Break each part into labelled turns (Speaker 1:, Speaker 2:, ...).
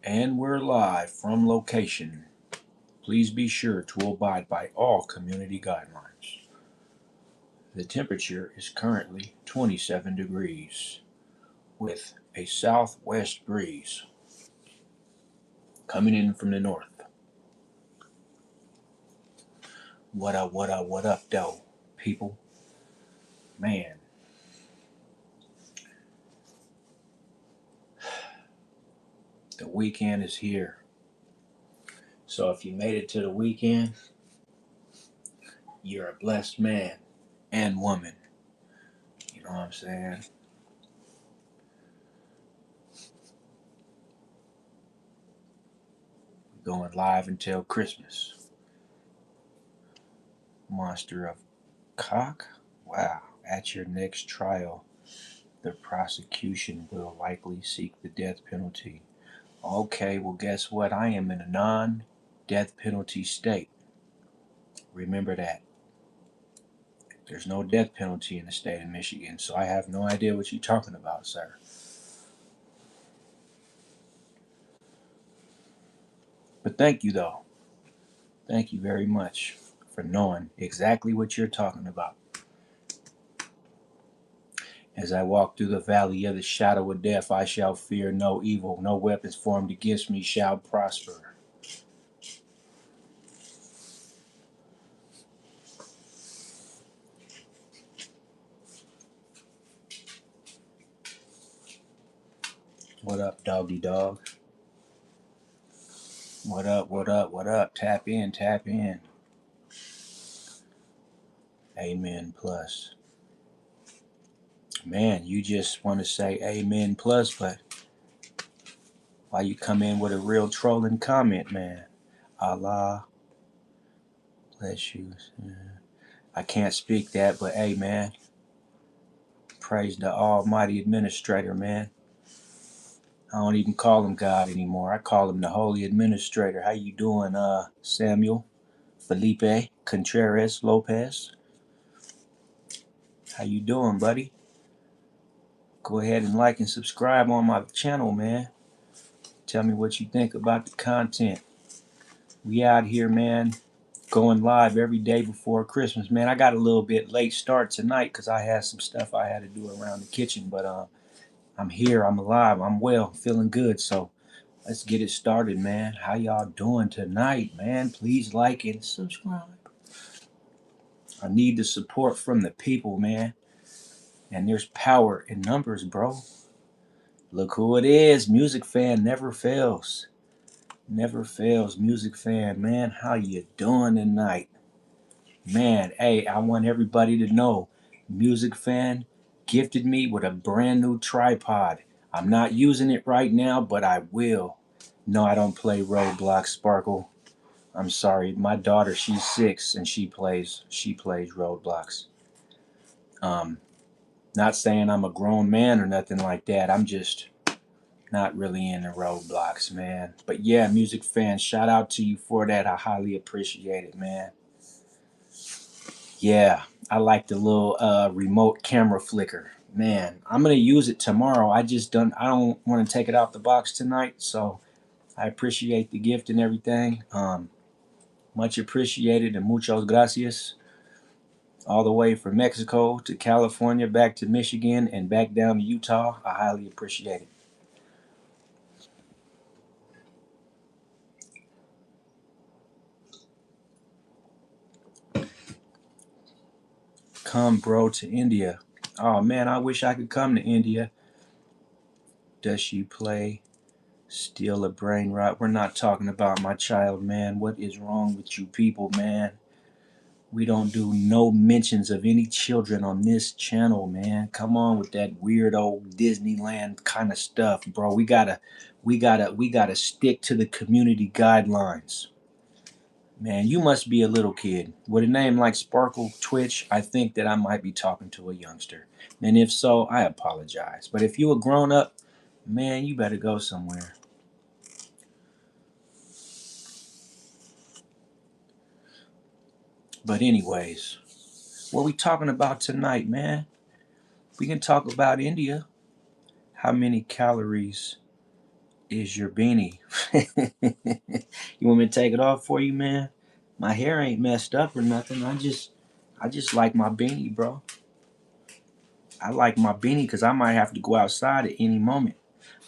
Speaker 1: And we're live from location. Please be sure to abide by all community guidelines. The temperature is currently 27 degrees with a southwest breeze coming in from the north. What up, though, people? Man, the weekend is here. So if you made it to the weekend, you're a blessed man and woman. You know what I'm saying? We're going live until Christmas. Monster of Cock? Wow. At your next trial, the prosecution will likely seek the death penalty. Okay, well, guess what? I am in a non-death penalty state. Remember that. There's no death penalty in the state of Michigan, so I have no idea what you're talking about, sir. But thank you, though. Thank you very much for knowing exactly what you're talking about. As I walk through the valley of the shadow of death, I shall fear no evil. No weapons formed against me shall prosper. What up, doggy dog? What up, what up, what up? Tap in, tap in. Amen plus. Man, you just want to say amen plus, but why you come in with a real trolling comment, man? Allah bless you. I can't speak that, but hey, man, praise the almighty administrator, man. I don't even call him God anymore. I call him the holy administrator. How you doing, Samuel Felipe Contreras Lopez? How you doing, buddy? Go ahead and like and subscribe on my channel, man. Tell me what you think about the content. We out here, man, going live every day before Christmas, man. I got a little bit late start tonight because I had some stuff I had to do around the kitchen, but I'm here, I'm alive, I'm well, feeling good. So let's get it started, man. How y'all doing tonight, man? Please like and subscribe. I need the support from the people, man. And there's power in numbers, bro. Look who it is. Music fan never fails. Never fails. Music fan, man. How you doing tonight? Man, hey, I want everybody to know Music fan gifted me with a brand new tripod. I'm not using it right now, but I will. No, I don't play Roblox, Sparkle. I'm sorry. My daughter, she's 6 and she plays Roblox. Not saying I'm a grown man or nothing like that. I'm just not really into Roblox, man. But yeah, Music fan, shout out to you for that. I highly appreciate it, man. Yeah, I like the little remote camera flicker. Man, I'm gonna use it tomorrow. I don't want to take it out the box tonight, so I appreciate the gift and everything. Much appreciated and muchas gracias. All the way from Mexico to California, back to Michigan, and back down to Utah. I highly appreciate it. Come, bro, to India. Oh man, I wish I could come to India. Does she play Steal a Brain Rot? We're not talking about my child, man. What is wrong with you people, man? We don't do no mentions of any children on this channel, man. Come on with that weird old Disneyland kind of stuff, bro. We gotta stick to the community guidelines. Man, you must be a little kid. With a name like Sparkle Twitch, I think that I might be talking to a youngster. And if so, I apologize. But if you a grown up, man, you better go somewhere. But anyways, what we talking about tonight, man? We can talk about India. How many calories is your beanie. You want me to take it off for you, man? My hair ain't messed up or nothing. I just like my beanie, bro. I like my beanie because I might have to go outside at any moment.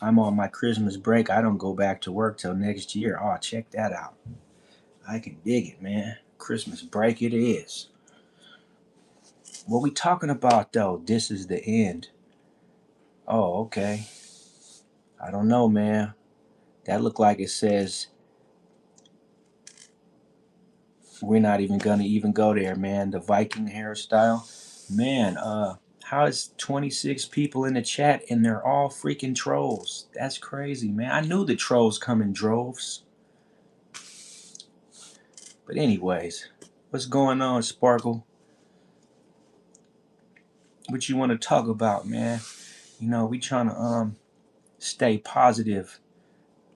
Speaker 1: I'm on my Christmas break. I don't go back to work till next year. Oh, check that out. I can dig it, man. Christmas break it is. What we talking about though? This is the end. Oh, okay. I don't know, man. That look like it says we're not even gonna even go there, man. The Viking hairstyle, man. How is 26 people in the chat and they're all freaking trolls? That's crazy, man. I knew the trolls come in droves. But anyways, what's going on, Sparkle? What you want to talk about, man? You know, we trying to stay positive.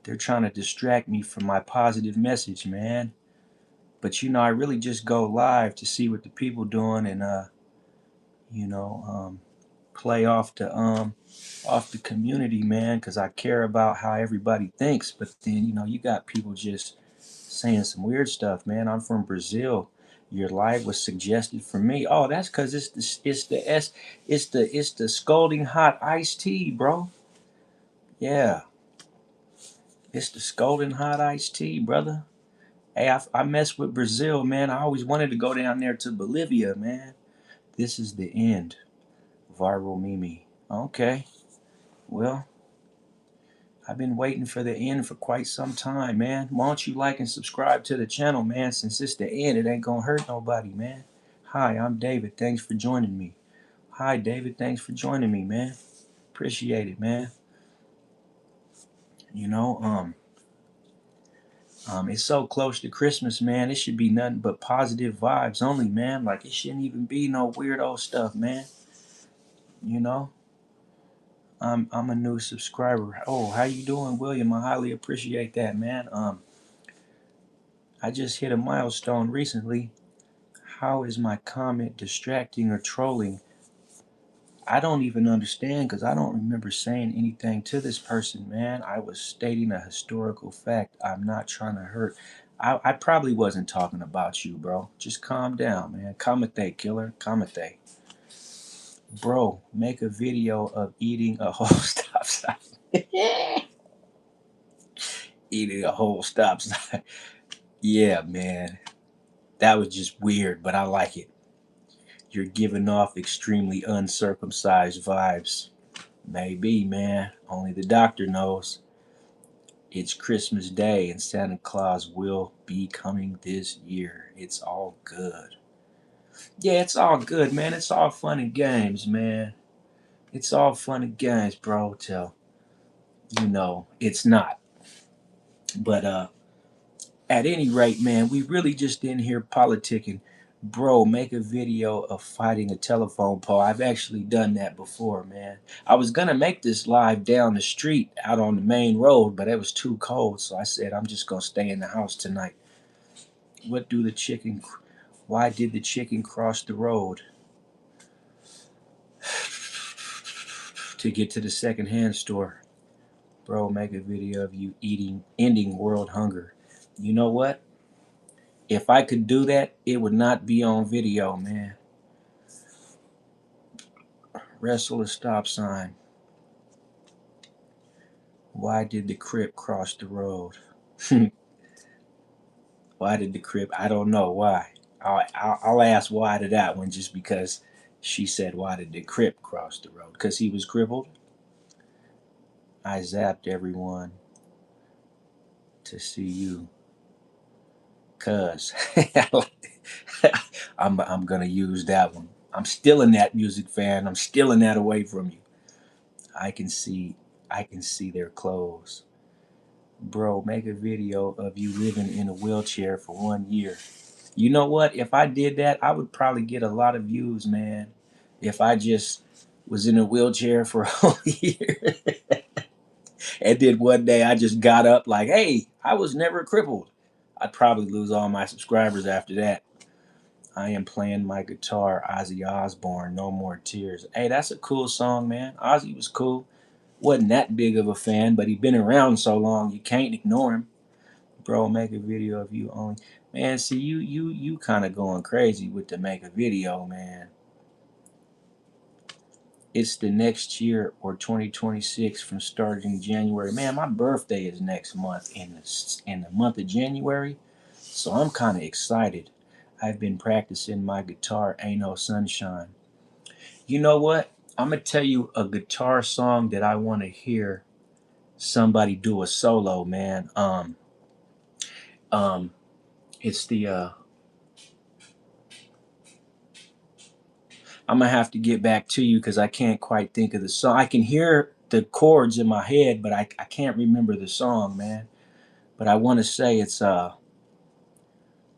Speaker 1: They're trying to distract me from my positive message, man. But you know, I really just go live to see what the people doing and you know, play off the community, man, because I care about how everybody thinks. But then, you know, you got people just saying some weird stuff, man. I'm from Brazil. Your live was suggested for me. Oh, that's because it's the scalding hot iced tea, bro. Yeah, it's the scalding hot iced tea, brother. Hey, I mess with Brazil, man. I always wanted to go down there to Bolivia, man. This is the end. Viral Mimi. Okay, well, I've been waiting for the end for quite some time, man. Why don't you like and subscribe to the channel, man? Since it's the end, it ain't gonna hurt nobody, man. Hi, I'm David. Thanks for joining me. Hi, David. Thanks for joining me, man. Appreciate it, man. You know, it's so close to Christmas, man. It should be nothing but positive vibes only, man. Like it shouldn't even be no weirdo stuff, man. You know, I'm a new subscriber. Oh, how you doing, William? I highly appreciate that, man. I just hit a milestone recently. How is my comment distracting or trolling? I don't even understand because I don't remember saying anything to this person, man. I was stating a historical fact. I'm not trying to hurt. I probably wasn't talking about you, bro. Just calm down, man. Kamate, killer. Kamate. Bro, make a video of eating a whole stop sign. Eating a whole stop sign. Yeah, man. That was just weird, but I like it. You're giving off extremely uncircumcised vibes. Maybe, man. Only the doctor knows. It's Christmas Day and Santa Claus will be coming this year. It's all good. Yeah, it's all good, man. It's all fun and games, man. It's all fun and games, bro, till you know it's not. But at any rate, man, we really just in here politicking. Bro, make a video of fighting a telephone pole. I've actually done that before, man. I was gonna make this live down the street out on the main road, but it was too cold, so I said I'm just gonna stay in the house tonight. What do the chicken? Why did the chicken cross the road? To get to the secondhand store. Bro, make a video of you ending world hunger. You know what? If I could do that, it would not be on video, man. Wrestle a stop sign. Why did the Crip cross the road? Why did the Crip? I don't know why. I'll ask why to that one just because she said, why did the Crip cross the road? Because he was crippled? I zapped everyone to see you. Cuz. I'm going to use that one. I'm stealing that, music fan. I'm stealing that away from you. I can see their clothes. Bro, make a video of you living in a wheelchair for 1 year. You know what? If I did that, I would probably get a lot of views, man. If I just was in a wheelchair for a whole year. And then one day I just got up like, hey, I was never crippled. I'd probably lose all my subscribers after that. I am playing my guitar, Ozzy Osbourne, No More Tears. Hey, that's a cool song, man. Ozzy was cool. Wasn't that big of a fan, but he been around so long, you can't ignore him. Bro, make a video of you only. Man, see, you kind of going crazy with the make a video, man. It's the next year or 2026 from starting January. Man, my birthday is next month in the month of January, so I'm kind of excited. I've been practicing my guitar, Ain't No Sunshine. You know what? I'm gonna tell you a guitar song that I want to hear somebody do a solo, man. Um, it's the I'm gonna have to get back to you because I can't quite think of the song. I can hear the chords in my head, but I can't remember the song, man. But I want to say it's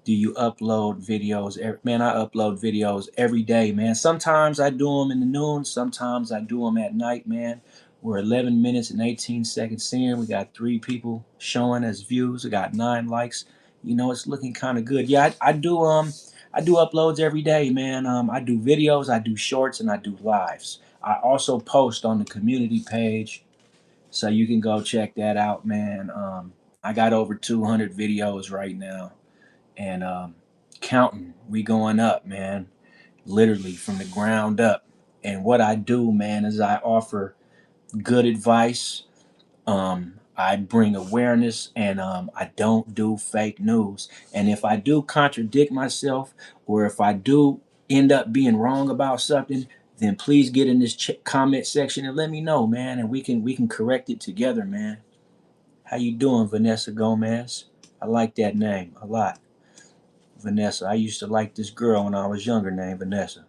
Speaker 1: do you upload videos? Man, I upload videos every day, man. Sometimes I do them in the noon, sometimes I do them at night, man. We're 11 minutes and 18 seconds in. We got 3 people showing us views. We got 9 likes. You know, it's looking kind of good. Yeah, I do uploads every day, man. I do videos, I do shorts, and I do lives. I also post on the community page, so you can go check that out, man. I got over 200 videos right now, and counting. We going up, man. Literally from the ground up. And what I do, man, is I offer good advice. I bring awareness, and I don't do fake news. And if I do contradict myself, or if I do end up being wrong about something, then please get in this comment section and let me know, man, and we can correct it together, man. How you doing, Vanessa Gomez? I like that name a lot. Vanessa. I used to like this girl when I was younger named Vanessa.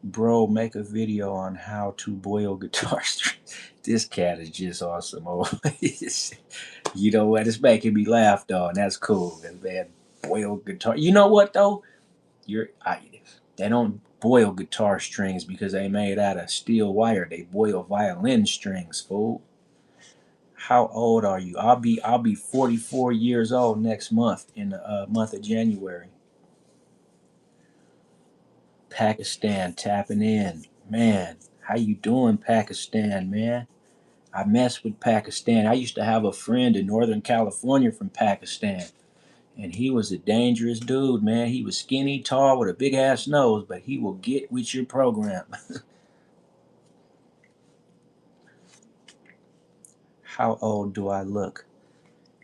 Speaker 1: Bro, make a video on how to boil guitar strings. This cat is just awesome. Oh, you know what? It's making me laugh though, and that's cool. That man boil guitar. You know what though? They don't boil guitar strings because they made out of steel wire. They boil violin strings, fool. How old are you? I'll be 44 years old next month in the month of January. Pakistan tapping in. Man, how you doing, Pakistan, man? I mess with Pakistan. I used to have a friend in Northern California from Pakistan, and he was a dangerous dude, man. He was skinny, tall, with a big ass nose, but he will get with your program. How old do I look?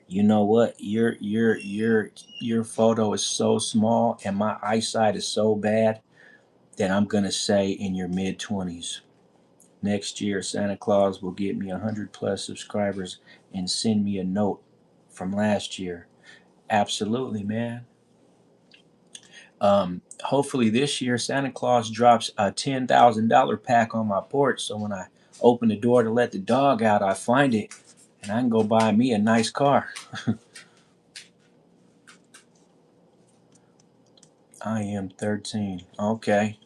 Speaker 1: You know what? Your photo is so small, and my eyesight is so bad that I'm gonna say in your mid 20s. Next year, Santa Claus will get me 100 plus subscribers and send me a note from last year. Absolutely, man. Hopefully this year, Santa Claus drops a $10,000 pack on my porch. So when I open the door to let the dog out, I find it and I can go buy me a nice car. I am 13. Okay.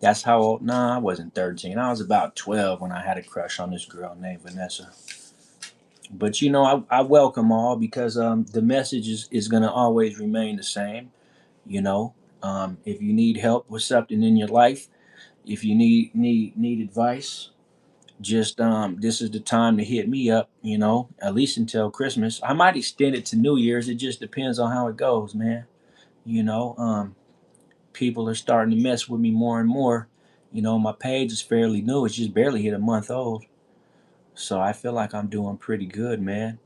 Speaker 1: That's how old? Nah, I wasn't 13. I was about 12 when I had a crush on this girl named Vanessa. But you know, I welcome all because the message is going to always remain the same. You know, if you need help with something in your life, if you need advice, just this is the time to hit me up. You know, at least until Christmas. I might extend it to New Year's. It just depends on how it goes, man. You know, people are starting to mess with me more and more. You know, my page is fairly new. It's just barely hit a month old. So I feel like I'm doing pretty good, man.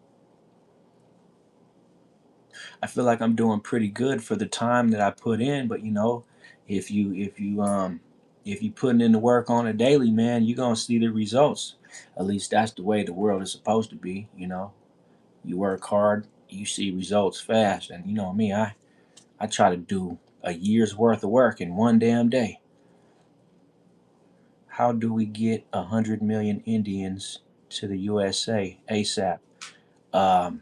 Speaker 1: I feel like I'm doing pretty good for the time that I put in. But you know, if you putting in the work on a daily, man, you're gonna see the results. At least that's the way the world is supposed to be. You know, you work hard, you see results fast. And you know me, I try to do a year's worth of work in one damn day. How do we get 100 million Indians to the USA ASAP? 100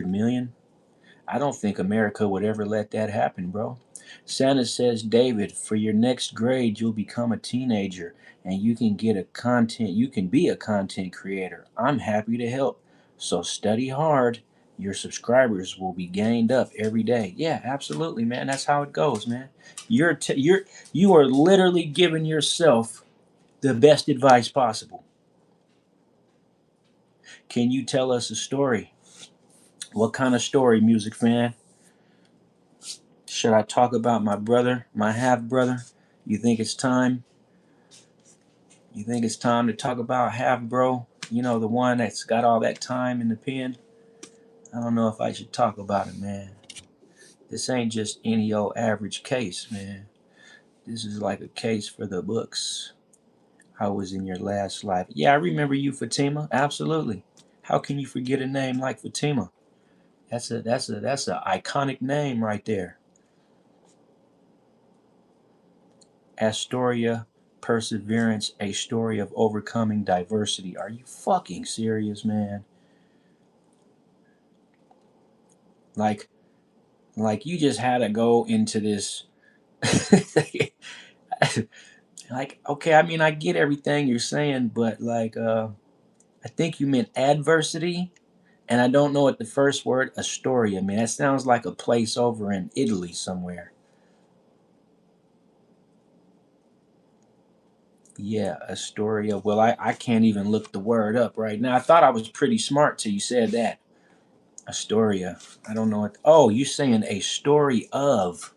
Speaker 1: million? I don't think America would ever let that happen, bro. Santa says, David, for your next grade, you'll become a teenager and you can be a content creator. I'm happy to help. So study hard. Your subscribers will be gained up every day. Yeah, absolutely, man. That's how it goes, man. You are literally giving yourself the best advice possible. Can you tell us a story? What kind of story, music fan? Should I talk about my brother, my half brother? You think it's time? You think it's time to talk about half bro? You know, the one that's got all that time in the pen? I don't know if I should talk about it, man. This ain't just any old average case, man. This is like a case for the books. How was in your last life? Yeah, I remember you, Fatima. Absolutely. How can you forget a name like Fatima? That's a iconic name right there. Astoria, perseverance, a story of overcoming diversity. Are you fucking serious, man? Like, like you just had to go into this. Like, okay, I mean, I get everything you're saying, but like, I think you meant adversity, and I don't know what the first word Astoria. I mean, that sounds like a place over in Italy somewhere. Yeah, Astoria. Well, I can't even look the word up right now. I thought I was pretty smart till you said that. Astoria. I don't know what. Oh, you're saying a story of.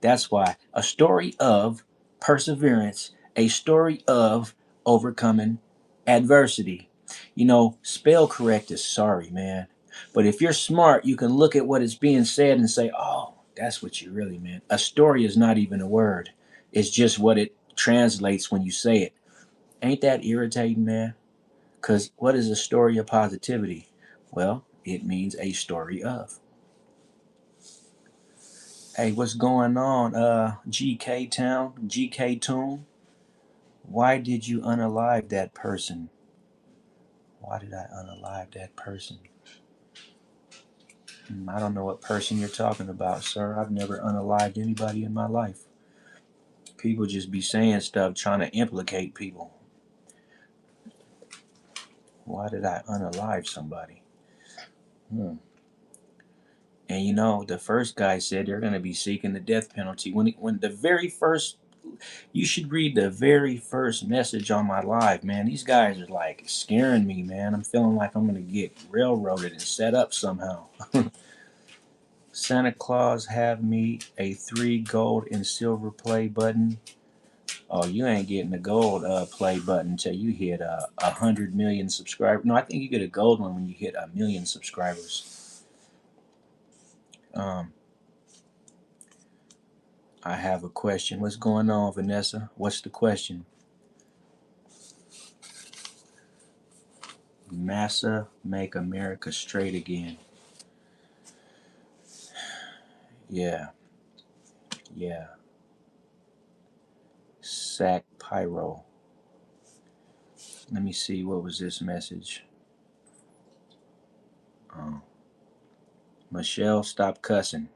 Speaker 1: That's why. A story of perseverance, a story of overcoming adversity. You know, spell correct is sorry, man. But if you're smart, you can look at what is being said and say, oh, that's what you really meant. A story is not even a word, it's just what it translates when you say it. Ain't that irritating, man? Because what is a story of positivity? Well, it means a story of. Hey, what's going on, GK Town, GK Tune? Why did you unalive that person? Why did I unalive that person? I don't know what person you're talking about, sir. I've never unalived anybody in my life. People just be saying stuff trying to implicate people. Why did I unalive somebody? Hmm. And you know, the first guy said they're going to be seeking the death penalty. When the very first, you should read the very first message on my live, man. These guys are like scaring me, man. I'm feeling like I'm going to get railroaded and set up somehow. Santa Claus have me a 3 gold and silver play button. Oh, you ain't getting the gold play button until you hit 100 million subscribers. No, I think you get a gold one when you hit 1 million subscribers. Um, I have a question. What's going on, Vanessa? What's the question? Massa make America straight again. Yeah, yeah. Sack Pyro. Let me see. What was this message? Oh. Michelle, stop cussing.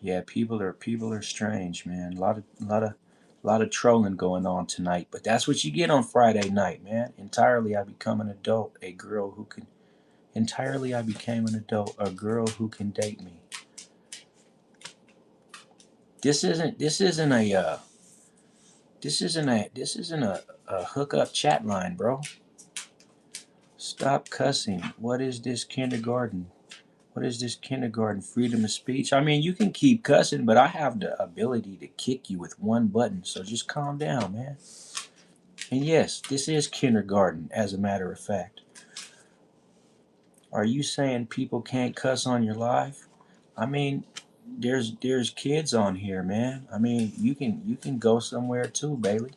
Speaker 1: Yeah, people are strange, man. A lot of trolling going on tonight. But that's what you get on Friday night, man. Entirely I become an adult, a girl who can entirely I became an adult, a girl who can date me. This isn't a hookup chat line, bro. Stop cussing. What is this kindergarten? What is this kindergarten freedom of speech? I mean, you can keep cussing, but I have the ability to kick you with one button. So just calm down, man. And yes, this is kindergarten, as a matter of fact. Are you saying people can't cuss on your live? I mean, there's kids on here, man. I mean, you can go somewhere too, Bailey.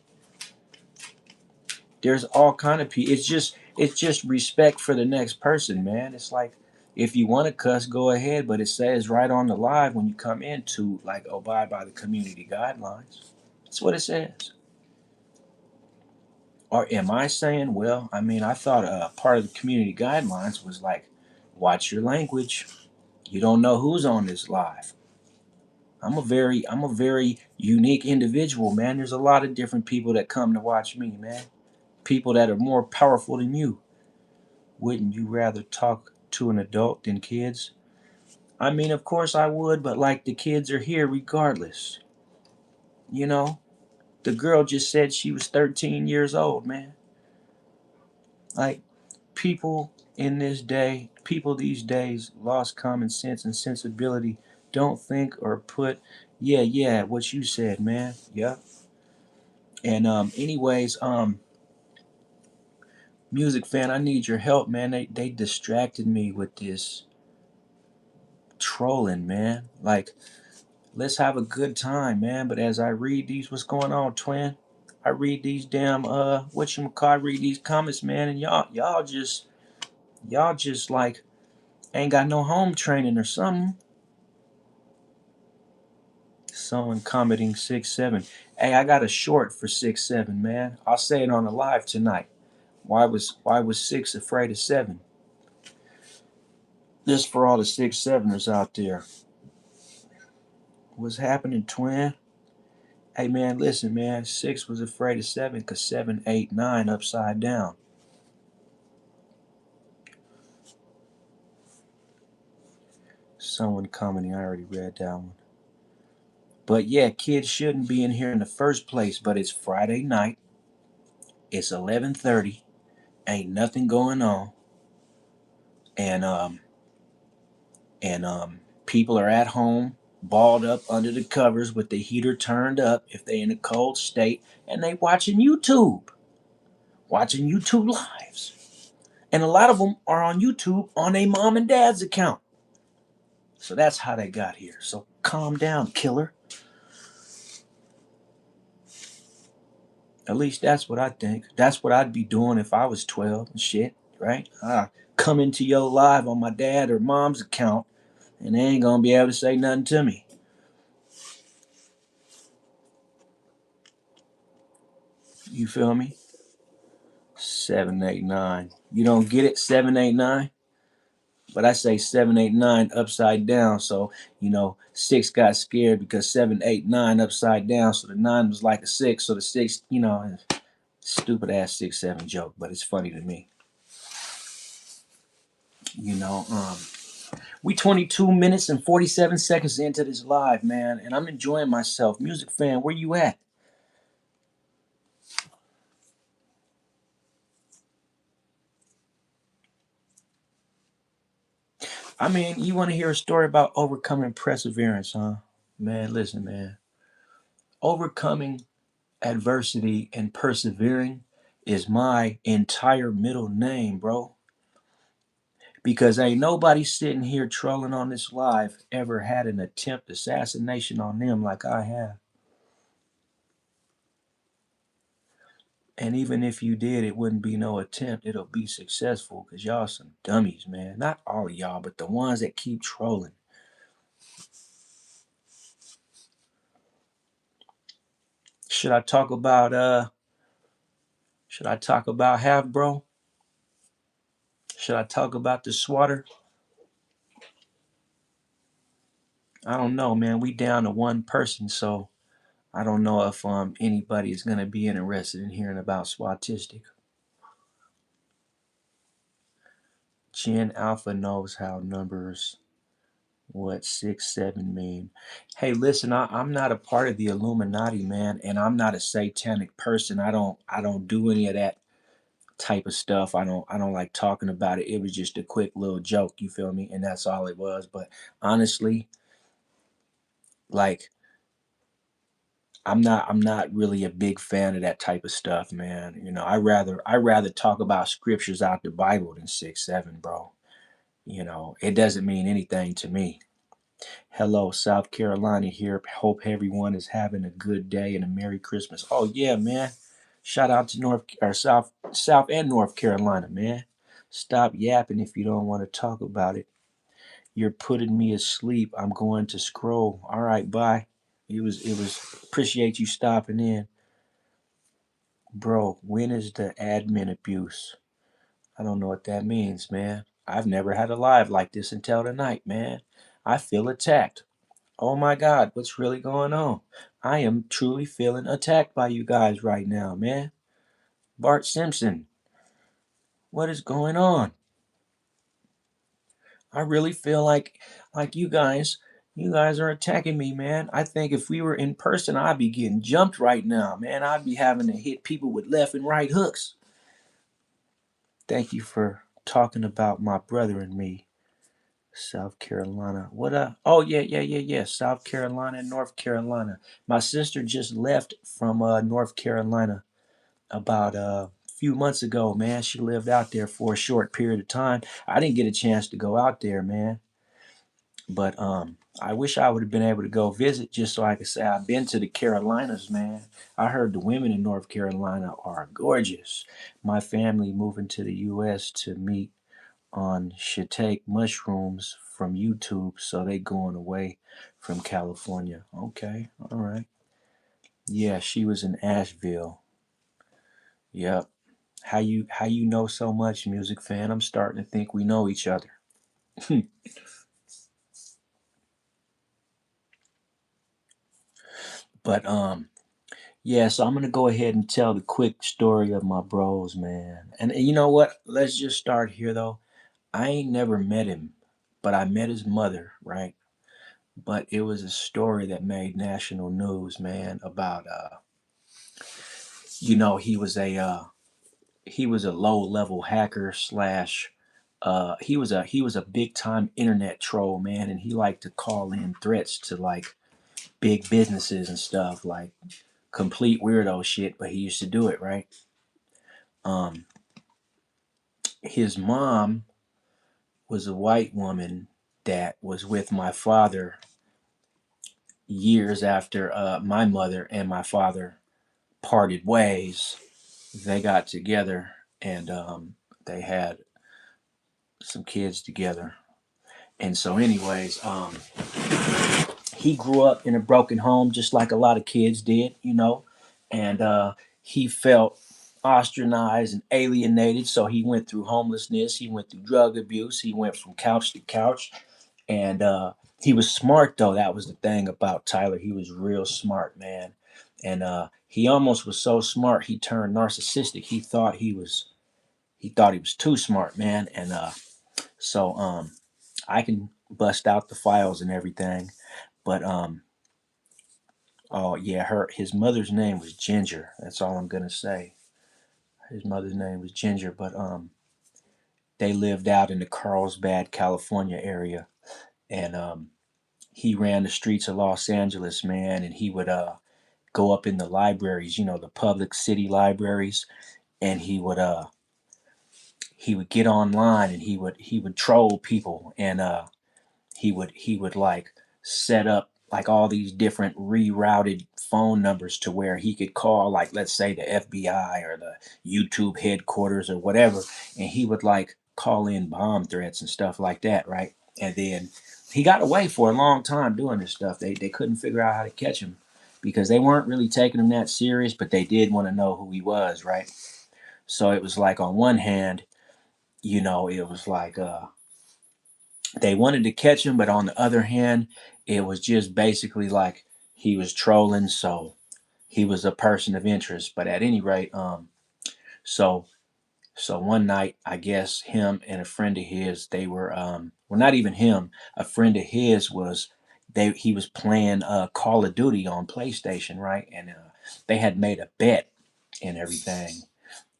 Speaker 1: There's all kind of people. It's just respect for the next person, man. It's like if you want to cuss, go ahead, but it says right on the live when you come in to like abide by the community guidelines. That's what it says. Or am I saying, well, I mean, I thought part of the community guidelines was like, watch your language. You don't know who's on this live. I'm a very unique individual, man. There's a lot of different people that come to watch me, man. People that are more powerful than you. Wouldn't you rather talk to an adult than kids? I mean, of course I would, but like the kids are here regardless. You know, the girl just said she was 13 years old, man. Like, people in this day, people these days lost common sense and sensibility. Don't think or put, yeah, yeah, what you said, man. Yeah. And anyways, music fan, I need your help, man. They distracted me with this trolling, man. Like, let's have a good time, man. But as I read these, what's going on, twin? I read these damn I read these comments, man, and y'all just like ain't got no home training or something. Someone commenting 6'7". Hey, I got a short for 6'7", man. I'll say it on the live tonight. Why was 6 afraid of 7? This for all the 6'7ers out there. What's happening, twin? Hey man, listen, man. 6 was afraid of 7 because 7, 8, 9 upside down. Someone commenting, I already read that one. But yeah, kids shouldn't be in here in the first place. But it's Friday night. It's 11:30. Ain't nothing going on, and people are at home, balled up under the covers with the heater turned up if they in a cold state, and they watching YouTube lives, and a lot of them are on YouTube on a mom and dad's account. So that's how they got here. So calm down, killer. At least that's what I think. That's what I'd be doing if I was 12 and shit, right? Come into your live on my dad or mom's account, and they ain't gonna be able to say nothing to me. You feel me? 789. You don't get it? 789? But I say 789 upside down. So, 6 got scared because 789 upside down. So the 9 was like a 6. So the 6, stupid ass 6-7 joke, but it's funny to me. You know, we 22 minutes and 47 seconds into this live, man, and I'm enjoying myself. Music fan, where you at? I mean, you want to hear a story about overcoming perseverance, huh? Man, listen, man. Overcoming adversity and persevering is my entire middle name, bro. Because ain't nobody sitting here trolling on this live ever had an attempt assassination on them like I have. And even if you did, it wouldn't be no attempt. It'll be successful because y'all some dummies, man. Not all of y'all, but the ones that keep trolling. Should I talk about half bro? Should I talk about the swatter? I don't know, man. We down to one person, so I don't know if anybody is gonna be interested in hearing about Swatistic. Gen Alpha knows how numbers what 6-7 mean. Hey, listen, I'm not a part of the Illuminati, man, and I'm not a satanic person. I don't do any of that type of stuff. I don't like talking about it. It was just a quick little joke, you feel me? And that's all it was. But honestly, like I'm not really a big fan of that type of stuff, man. I rather talk about scriptures out the Bible than 6-7, bro. It doesn't mean anything to me. Hello, South Carolina here. Hope everyone is having a good day and a Merry Christmas. Oh yeah, man. Shout out to South and North Carolina, man. Stop yapping if you don't want to talk about it. You're putting me asleep. I'm going to scroll. All right, bye. It was appreciate you stopping in. Bro, when is the admin abuse? I don't know what that means, man. I've never had a live like this until tonight, man. I feel attacked. Oh my God, what's really going on? I am truly feeling attacked by you guys right now, man. Bart Simpson, what is going on? I really feel like you guys are attacking me, man. I think if we were in person, I'd be getting jumped right now, man. I'd be having to hit people with left and right hooks. Thank you for talking about my brother and me. South Carolina. What oh yeah. South Carolina and North Carolina. My sister just left from North Carolina about a few months ago, man. She lived out there for a short period of time. I didn't get a chance to go out there, man. But I wish I would have been able to go visit just so I could say I've been to the Carolinas, man. I heard the women in North Carolina are gorgeous. My family moving to the US to meet on should take mushrooms from YouTube, so they going away from California. Okay, all right. Yeah, she was in Asheville. Yep. How you know so much, music fan? I'm starting to think we know each other. But yeah, so I'm gonna go ahead and tell the quick story of my bros, man. And you know what? Let's just start here though. I ain't never met him, but I met his mother, right? But it was a story that made national news, man, about he was a low level hacker slash he was a big time internet troll, man, and he liked to call in threats to like big businesses and stuff, like complete weirdo shit, but he used to do it, right? Um his mom was a white woman that was with my father years after my mother and my father parted ways. They got together and they had some kids together. And so, anyways, he grew up in a broken home, just like a lot of kids did, and he felt ostracized and alienated. So he went through homelessness, he went through drug abuse, he went from couch to couch, and he was smart though. That was the thing about Tyler. He was real smart, man, and he almost was so smart he turned narcissistic. He thought he was too smart, man, and so I can bust out the files and everything, but oh yeah, his mother's name was Ginger. That's all I'm gonna say. His mother's name was Ginger, but they lived out in the Carlsbad, California area, and he ran the streets of Los Angeles, man, and he would go up in the libraries, the public city libraries, and he would get online and he would troll people, and he would like set up like all these different rerouted phone numbers to where he could call, like, let's say the FBI or the YouTube headquarters or whatever, and he would like call in bomb threats and stuff like that, right? And then he got away for a long time doing this stuff. They couldn't figure out how to catch him because they weren't really taking him that serious, but they did want to know who he was, right? So it was like on one hand, it was like they wanted to catch him, but on the other hand, it was just basically like he was trolling, so he was a person of interest. But at any rate, so so one night, I guess him and a friend of his, they were well, not even him, a friend of his was they he was playing Call of Duty on PlayStation, right? And they had made a bet and everything.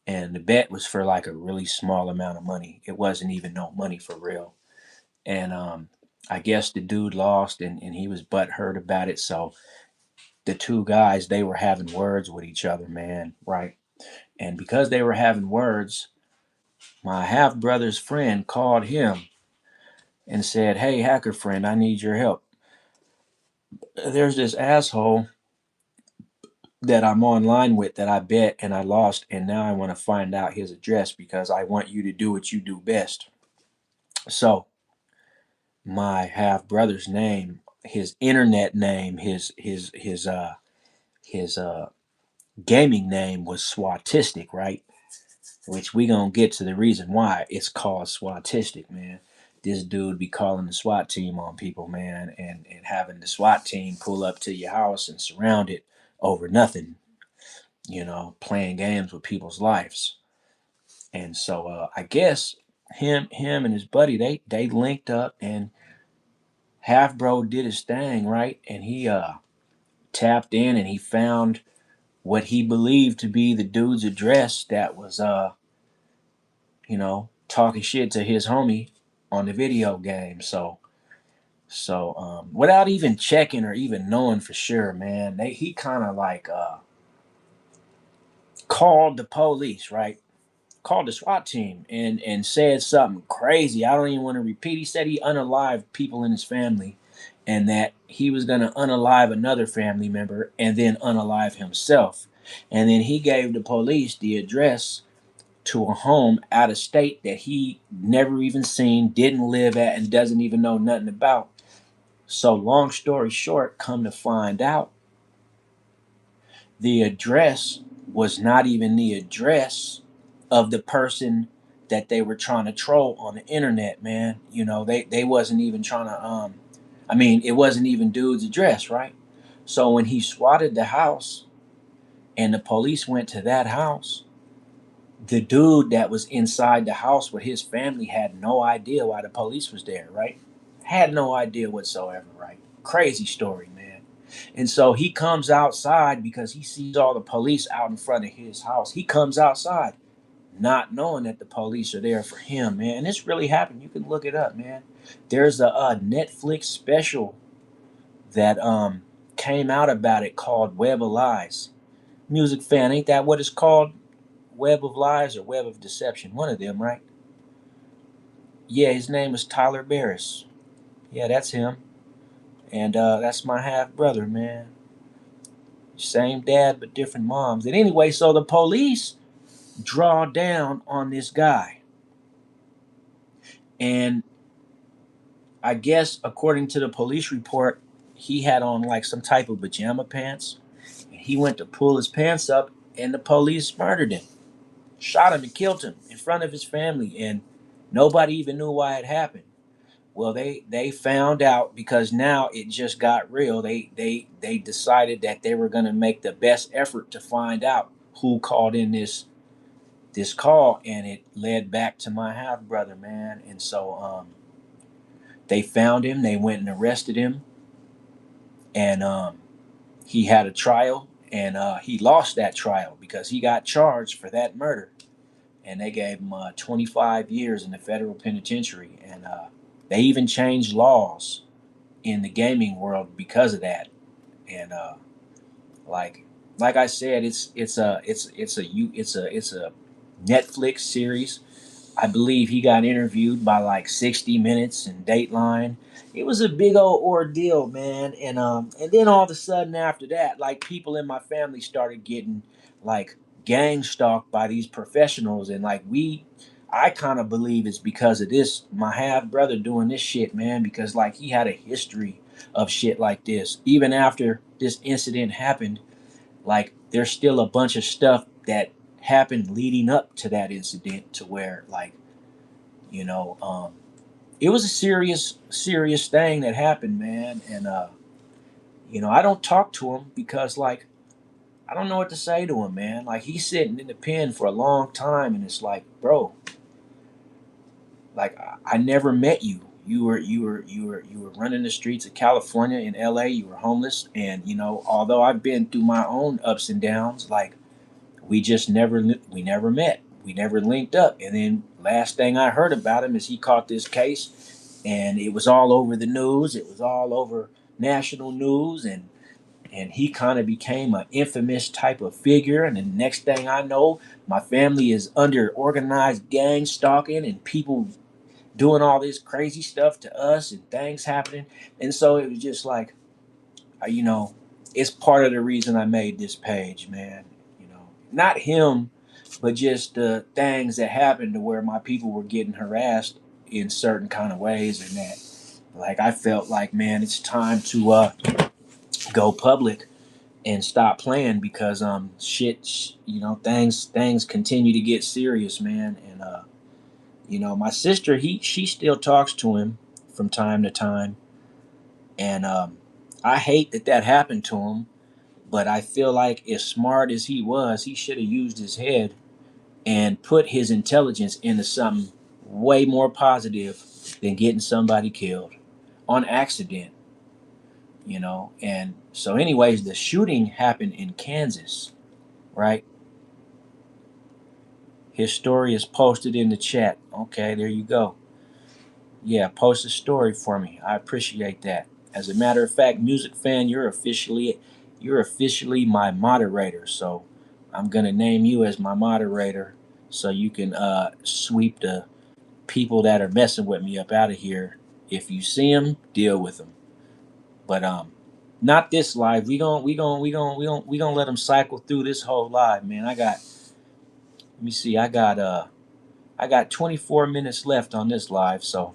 Speaker 1: And the bet was for like a really small amount of money. It wasn't even no money for real, and I guess the dude lost, and he was butthurt about it. So the two guys, they were having words with each other, man, right? And because they were having words, my half brother's friend called him and said, "Hey, hacker friend, I need your help. There's this asshole that I'm online with that I bet and I lost, and now I want to find out his address because I want you to do what you do best." So my half brother's name, his internet name, his gaming name was Swatistic, right? Which we gonna get to the reason why it's called Swatistic, man. This dude be calling the SWAT team on people, man, and having the SWAT team pull up to your house and surround it over nothing, playing games with people's lives. And so I guess him and his buddy, they linked up, and Half Bro did his thing, right? And he tapped in, and he found what he believed to be the dude's address that was talking shit to his homie on the video game. So without even checking or even knowing for sure, man, he kind of like called the police, right? Called the SWAT team and said something crazy. I don't even want to repeat. He said he unalived people in his family, and that he was going to unalive another family member and then unalive himself. And then he gave the police the address to a home out of state that he never even seen, didn't live at, and doesn't even know nothing about. So, long story short, come to find out, the address was not even the address of the person that they were trying to troll on the internet, man. They wasn't even trying to it wasn't even dude's address, right? So when he swatted the house and the police went to that house, the dude that was inside the house with his family had no idea why the police was there, right? Had no idea whatsoever, right? Crazy story, man. And so he comes outside because he sees all the police out in front of his house. He comes outside not knowing that the police are there for him, man. And this really happened. You can look it up, man. There's a Netflix special that came out about it called Web of Lies. Music fan, ain't that what it's called? Web of Lies or Web of Deception? One of them, right? Yeah, his name is Tyler Barris. Yeah, that's him. And that's my half brother, man. Same dad, but different moms. And anyway, so the police draw down on this guy. And I guess, according to the police report, he had on like some type of pajama pants. And he went to pull his pants up, and the police murdered him, shot him, and killed him in front of his family. And nobody even knew why it happened. Well, they found out because now it just got real. They decided that they were going to make the best effort to find out who called in this call, and it led back to my half brother, man. And so they found him. They went and arrested him, and he had a trial, and he lost that trial because he got charged for that murder, and they gave him 25 years in the federal penitentiary, and they even changed laws in the gaming world because of that. And like like I said, it's a Netflix series. I believe he got interviewed by like 60 Minutes and Dateline. It was a big old ordeal, man. And then all of a sudden after that, like people in my family started getting like gang stalked by these professionals, and like I kind of believe it's because of this my half brother doing this shit, man, because like he had a history of shit like this. Even after this incident happened, like there's still a bunch of stuff that happened leading up to that incident to where like you know it was a serious thing that happened, man. And I don't talk to him because like I don't know what to say to him, man. Like he's sitting in the pen for a long time, and it's like, bro, like I never met you. You were running the streets of California in LA. You were homeless, and although I've been through my own ups and downs, like we never met. We never linked up. And then last thing I heard about him is he caught this case, and it was all over the news. It was all over national news, and he kind of became an infamous type of figure. And the next thing I know, my family is under organized gang stalking and people doing all this crazy stuff to us and things happening. And so it was just like, you know, it's part of the reason I made this page, man. Not him, but just the things that happened to where my people were getting harassed in certain kind of ways, and that, like, I felt like, man, it's time to go public and stop playing because things continue to get serious, man. And my sister, she still talks to him from time to time, and I hate that happened to him. But I feel like as smart as he was, he should have used his head and put his intelligence into something way more positive than getting somebody killed on accident, you know. And so, anyways, the shooting happened in Kansas, right? His story is posted in the chat. Okay, there you go. Yeah, post a story for me. I appreciate that. As a matter of fact, music fan, you're officially my moderator. So I'm gonna name you as my moderator, so you can sweep the people that are messing with me up out of here. If you see them, deal with them. But not this live. We gonna let them cycle through this whole live, man. Let me see. I got 24 minutes left on this live, so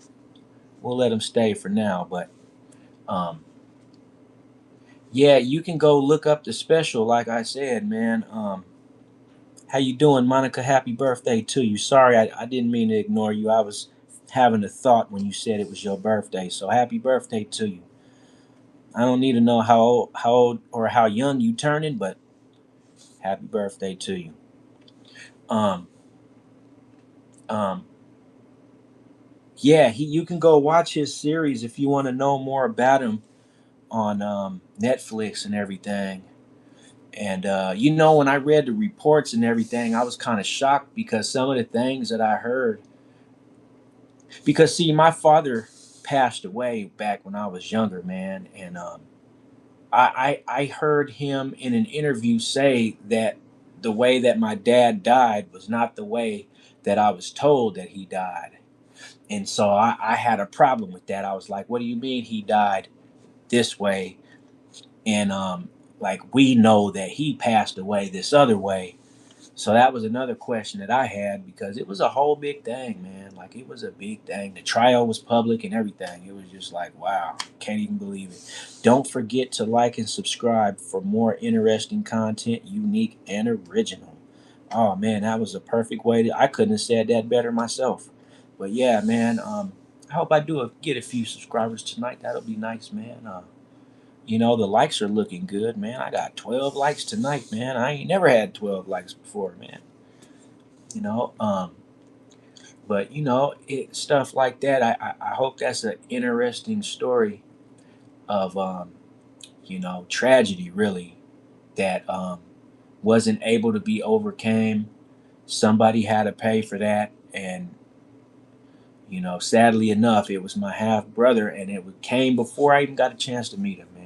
Speaker 1: we'll let them stay for now. But um, yeah, you can go look up the special. Like I said, man. How you doing, Monica? Happy birthday to you. Sorry, I didn't mean to ignore you. I was having a thought when you said it was your birthday. So happy birthday to you. I don't need to know how old or how young you turning, but happy birthday to you. Um, um, yeah, you can go watch his series if you want to know more about him on Netflix and everything. And when I read the reports and everything, I was kind of shocked because some of the things that I heard. Because see, my father passed away back when I was younger, man, and I heard him in an interview say that the way that my dad died was not the way that I was told that he died. And so I had a problem with that. I was like, what do you mean he died this way? And like we know that he passed away this other way. So that was another question that I had because it was a whole big thing, man. Like it was a big thing. The trial was public and everything. It was just like, wow, can't even believe it. Don't forget to like and subscribe for more interesting content, unique and original. Oh man, that was a perfect way to. I couldn't have said that better myself. But yeah, man. I hope I do get a few subscribers tonight. That'll be nice, man. The likes are looking good, man. I got 12 likes tonight, man. I ain't never had 12 likes before, man. You know, but stuff like that. I hope that's an interesting story of tragedy, really, that wasn't able to be overcame. Somebody had to pay for that, and sadly enough, it was my half brother, and it came before I even got a chance to meet him, man.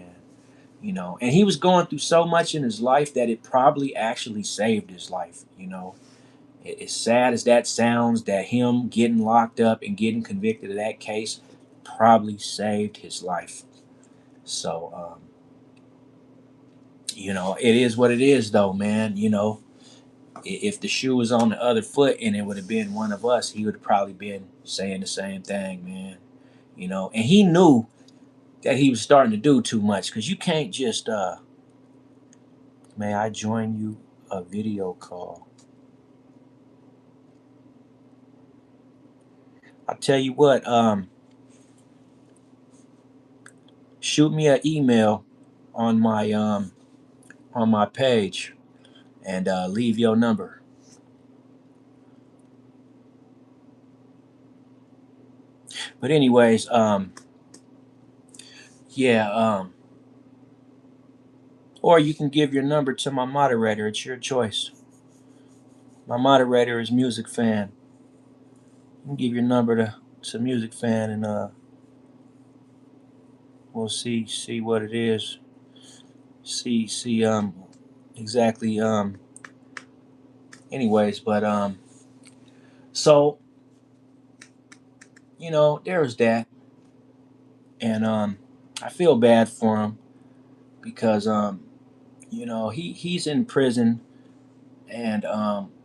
Speaker 1: And he was going through so much in his life that it probably actually saved his life. As sad as that sounds, that him getting locked up and getting convicted of that case probably saved his life. So it is what it is, though, man. If the shoe was on the other foot and it would have been one of us, he would have probably been saying the same thing, man. And he knew that he was starting to do too much, because you can't just may I join you a video call? I'll tell you what, shoot me an email on my page and leave your number. But anyways, yeah, or you can give your number to my moderator. It's your choice. My moderator is Music Fan. You can give your number to Music Fan, and we'll see what it is. See exactly anyways, but so there was that, and I feel bad for him because he's in prison, and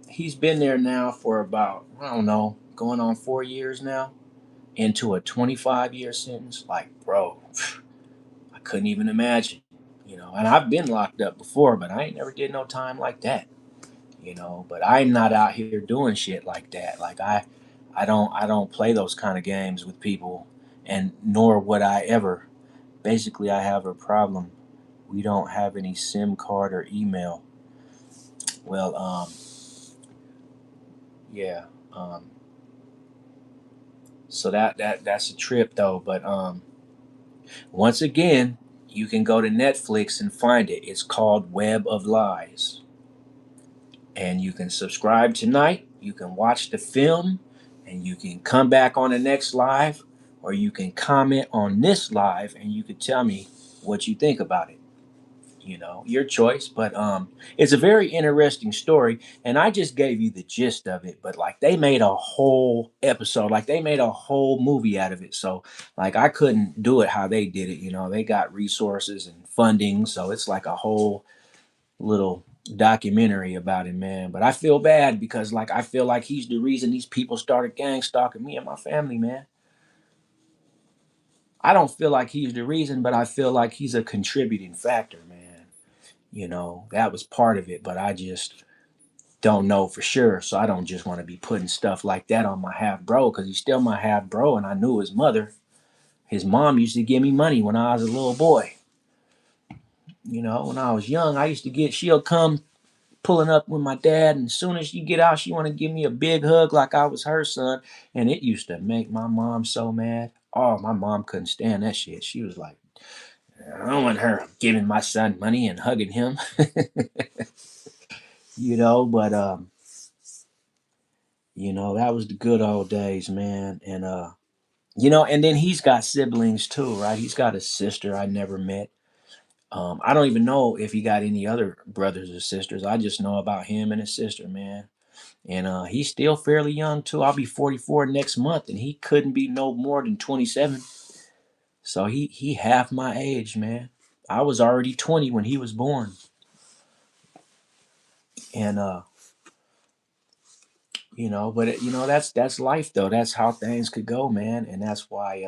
Speaker 1: he's been there now for about, I don't know, going on 4 years now, into a 25-year sentence. Like, bro, I couldn't even imagine. And I've been locked up before, but I ain't never did no time like that. But I'm not out here doing shit like that. Like I don't play those kind of games with people, and nor would I ever. Basically, I have a problem. We don't have any SIM card or email. Well, yeah. Um, So that's a trip though. But once again, you can go to Netflix and find it. It's called Web of Lies. And you can subscribe tonight. You can watch the film and you can come back on the next live, or you can comment on this live and you can tell me what you think about it. You know, your choice. But it's a very interesting story, and I just gave you the gist of it. But like they made a whole episode, like they made a whole movie out of it. So like I couldn't do it how they did it. You know, they got resources and funding, so it's like a whole little documentary about him, man. But I feel bad because like I feel like he's the reason these people started gang stalking me and my family, man. I don't feel like he's the reason, but I feel like he's a contributing factor, man. You know, that was part of it, but I just don't know for sure. So I don't just want to be putting stuff like that on my half bro because he's still my half bro and I knew his mother. His mom used to give me money when I was a little boy. You know, when I was young, I used to get, she'll come pulling up with my dad, and as soon as she get out, she want to give me a big hug like I was her son, and it used to make my mom so mad. Oh, my mom couldn't stand that shit. She was like, I don't want her giving my son money and hugging him, you know. But you know, that was the good old days, man. And you know, and then he's got siblings too, right? He's got a sister I never met. I don't even know if he got any other brothers or sisters. I just know about him and his sister, man. And he's still fairly young too. I'll be 44 next month, and he couldn't be no more than 27. So he half my age, man. I was already 20 when he was born, and you know, but you know that's life though. That's how things could go, man, and that's why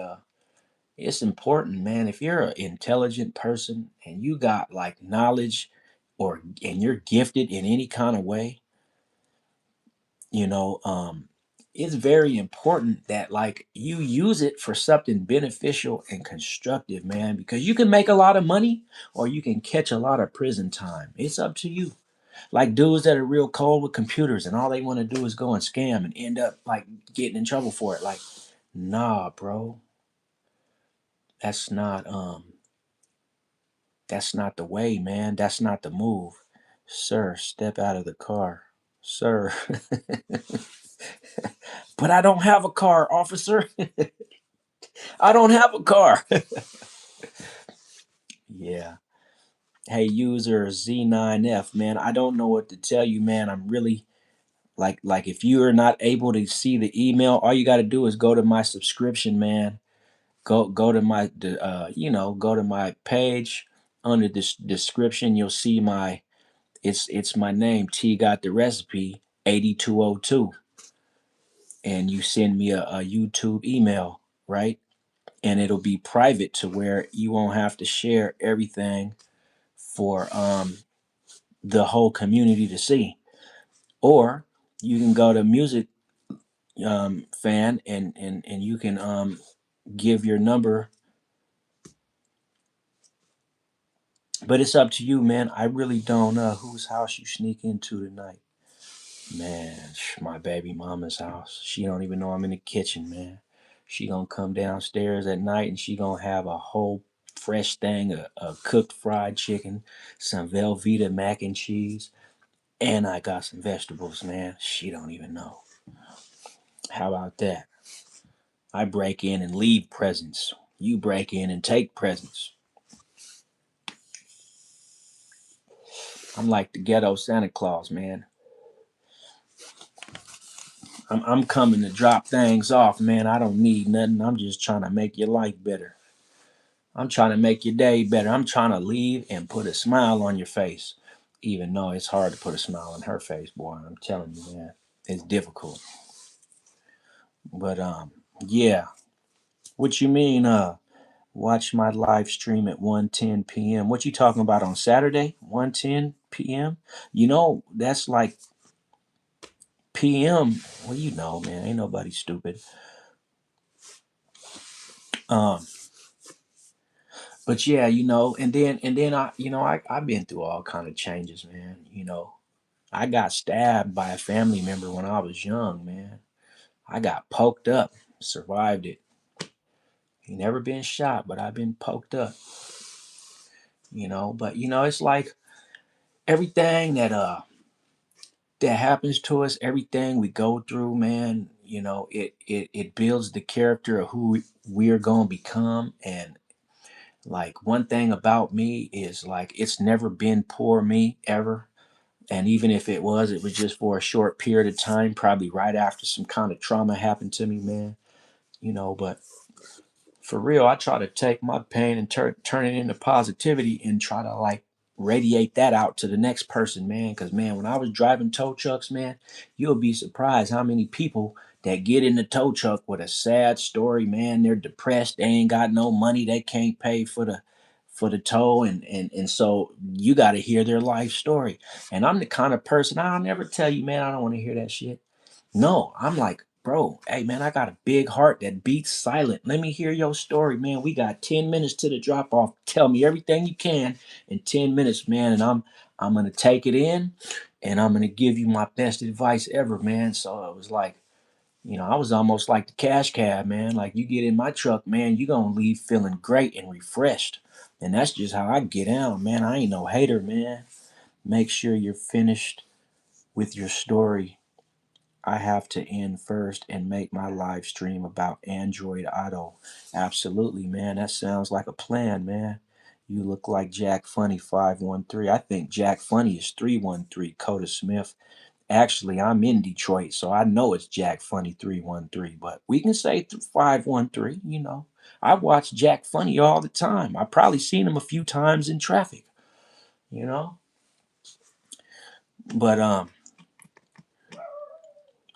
Speaker 1: it's important, man. If you're an intelligent person and you got like knowledge, or and you're gifted in any kind of way, you know, it's very important that like you use it for something beneficial and constructive, man, because you can make a lot of money or you can catch a lot of prison time. It's up to you. Like dudes that are real cold with computers and all they want to do is go and scam and end up like getting in trouble for it. Like, nah, bro, that's not that's not the way, man. That's not the move. Sir, step out of the car. Sir. But I don't have a car, officer. I don't have a car. Yeah. Hey, user Z9F, man, I don't know what to tell you, man. I'm really like if you are not able to see the email, all you got to do is go to my subscription, man. Go to my you know, go to my page under this description. You'll see my it's my name. T got the recipe 8202, and you send me a YouTube email, right? And it'll be private to where you won't have to share everything for the whole community to see. Or you can go to music fan and you can give your number, but it's up to you, man. I really don't know whose house you sneak into tonight, man. My baby mama's house. She don't even know I'm in the kitchen, man. She gonna come downstairs at night and she gonna have a whole fresh thing of cooked fried chicken, some Velveeta mac and cheese, and I got some vegetables, man. She don't even know. How about that? I break in and leave presents. You break in and take presents. I'm like the ghetto Santa Claus, man. I'm coming to drop things off, man. I don't need nothing. I'm just trying to make your life better. I'm trying to make your day better. I'm trying to leave and put a smile on your face. Even though it's hard to put a smile on her face, boy. I'm telling you, man. It's difficult. But yeah. What you mean, watch my live stream at 1:10 p.m. What you talking about on Saturday? 1:10 p.m. You know, that's like p.m. Well, you know, man, ain't nobody stupid. Um, but yeah, you know, and then I, you know, I've been through all kind of changes, man. You know, I got stabbed by a family member when I was young, man. I got poked up Survived it. He never been shot, but I've been poked up, you know. But you know, it's like everything that happens to us, everything we go through, man, you know, it builds the character of who we're gonna become. And like one thing about me is like it's never been poor me ever. And even if it was just for a short period of time, probably right after some kind of trauma happened to me, man. You know, but for real, I try to take my pain and turn it into positivity and try to like radiate that out to the next person, man. Because man, when I was driving tow trucks, man, you'll be surprised how many people that get in the tow truck with a sad story, man. They're depressed, they ain't got no money, they can't pay for the tow, and so you got to hear their life story. And I'm the kind of person I'll never tell you, man, I don't want to hear that shit. No, I'm like, bro, hey man, I got a big heart that beats silent. Let me hear your story, man. We got 10 minutes to the drop off. Tell me everything you can in 10 minutes, man, and I'm gonna take it in and I'm gonna give you my best advice ever, man. So it was like, you know, I was almost like the cash cab, man. Like you get in my truck, man, you gonna leave feeling great and refreshed. And that's just how I get out, man. I ain't no hater, man. Make sure you're finished with your story. I have to end first and make my live stream about Android Auto. Absolutely, man. That sounds like a plan, man. You look like Jack Funny 513. I think Jack Funny is 313, Coda Smith. Actually, I'm in Detroit, so I know it's Jack Funny 313, but we can say 513, you know. I watch Jack Funny all the time. I probably seen him a few times in traffic, you know. But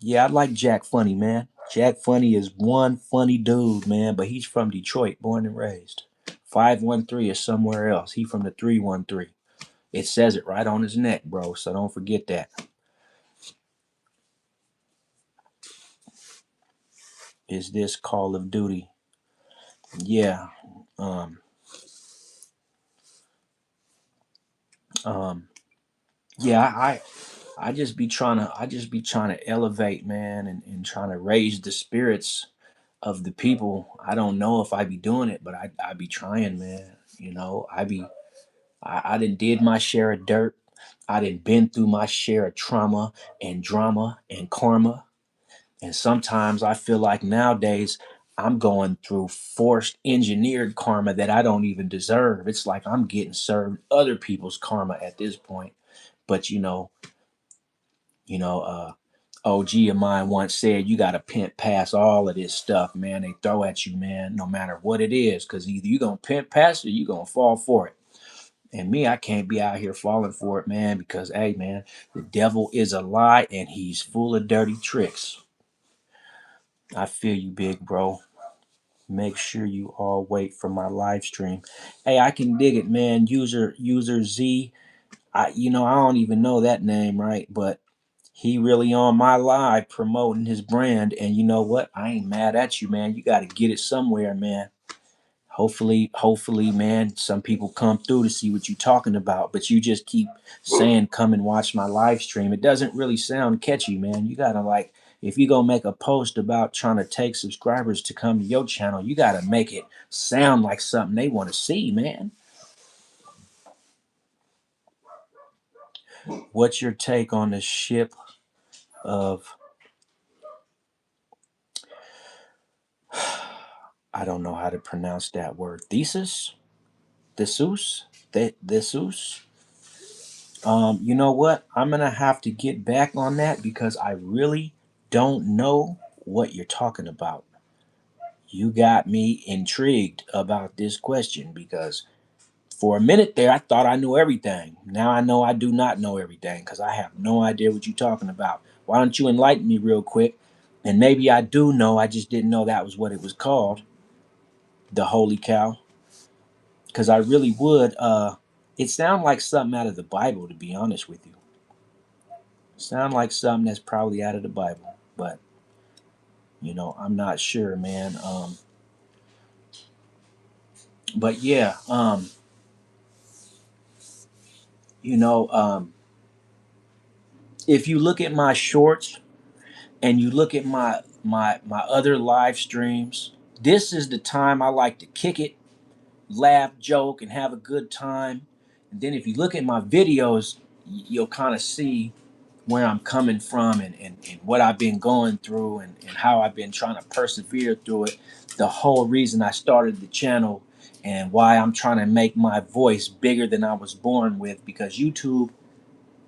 Speaker 1: yeah, I like Jack Funny, man. Jack Funny is one funny dude, man, but he's from Detroit, born and raised. 513 is somewhere else. He from the 313. It says it right on his neck, bro, so don't forget that. Is this Call of Duty? Yeah. Um um yeah, I just be trying to elevate, man, and trying to raise the spirits of the people. I don't know if I be doing it, but I be trying, man. You know, I done did my share of dirt. I done been through my share of trauma and drama and karma. And sometimes I feel like nowadays I'm going through forced engineered karma that I don't even deserve. It's like I'm getting served other people's karma at this point. But you know, OG of mine once said, you got to pimp past all of this stuff, man. They throw at you, man, no matter what it is, because either you going to pimp past it or you going to fall for it. And me, I can't be out here falling for it, man, because, hey, man, the devil is a lie and he's full of dirty tricks. I feel you, big bro. Make sure you all wait for my live stream. Hey, I can dig it, man. User Z. I don't even know that name, right? But he really on my live promoting his brand. And you know what? I ain't mad at you, man. You got to get it somewhere, man. Hopefully, man, some people come through to see what you're talking about, but you just keep saying, come and watch my live stream. It doesn't really sound catchy, man. You gotta like, if you're gonna make a post about trying to take subscribers to come to your channel, you gotta make it sound like something they want to see, man. What's your take on the ship of, I don't know how to pronounce that word, Thesis? Thesus? Thesus? You know what? I'm gonna have to get back on that because I really don't know what you're talking about. You got me intrigued about this question because for a minute there I thought I knew everything. Now I know I do not know everything because I have no idea what you're talking about. Why don't you enlighten me real quick? And maybe I do know, I just didn't know that was what it was called, the holy cow. Because I really would. It sounds like something out of the Bible, to be honest with you. Sound like something that's probably out of the Bible, but I'm not sure, man. But yeah, you know, if you look at my shorts and you look at my other live streams. This is the time I like to kick it, laugh, joke, and have a good time. And then if you look at my videos, you'll kind of see where I'm coming from and what I've been going through and how I've been trying to persevere through it. The whole reason I started the channel and why I'm trying to make my voice bigger than I was born with, because YouTube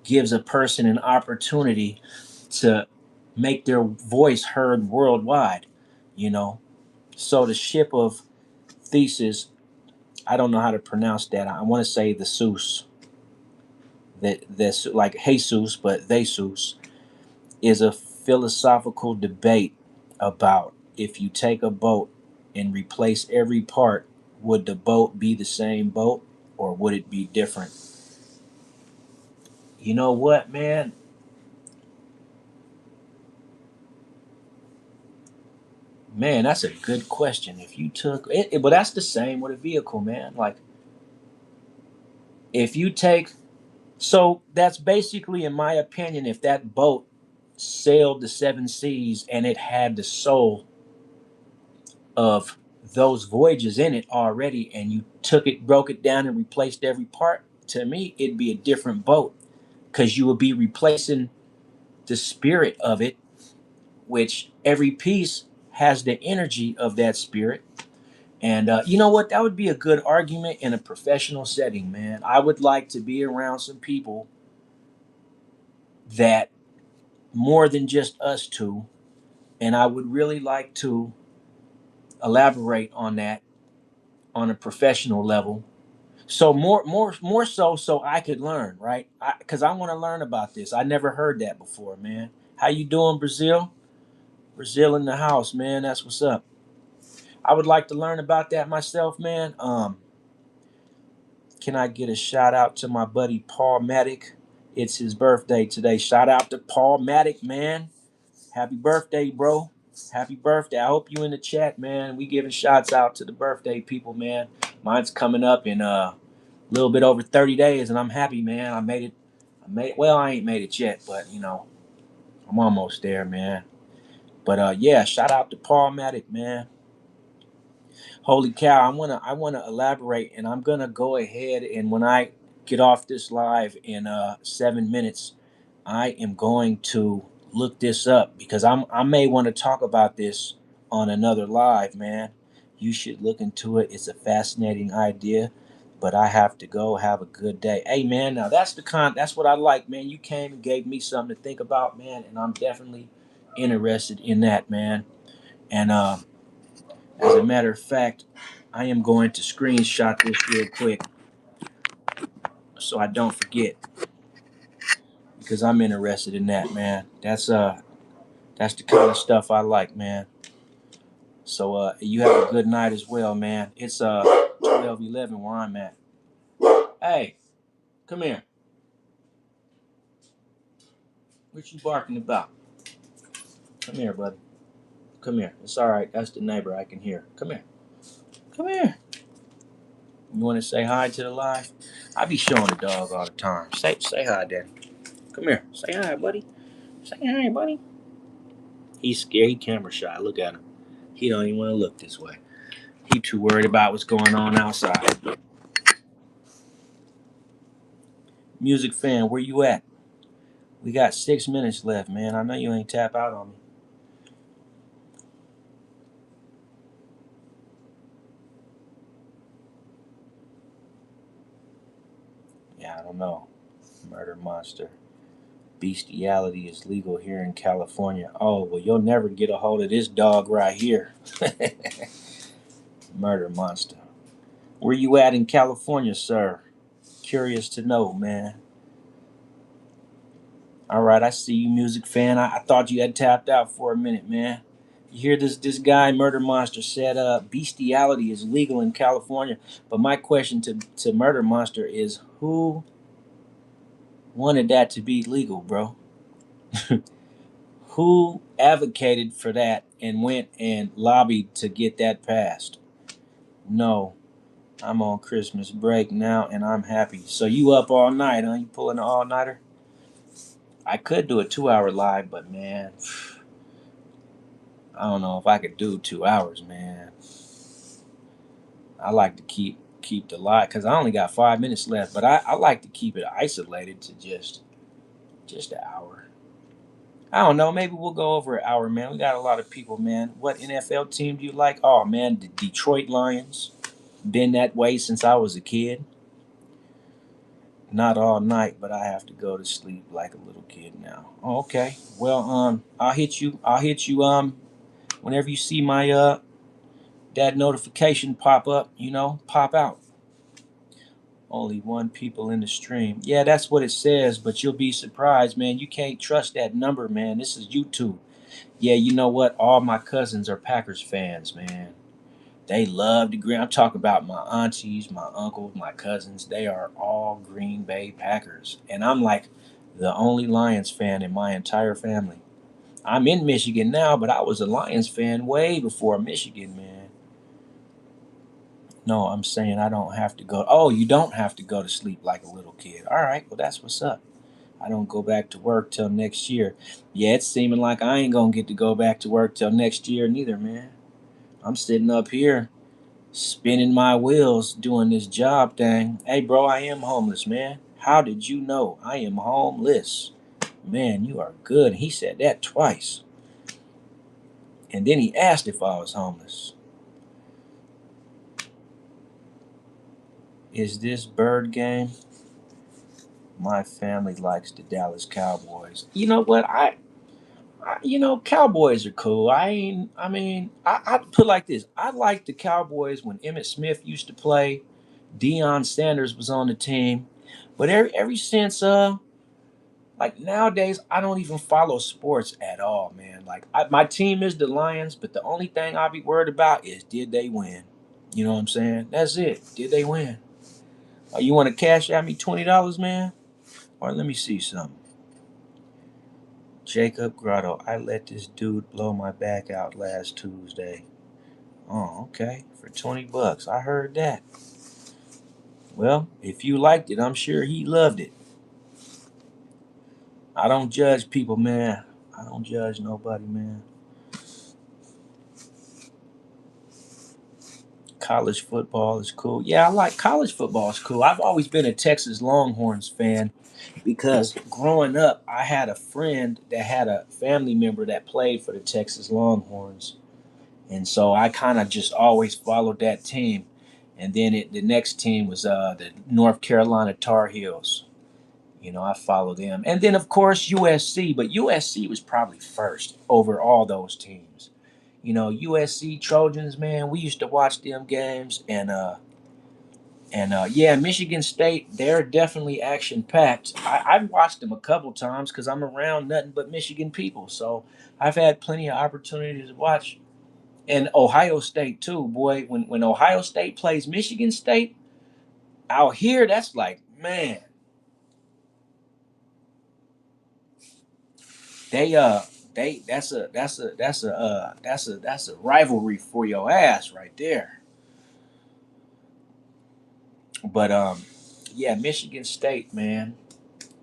Speaker 1: gives a person an opportunity to make their voice heard worldwide, you know. So the ship of Thesis, I don't know how to pronounce that. I want to say the Seuss, that's like Jesus, but Thesus, is a philosophical debate about if you take a boat and replace every part, would the boat be the same boat or would it be different? You know what, man? Man, that's a good question. If you took it, but that's the same with a vehicle, man. Like if you take, so that's basically, in my opinion, if that boat sailed the seven seas and it had the soul of those voyages in it already, and you took it, broke it down, and replaced every part, to me, it'd be a different boat because you would be replacing the spirit of it, which every piece has the energy of that spirit. And you know what? That would be a good argument in a professional setting, man. I would like to be around some people that more than just us two, and I would really like to elaborate on that on a professional level. So more so I could learn, right? Because I want to learn about this. I never heard that before, man. How you doing, Brazil? Brazil in the house, man. That's what's up. I would like to learn about that myself, man. Can I get a shout out to my buddy Paul Matic? It's his birthday today. Shout out to Paul Matic, man. Happy birthday, bro. Happy birthday. I hope you in the chat, man. We giving shots out to the birthday people, man. Mine's coming up in a little bit over 30 days, and I'm happy, man. I made it. Well, I ain't made it yet, but you know, I'm almost there, man. But yeah, shout out to Paul Matic, man. Holy cow, I wanna elaborate, and I'm gonna go ahead, and when I get off this live in 7 minutes, I am going to look this up because I may want to talk about this on another live, man. You should look into it. It's a fascinating idea, but I have to go. Have a good day. Hey, man, now that's what I like, man. You came and gave me something to think about, man, and I'm definitely interested in that, man. And as a matter of fact, I am going to screenshot this real quick so I don't forget because I'm interested in that, man. That's the kind of stuff I like, man. So you have a good night as well, man. It's 12:11 where I'm at. Hey, come here. What you barking about? Come here, buddy. Come here. It's all right. That's the neighbor I can hear. Come here. Come here. You want to say hi to the live? I be showing the dog all the time. Say hi, Daddy. Come here. Say hi, buddy. Say hi, buddy. He's scared. He camera shy. Look at him. He don't even want to look this way. He too worried about what's going on outside. Music fan, where you at? We got 6 minutes left, man. I know you ain't tap out on me. Yeah, I don't know. Murder Monster. Bestiality is legal here in California. Oh, well, you'll never get a hold of this dog right here. Murder Monster. Where you at in California, sir? Curious to know, man. All right, I see you, music fan. I thought you had tapped out for a minute, man. You hear this guy, Murder Monster, said bestiality is legal in California. But my question to Murder Monster is who wanted that to be legal, bro? Who advocated for that and went and lobbied to get that passed? No, I'm on Christmas break now and I'm happy. So you up all night, huh? You pulling an all nighter? I could do a 2 hour live, but man, I don't know if I could do 2 hours, man. I like to keep the lot because I only got 5 minutes left, but I like to keep it isolated to just an hour. I don't know. Maybe we'll go over an hour, man. We got a lot of people, man. What NFL team do you like? Oh man, the Detroit Lions. Been that way since I was a kid. Not all night, but I have to go to sleep like a little kid now. Oh, okay. Well, I'll hit you. I'll hit you. Whenever you see my that notification pop up, pop out. Only one people in the stream. Yeah, that's what it says, but you'll be surprised, man. You can't trust that number, man. This is YouTube. Yeah, you know what? All my cousins are Packers fans, man. They love the Green. I'm talking about my aunties, my uncles, my cousins. They are all Green Bay Packers. And I'm like the only Lions fan in my entire family. I'm in Michigan now, but I was a Lions fan way before Michigan, man. No, I'm saying I don't have to go. Oh, you don't have to go to sleep like a little kid. All right, well, that's what's up. I don't go back to work till next year. Yeah, it's seeming like I ain't gonna get to go back to work till next year neither, man. I'm sitting up here spinning my wheels doing this job thing. Hey, bro, I am homeless, man. How did you know I am homeless? Man, you are good. He said that twice. And then he asked if I was homeless. Is this bird game? My family likes the Dallas Cowboys. You know what? Cowboys are cool. I put it like this. I liked the Cowboys when Emmitt Smith used to play. Deion Sanders was on the team. But ever since like nowadays, I don't even follow sports at all, man. Like my team is the Lions, but the only thing I'll be worried about is did they win? You know what I'm saying? That's it. Did they win? You want to cash at me $20, man? Or let me see something. Jacob Grotto, I let this dude blow my back out last Tuesday. Oh, okay. For $20. I heard that. Well, if you liked it, I'm sure he loved it. I don't judge people, man. I don't judge nobody, man. College football is cool. Yeah, I like college football is cool. I've always been a Texas Longhorns fan because growing up, I had a friend that had a family member that played for the Texas Longhorns. And so I kind of just always followed that team. And then the next team was the North Carolina Tar Heels. I follow them. And then, of course, USC, but USC was probably first over all those teams. USC Trojans, man, we used to watch them games. And yeah, Michigan State, they're definitely action packed. I've watched them a couple times because I'm around nothing but Michigan people. So I've had plenty of opportunities to watch. And Ohio State, too, boy. When Ohio State plays Michigan State, out here, that's like, man, they they that's a rivalry for your ass right there. But yeah, Michigan State, man,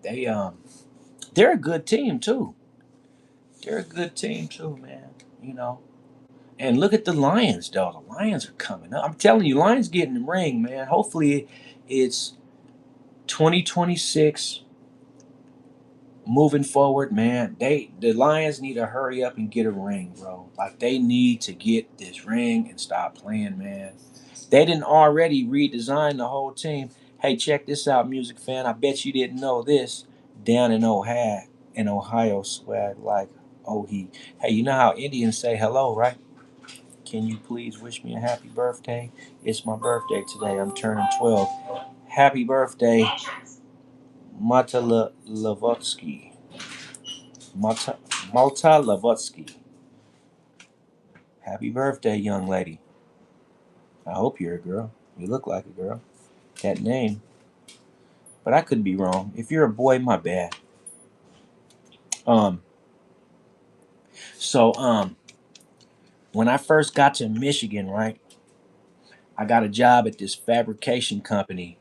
Speaker 1: they they're a good team too. They're a good team too, man. You know. And look at the Lions, though. The Lions are coming up. I'm telling you, Lions getting the ring, man. Hopefully, it's 2026 moving forward, man. The Lions need to hurry up and get a ring, bro. Like they need to get this ring and stop playing, man. They didn't already redesign the whole team. Hey, check this out, music fan. I bet you didn't know this. Down in Ohio, swag like oh he. Hey, you know how Indians say hello, right? Can you please wish me a happy birthday? It's my birthday today. I'm turning 12. Happy birthday, Mata Lavotsky. Malta, Malta Lavotsky. Happy birthday, young lady. I hope you're a girl. You look like a girl. That name. But I could be wrong. If you're a boy, my bad. Um, so when I first got to Michigan, right, I got a job at this fabrication company.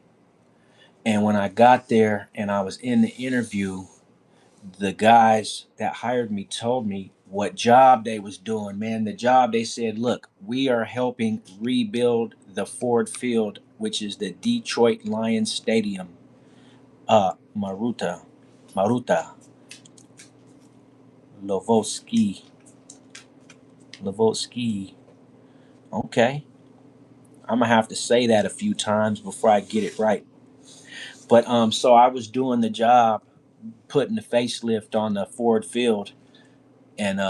Speaker 1: And when I got there and I was in the interview, the guys that hired me told me what job they was doing, man. The job, they said, look, we are helping rebuild the Ford Field, which is the Detroit Lions Stadium. Maruta Lavotsky. Lavotsky. Okay. I'm gonna have to say that a few times before I get it right. But so I was doing the job, putting the facelift on the Ford Field, and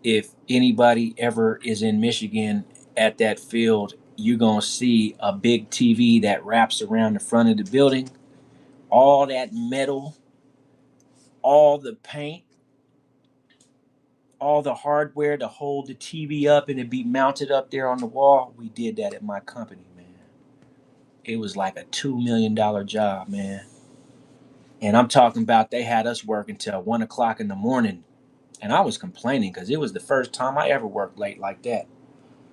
Speaker 1: if anybody ever is in Michigan at that field, you're gonna see a big TV that wraps around the front of the building. All that metal, all the paint, all the hardware to hold the TV up and it be mounted up there on the wall. We did that at my company, man. It was like a $2 million job, man. And I'm talking about they had us working till 1 o'clock in the morning. And I was complaining because it was the first time I ever worked late like that.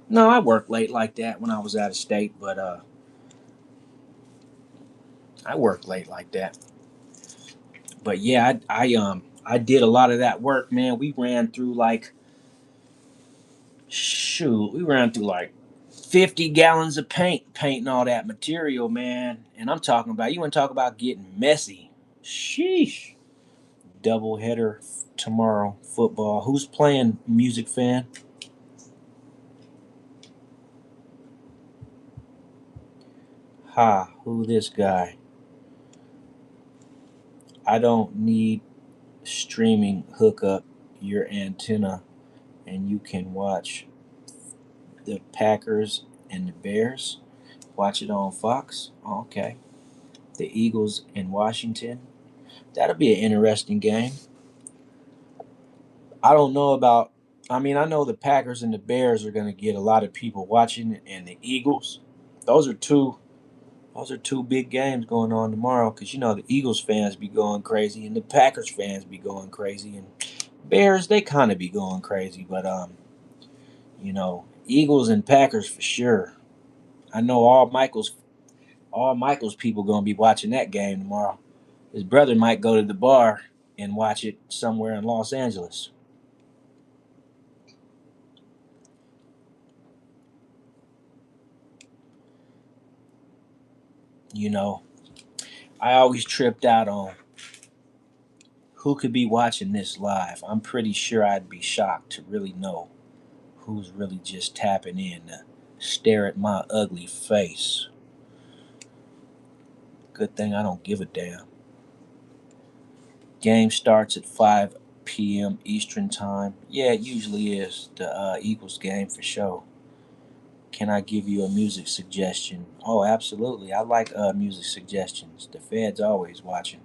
Speaker 1: No, I worked late like that when I was out of state, but I worked late like that. But yeah, I did a lot of that work, man. We ran through like we ran through like 50 gallons of paint, painting all that material, man. And I'm talking about, you want to talk about getting messy. Sheesh. Double header tomorrow, football. Who's playing, music fan? Ha, who this guy? I don't need streaming. Hook up your antenna and you can watch the Packers and the Bears. Watch it on Fox. Okay. The Eagles in Washington. That'll be an interesting game. I don't know about. I mean, I know the Packers and the Bears are going to get a lot of people watching, and the Eagles. Those are two. Those are two big games going on tomorrow because you know the Eagles fans be going crazy and the Packers fans be going crazy and Bears they kind of be going crazy, but Eagles and Packers for sure. I know all Michael's people gonna be watching that game tomorrow. His brother might go to the bar and watch it somewhere in Los Angeles. You know, I always tripped out on who could be watching this live. I'm pretty sure I'd be shocked to really know who's really just tapping in to stare at my ugly face. Good thing I don't give a damn. Game starts at 5 p.m. Eastern Time. Yeah, it usually is the Eagles game for sure. Can I give you a music suggestion? Oh, absolutely. I like music suggestions. The Fed's always watching.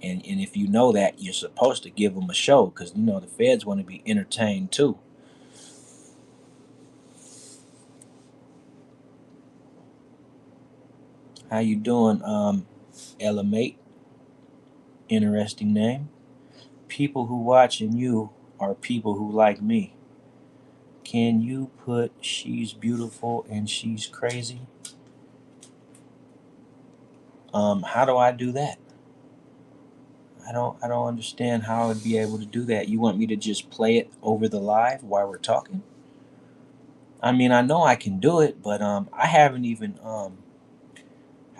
Speaker 1: And if you know that, you're supposed to give them a show because, the Feds want to be entertained too. How you doing, Elamate? Interesting name. People who watching you are people who like me. Can you put she's beautiful and she's crazy? How do I do that? I don't understand how I'd be able to do that. You want me to just play it over the live while we're talking? I mean, I know I can do it, but I haven't even how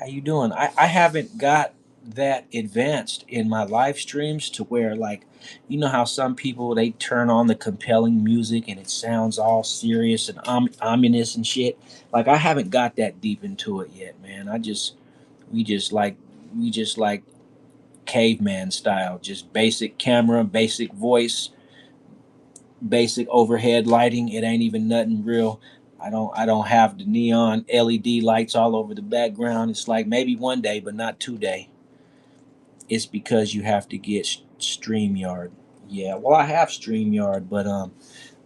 Speaker 1: you doing? I haven't got that advanced in my live streams to where like you know how some people they turn on the compelling music and it sounds all serious and ominous and shit. Like I haven't got that deep into it yet, man. We just like we just like caveman style, just basic camera, basic voice, basic overhead lighting. It ain't even nothing real. I don't have the neon LED lights all over the background. It's like maybe one day, but not today. It's because you have to get StreamYard. Yeah, well I have StreamYard, but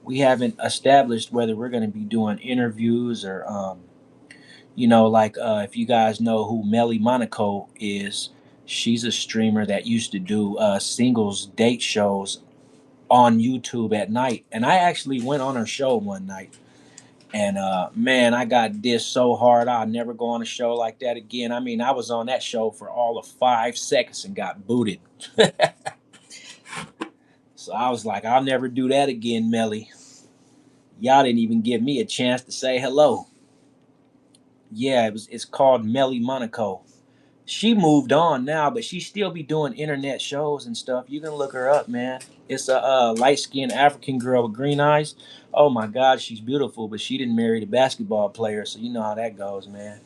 Speaker 1: we haven't established whether we're going to be doing interviews or like if you guys know who Melly Monaco is, she's a streamer that used to do singles date shows on YouTube at night. And I actually went on her show one night And man, I got dissed so hard. I'll never go on a show like that again. I mean, I was on that show for all of 5 seconds and got booted. So I was like, I'll never do that again, Melly. Y'all didn't even give me a chance to say hello. Yeah, it's called Melly Monaco. She moved on now, but she still be doing internet shows and stuff. You can look her up, man. It's a light-skinned African girl with green eyes. Oh my God, she's beautiful, but she didn't marry the basketball player, so you know how that goes, man.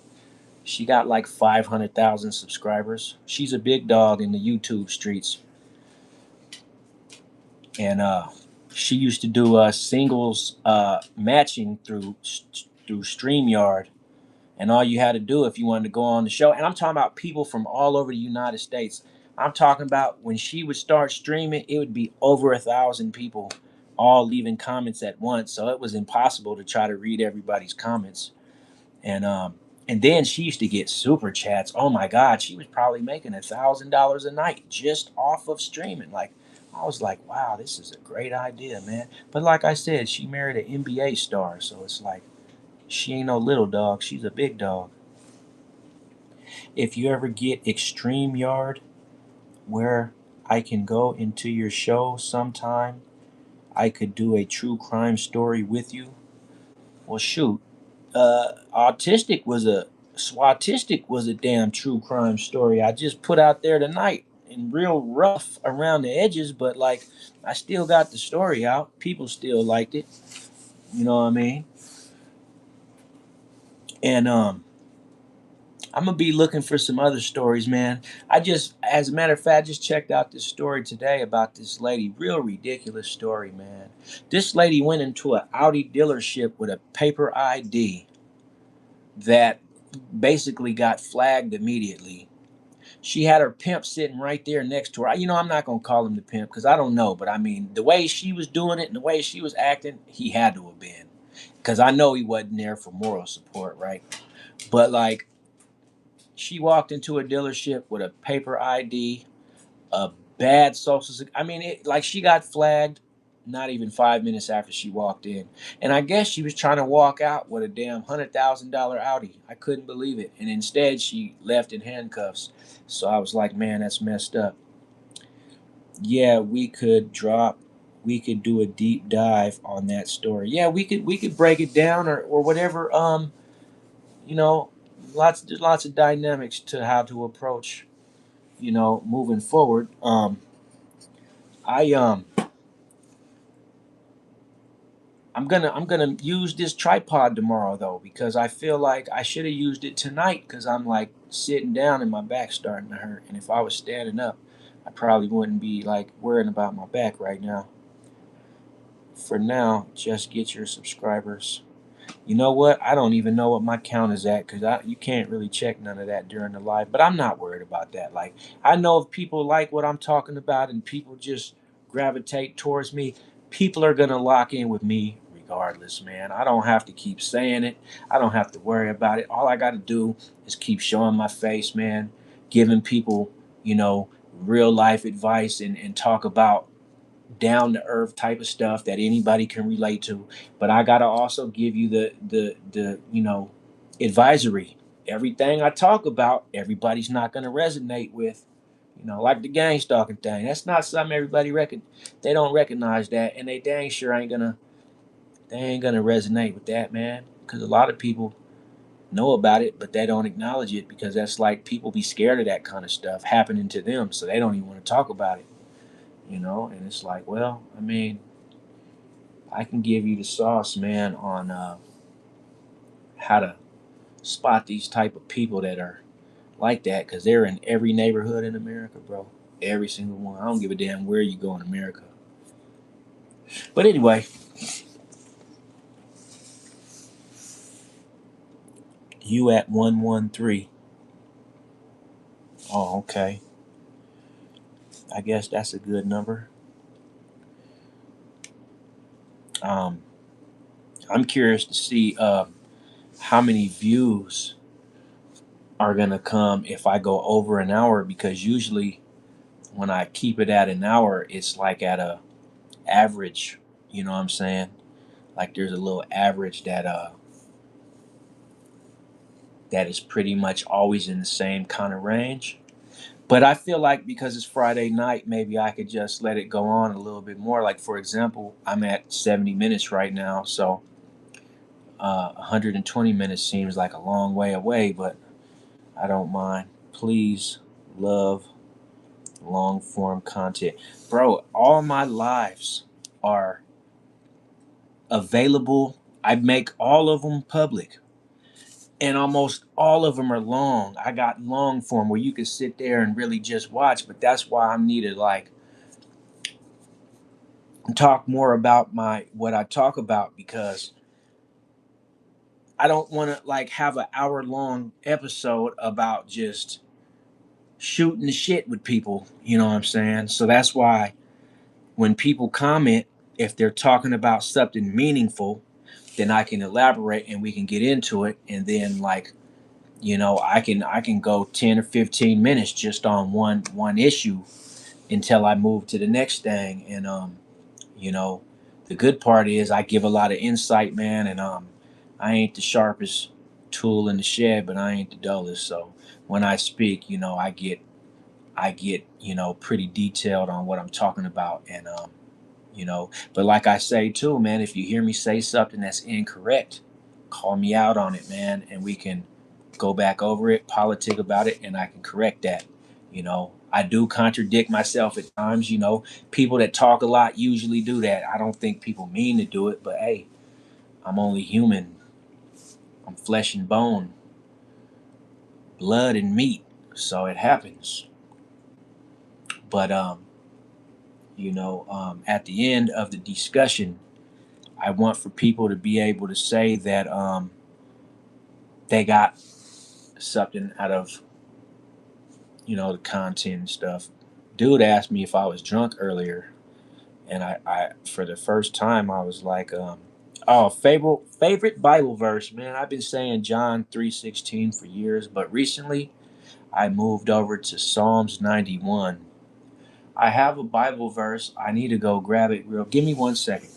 Speaker 1: She got like 500,000 subscribers. She's a big dog in the YouTube streets, and she used to do singles matching through StreamYard. And all you had to do if you wanted to go on the show, and I'm talking about people from all over the United States. I'm talking about when she would start streaming, it would be over 1,000 people all leaving comments at once. So it was impossible to try to read everybody's comments. And and then she used to get super chats. Oh my God, she was probably making $1,000 a night just off of streaming. Like I was like, wow, this is a great idea, man. But like I said, she married an NBA star, so it's like she ain't no little dog. She's a big dog. If you ever get Extreme Yard, where I can go into your show sometime, I could do a true crime story with you. Well, shoot, Autistic was a damn true crime story I just put out there tonight, and real rough around the edges, but like I still got the story out. People still liked it. You know what I mean? And I'm gonna be looking for some other stories, man. As a matter of fact, just checked out this story today about this lady. Real ridiculous story, man. This lady went into an Audi dealership with a paper ID that basically got flagged immediately. She had her pimp sitting right there next to her. You know, I'm not gonna call him the pimp because I don't know, but I mean, the way she was doing it and the way she was acting, he had to have been. Because I know he wasn't there for moral support, right? But like she walked into a dealership with a paper ID, a bad I mean, like she got flagged not even 5 minutes after she walked in. And I guess she was trying to walk out with a damn $100,000 Audi. I couldn't believe it. And instead, she left in handcuffs. So I was like, man, that's messed up. Yeah, we could do a deep dive on that story. Yeah, we could break it down or whatever. You know, there's lots of dynamics to how to approach, moving forward. I I'm gonna use this tripod tomorrow though because I feel like I should have used it tonight because I'm like sitting down and my back's starting to hurt, and if I was standing up, I probably wouldn't be like worrying about my back right now. For now, just get your subscribers. You know what? I don't even know what my count is at because you can't really check none of that during the live. But I'm not worried about that. Like I know if people like what I'm talking about and people just gravitate towards me, people are gonna lock in with me regardless, man. I don't have to keep saying it. I don't have to worry about it. All I got to do is keep showing my face, man, giving people, you know, real life advice and talk about down to earth type of stuff that anybody can relate to. But I gotta also give you the advisory. Everything I talk about, everybody's not gonna resonate with. Like the gang stalking thing. That's not something everybody reckon. They don't recognize that, and they dang sure ain't gonna. They ain't gonna resonate with that, man. Because a lot of people know about it, but they don't acknowledge it because that's like people be scared of that kind of stuff happening to them, so they don't even want to talk about it. And it's like, well, I mean, I can give you the sauce, man, on how to spot these type of people that are like that, because they're in every neighborhood in America, bro. Every single one. I don't give a damn where you go in America. But anyway, you at 113. Oh, okay. I guess that's a good number. Um, I'm curious to see how many views are gonna come if I go over an hour, because usually when I keep it at an hour, it's like at a average. You know what I'm saying? Like there's a little average that that is pretty much always in the same kind of range. But I feel like because it's Friday night, maybe I could just let it go on a little bit more. Like, for example, I'm at 70 minutes right now, so 120 minutes seems like a long way away, but I don't mind. Please love long form content. Bro, all my lives are available. I make all of them public, and almost all of them are long. I got long form where you can sit there and really just watch, but that's why I need to like talk more about my what I talk about, because I don't want to like have an hour long episode about just shooting the shit with people, you know what I'm saying? So that's why when people comment, if they're talking about something meaningful, then I can elaborate and we can get into it, and then like, I can go 10 or 15 minutes just on one issue until I move to the next thing. And you know, the good part is I give a lot of insight, man, and I ain't the sharpest tool in the shed, but I ain't the dullest. So when I speak, I get pretty detailed on what I'm talking about. And but like I say too, man, if you hear me say something that's incorrect, call me out on it, man, and we can go back over it, politic about it, and I can correct that. I do contradict myself at times. People that talk a lot usually do that. I don't think people mean to do it, but hey, I'm only human. I'm flesh and bone, blood and meat, so it happens. But at the end of the discussion, I want for people to be able to say that they got something out of the content and stuff. Dude asked me if I was drunk earlier, and I for the first time I was like, oh, favorite Bible verse, man. I've been saying John 3:16 for years, but recently I moved over to Psalms 91. I have a Bible verse. I need to go grab it real. Give me 1 second.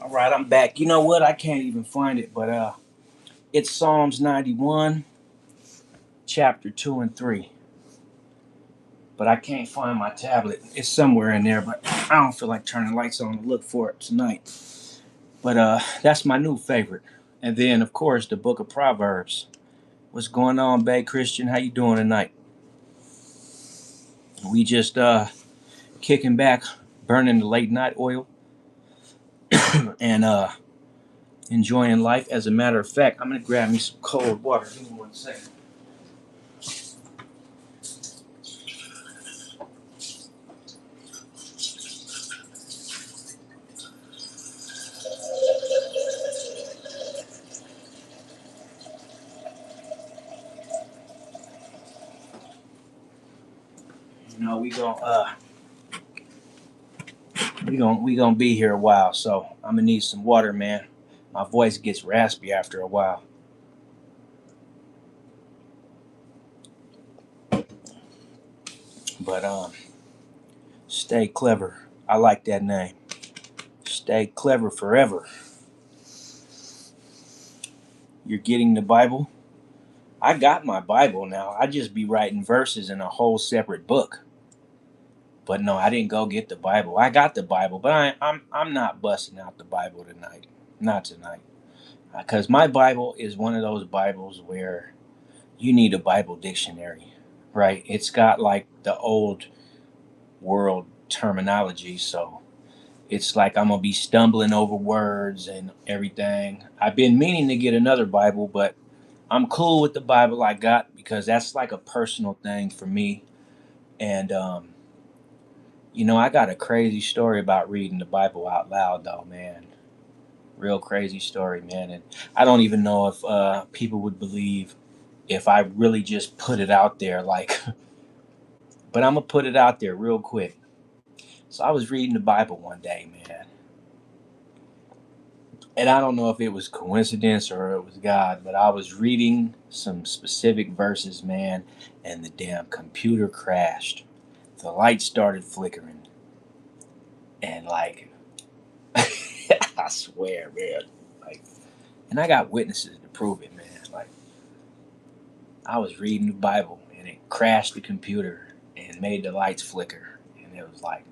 Speaker 1: All right, I'm back. You know what? I can't even find it, but it's Psalms 91, chapter 2 and 3. But I can't find my tablet. It's somewhere in there, but I don't feel like turning lights on to look for it tonight. But that's my new favorite. And then, of course, the Book of Proverbs. What's going on, Bay Christian? How you doing tonight? We just kicking back, burning the late night oil, and enjoying life. As a matter of fact, I'm gonna grab me some cold water. Give me 1 second. You know, we gonna be here a while, so I'm gonna need some water, man. My voice gets raspy after a while. But stay clever. I like that name. Stay clever forever. You're getting the Bible? I got my Bible now. I just be writing verses in a whole separate book. But no, I didn't go get the Bible. I got the Bible, but I'm not busting out the Bible tonight. Not tonight. Because my Bible is one of those Bibles where you need a Bible dictionary, right? It's got like the old world terminology, so it's like I'm gonna be stumbling over words and everything. I've been meaning to get another Bible, but I'm cool with the Bible I got because that's like a personal thing for me. And I got a crazy story about reading the Bible out loud, though, man. Real crazy story, man. And I don't even know if people would believe if I really just put it out there, like. But I'm gonna put it out there real quick. So I was reading the Bible one day, man, and I don't know if it was coincidence or it was God, but I was reading some specific verses, man, and the damn computer crashed. The light started flickering, and like, I swear, man, like, and I got witnesses to prove it, man. Like, I was reading the Bible and it crashed the computer and made the lights flicker, and it was like,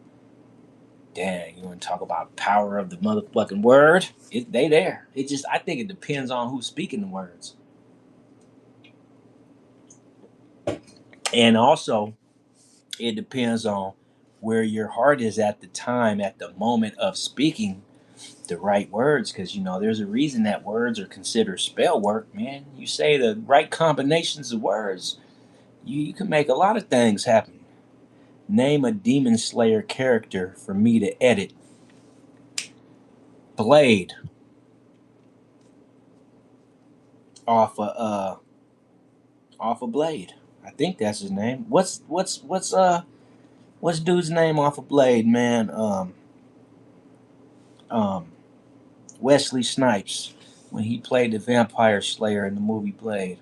Speaker 1: dang, you want to talk about power of the motherfucking word? They there. It just, I think it depends on who's speaking the words. And also, it depends on where your heart is at the time, at the moment of speaking the right words. Because, there's a reason that words are considered spell work, man. You say the right combinations of words, you can make a lot of things happen. Name a Demon Slayer character for me to edit. Blade off of Blade. I think that's his name. What's dude's name off of Blade, man? Um Wesley Snipes when he played the Vampire Slayer in the movie Blade.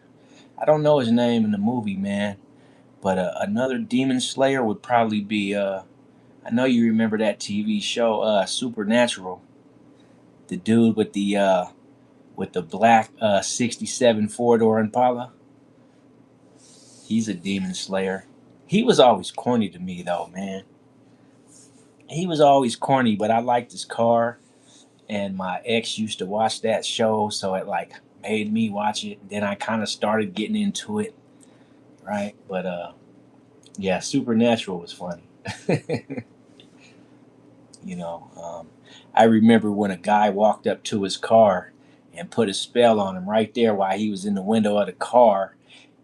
Speaker 1: I don't know his name in the movie, man, but another Demon Slayer would probably be I know you remember that TV show Supernatural. The dude with the black '67 four-door Impala. He's a Demon Slayer. He was always corny to me though, man. He was always corny, but I liked his car. And my ex used to watch that show, so it like made me watch it. Then I kind of started getting into it, right? But yeah, Supernatural was funny. you know, um, I remember when a guy walked up to his car and put a spell on him right there while he was in the window of the car,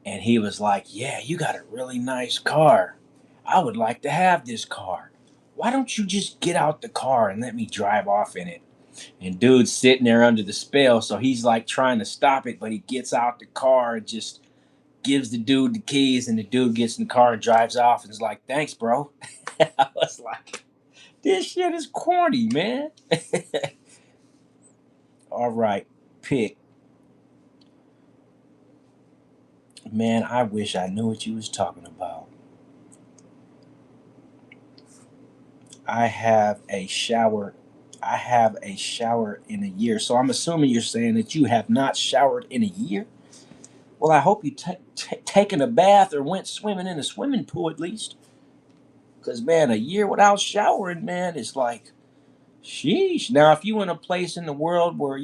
Speaker 1: and he was like, "Yeah, you got a really nice car. I would like to have this car. Why don't you just get out the car and let me drive off in it?" And dude's sitting there under the spell, so he's like trying to stop it, but he gets out the car and just gives the dude the keys, and the dude gets in the car and drives off and is like, "Thanks, bro." I was like, this shit is corny, man. All right, pick. Man, I wish I knew what you was talking about. I have a shower. I have a shower in a year. So I'm assuming you're saying that you have not showered in a year? Well, I hope you taken a bath or went swimming in a swimming pool at least. Because, man, a year without showering, man, is like, sheesh. Now, if you in a place in the world where,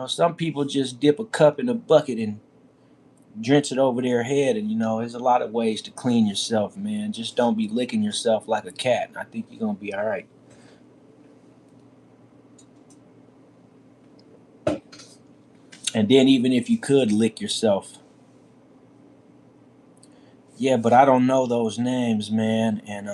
Speaker 1: some people just dip a cup in a bucket and drench it over their head. And, there's a lot of ways to clean yourself, man. Just don't be licking yourself like a cat. I think you're going to be all right. And then even if you could lick yourself, yeah, but I don't know those names, man. And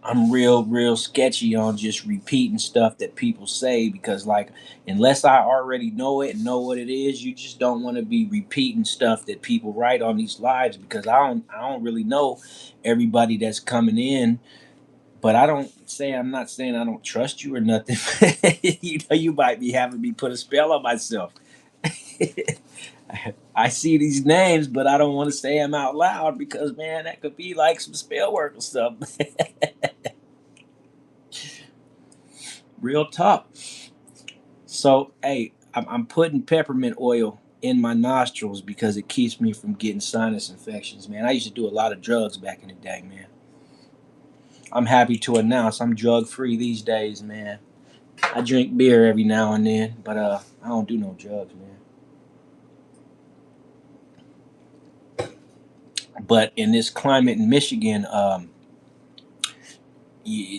Speaker 1: I'm real sketchy on just repeating stuff that people say because, like, unless I already know it and know what it is, you just don't want to be repeating stuff that people write on these lives because I don't really know everybody that's coming in. But I'm not saying I don't trust you or nothing. You know, you might be having me put a spell on myself. I see these names, but I don't want to say them out loud because, man, that could be like some spell work or stuff. Real talk. So, hey, I'm putting peppermint oil in my nostrils because it keeps me from getting sinus infections, man. I used to do a lot of drugs back in the day, man. I'm happy to announce I'm drug free these days, man. I drink beer every now and then, but I don't do no drugs, man. But in this climate in Michigan,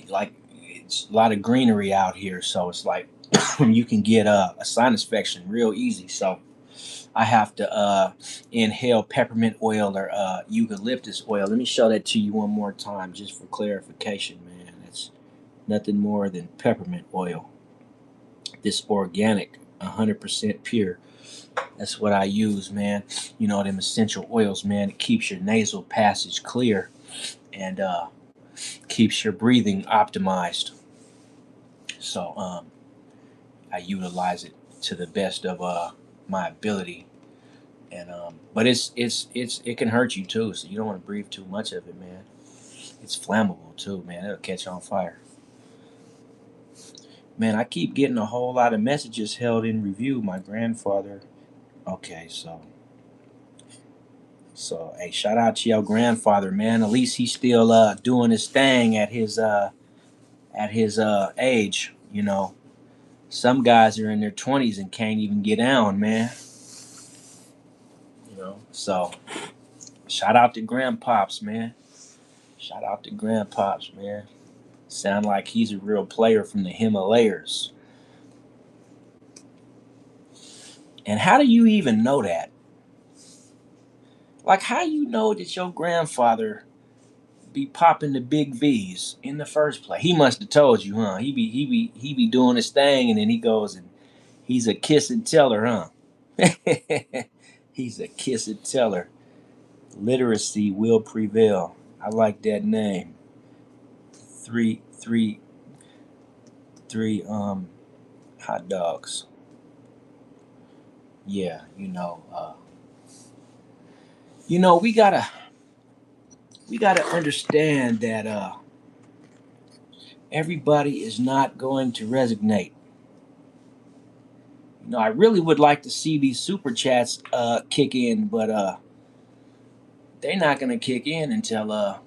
Speaker 1: like it's a lot of greenery out here, so it's like you can get a sinus infection real easy. So I have to inhale peppermint oil or eucalyptus oil. Let me show that to you one more time, just for clarification, man. It's nothing more than peppermint oil. This organic, 100% pure. That's what I use, man. You know, them essential oils, man. It keeps your nasal passage clear and keeps your breathing optimized. So I utilize it to the best of my ability. And but it can hurt you too, so you don't want to breathe too much of it, man. It's flammable too, man. It'll catch on fire. Man, I keep getting a whole lot of messages held in review. My grandfather. Okay, so hey, shout out to your grandfather, man. At least he's still doing his thing at his age. You know, some guys are in their 20s and can't even get down, man. You know, so shout out to grandpops, man. Shout out to grandpops, man. Sound like he's a real player from the Himalayas. And how do you even know that? Like, how you know that your grandfather be popping the big V's in the first place? He must have told you, huh? He be doing his thing, and then he goes and he's a kiss and teller, huh? He's a kiss and teller. Literacy will prevail. I like that name. Three, three, three. Hot dogs. Yeah, we gotta understand that everybody is not going to resonate. You know, I really would like to see these super chats kick in, but they're not gonna kick in until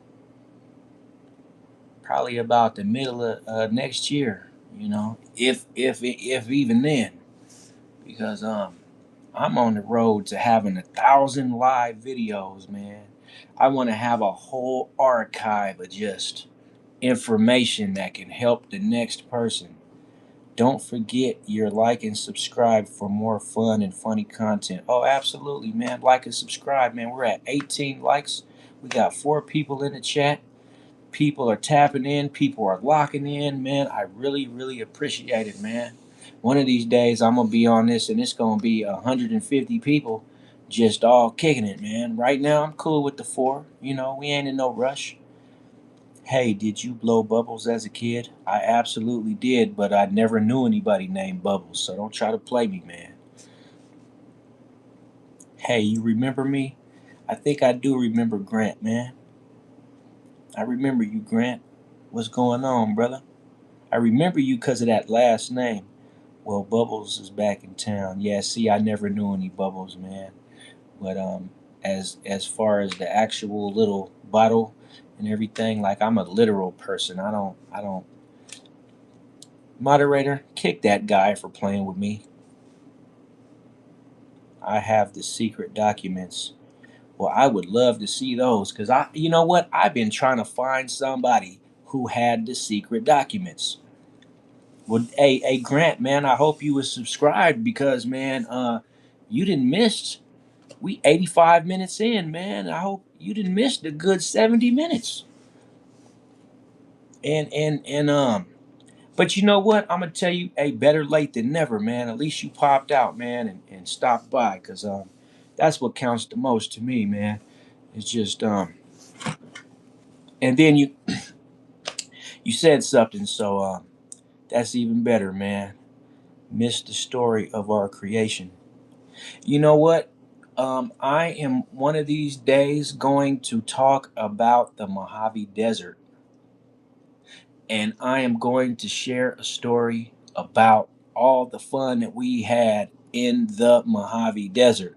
Speaker 1: probably about the middle of next year. You know, if even then, because I'm on the road to having 1,000 live videos, man. I want to have a whole archive of just information that can help the next person. Don't forget your like and subscribe for more fun and funny content. Oh, absolutely, man. Like and subscribe, man. We're at 18 likes. We got 4 people in the chat. People are tapping in. People are locking in, man. I really appreciate it, man. One of these days, I'm going to be on this and it's going to be 150 people just all kicking it, man. Right now, I'm cool with the 4. You know, we ain't in no rush. Hey, did you blow bubbles as a kid? I absolutely did, but I never knew anybody named Bubbles, so don't try to play me, man. Hey, you remember me? I think I do remember Grant, man. I remember you, Grant. What's going on, brother? I remember you because of that last name. Well, Bubbles is back in town. Yeah, see, I never knew any Bubbles, man. But as far as the actual little bottle and everything, like I'm a literal person. I don't Moderator, kick that guy for playing with me. I have the secret documents. Well, I would love to see those because you know what? I've been trying to find somebody who had the secret documents. Well, hey, Grant, man, I hope you was subscribed because, man, you didn't miss. We 85 minutes in, man. I hope you didn't miss the good 70 minutes. And but you know what? I'm gonna tell you, hey, better late than never, man. At least you popped out, man, and stopped by, cause that's what counts the most to me, man. It's just and then you said something, so that's even better, man. Missed the story of our creation. You know what? I am one of these days going to talk about the Mojave Desert, and I am going to share a story about all the fun that we had in the Mojave Desert.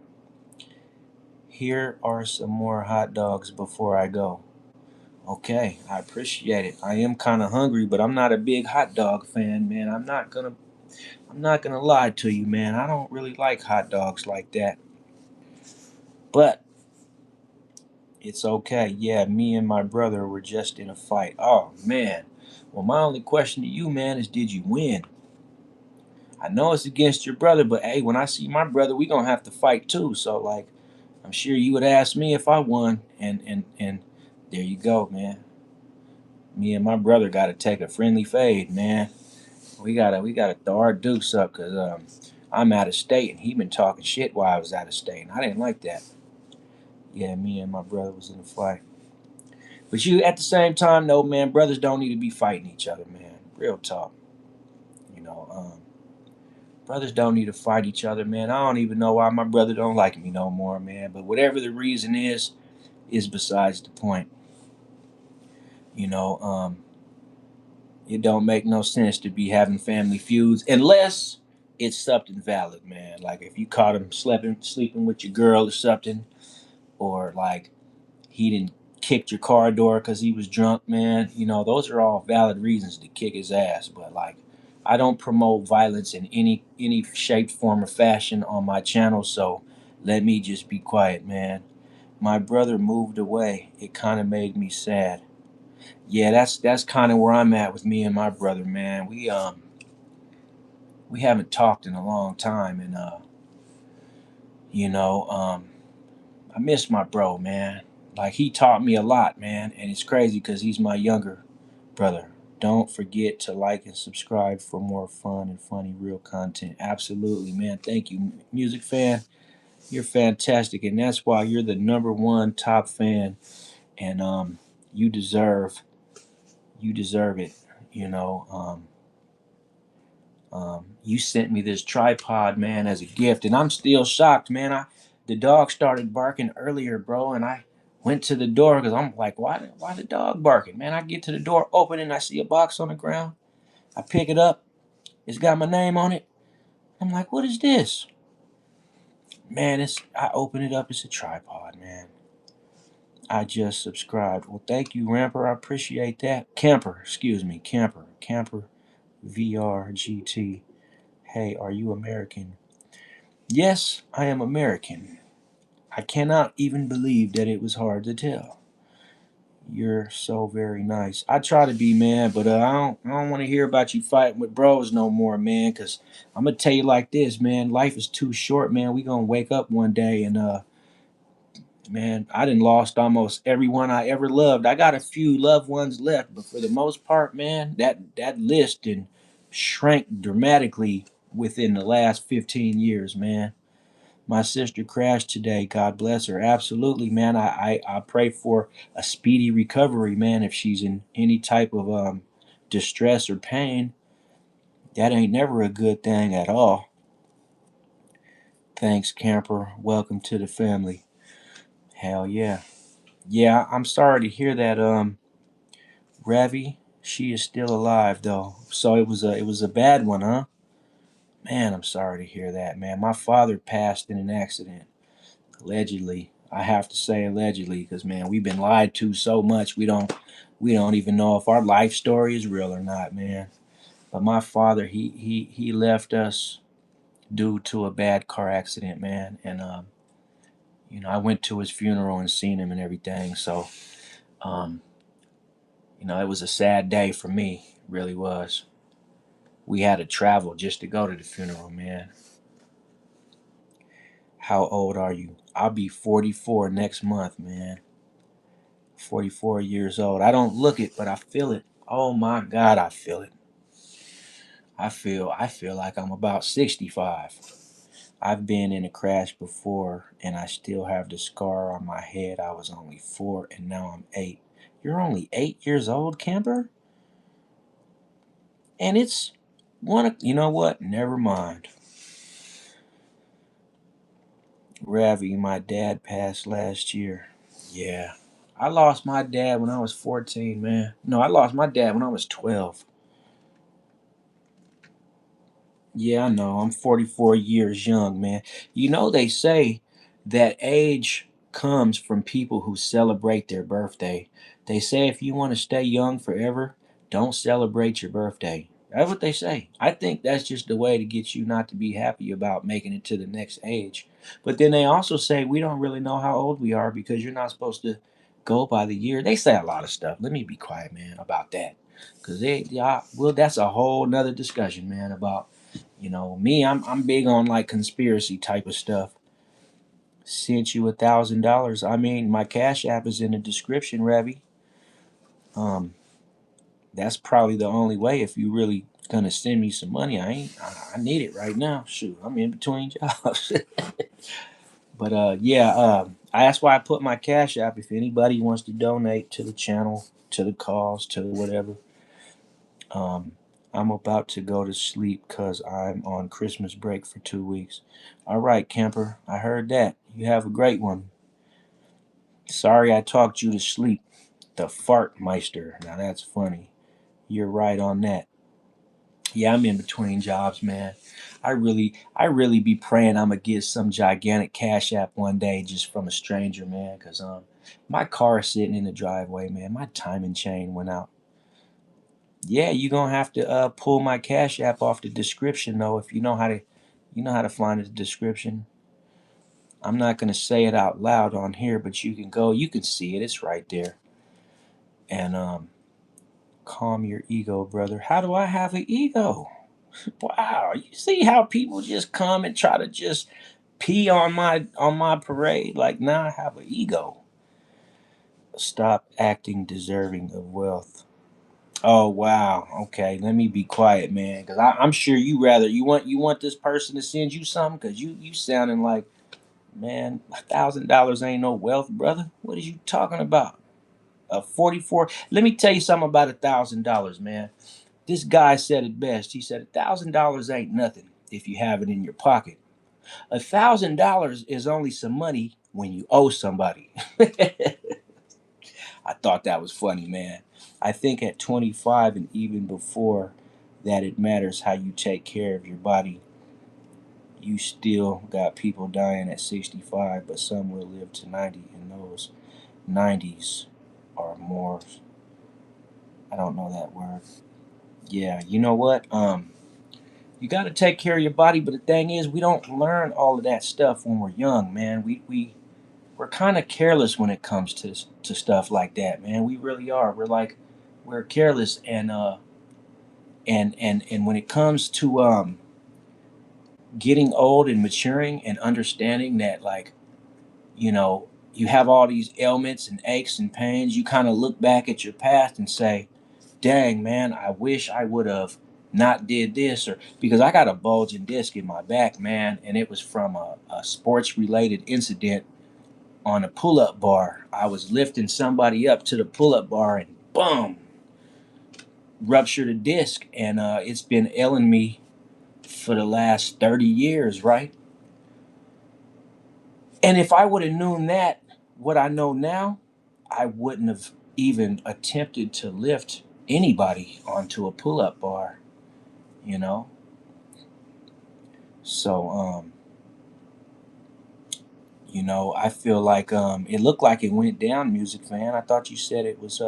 Speaker 1: Here are some more hot dogs before I go. Okay, I appreciate it. I am kind of hungry, but I'm not a big hot dog fan, man. I'm not gonna lie to you, man. I don't really like hot dogs like that. But it's okay. Yeah, me and my brother were just in a fight. Oh man. Well, my only question to you, man, is did you win? I know it's against your brother, but hey, when I see my brother, we gonna have to fight too. So like, I'm sure you would ask me if I won, and there you go, man. Me and my brother got to take a friendly fade, man. We gotta throw our dukes up because I'm out of state and he been talking shit while I was out of state, and I didn't like that. Yeah, me and my brother was in a fight. But you, at the same time, though, man, brothers don't need to be fighting each other, man. Real talk. You know, brothers don't need to fight each other, man. I don't even know why my brother don't like me no more, man. But whatever the reason is besides the point. You know, it don't make no sense to be having family feuds unless it's something valid, man. Like if you caught him sleeping with your girl or something, or like he didn't kicked your car door because he was drunk, man. You know, those are all valid reasons to kick his ass. But like, I don't promote violence in any shape, form, or fashion on my channel. So let me just be quiet, man. My brother moved away. It kind of made me sad. Yeah, that's kind of where I'm at with me and my brother, man. We haven't talked in a long time, and you know, I miss my bro, man. Like he taught me a lot, man, and it's crazy because he's my younger brother. Don't forget to like and subscribe for more fun and funny real content. Absolutely, man. Thank you, music fan. You're fantastic, and that's why you're the number one top fan. And you deserve you deserve it. You know, you sent me this tripod, man, as a gift, and I'm still shocked, man. The dog started barking earlier, bro, and I went to the door because I'm like, why the dog barking, man? I get to the door, open, and I see a box on the ground. I pick it up. It's got my name on it. I'm like, what is this, man? It's I open it up. It's a tripod, man. I just subscribed. Well, thank you, Ramper. I appreciate that. Camper, excuse me, Camper, VRGT. Hey, are you American? Yes, I am American. I cannot even believe that it was hard to tell. You're so very nice. I try to be, man, but I don't want to hear about you fighting with bros no more, man. Cause I'm gonna tell you like this, man. Life is too short, man. We gonna wake up one day and man, I done lost almost everyone I ever loved. I got a few loved ones left, but for the most part, man, that list did shrank dramatically within the last 15 years, man. My sister crashed today. God bless her. Absolutely, man. I pray for a speedy recovery, man. If she's in any type of distress or pain, that ain't never a good thing at all. Thanks, camper. Welcome to the family. Hell yeah. Yeah, I'm sorry to hear that. Ravi, she is still alive though. So it was a bad one, huh? Man, I'm sorry to hear that, man. My father passed in an accident. Allegedly, I have to say allegedly, because man, we've been lied to so much. We don't even know if our life story is real or not, man. But my father, he left us due to a bad car accident, man. And I went to his funeral and seen him and everything. So um, it was a sad day for me. It really was. We had to travel just to go to the funeral, man. How old are you? I'll be 44 next month, man. 44 years old. I don't look it, but I feel it. Oh my God, I feel it. I feel like I'm about 65. I've been in a crash before and I still have the scar on my head. I was only 4 and now I'm 8. You're only 8 years old, Camper? And it's you know what? Never mind. Ravi, my dad passed last year. Yeah. I lost my dad when I was 14, man. No, I lost my dad when I was 12. Yeah, I know. I'm 44 years young, man. You know, they say that age comes from people who celebrate their birthday. They say if you want to stay young forever, don't celebrate your birthday. That's what they say. I think that's just the way to get you not to be happy about making it to the next age. But then they also say we don't really know how old we are because you're not supposed to go by the year. They say a lot of stuff. Let me be quiet, man, about that. Because well, that's a whole nother discussion, man, about me, I'm big on like conspiracy type of stuff. Sent you $1,000. I mean, my Cash App is in the description, Ravi. Um, that's probably the only way if you really gonna send me some money. I need it right now. Shoot, I'm in between jobs. But yeah, that's why I put my Cash App. If anybody wants to donate to the channel, to the cause, to whatever. Um, I'm about to go to sleep because I'm on Christmas break for 2 weeks. All right, Camper, I heard that. You have a great one. Sorry I talked you to sleep. The fart meister. Now that's funny. You're right on that. Yeah, I'm in between jobs, man. I really be praying I'm gonna get some gigantic Cash App one day just from a stranger, man. Cause my car is sitting in the driveway, man. My timing chain went out. Yeah, you're gonna have to pull my Cash App off the description though. If you know how to find the description. I'm not gonna say it out loud on here, but you can see it. It's right there. And calm your ego, brother. How do I have an ego? Wow, you see how people just come and try to just pee on my parade? Like now I have an ego. Stop acting deserving of wealth. Oh wow. Okay, let me be quiet, man, because I'm sure you want this person to send you something because you sounding like, man, $1,000 ain't no wealth, brother. What are you talking about? A 44. Let me tell you something about $1,000, man. This guy said it best. He said $1,000 ain't nothing if you have it in your pocket. $1,000 is only some money when you owe somebody. I thought that was funny, man. I think at 25 and even before that, it matters how you take care of your body. You still got people dying at 65, but some will live to 90, and those 90s are more. I don't know that word. Yeah, you know what? You got to take care of your body, but the thing is, we don't learn all of that stuff when we're young, man. We're kind of careless when it comes to stuff like that, man. We really are. We're careless, and when it comes to getting old and maturing and understanding that, like, you have all these ailments and aches and pains, you kind of look back at your past and say, dang, man, I wish I would have not did this, or because I got a bulging disc in my back, man, and it was from a sports related incident on a pull-up bar. I was lifting somebody up to the pull-up bar and boom, ruptured a disc, and it's been ailing me for the last 30 years, right? And if I would have known that, what I know now, I wouldn't have even attempted to lift anybody onto a pull-up bar, you know? So, I feel like it looked like it went down, Music Fan. I thought you said it was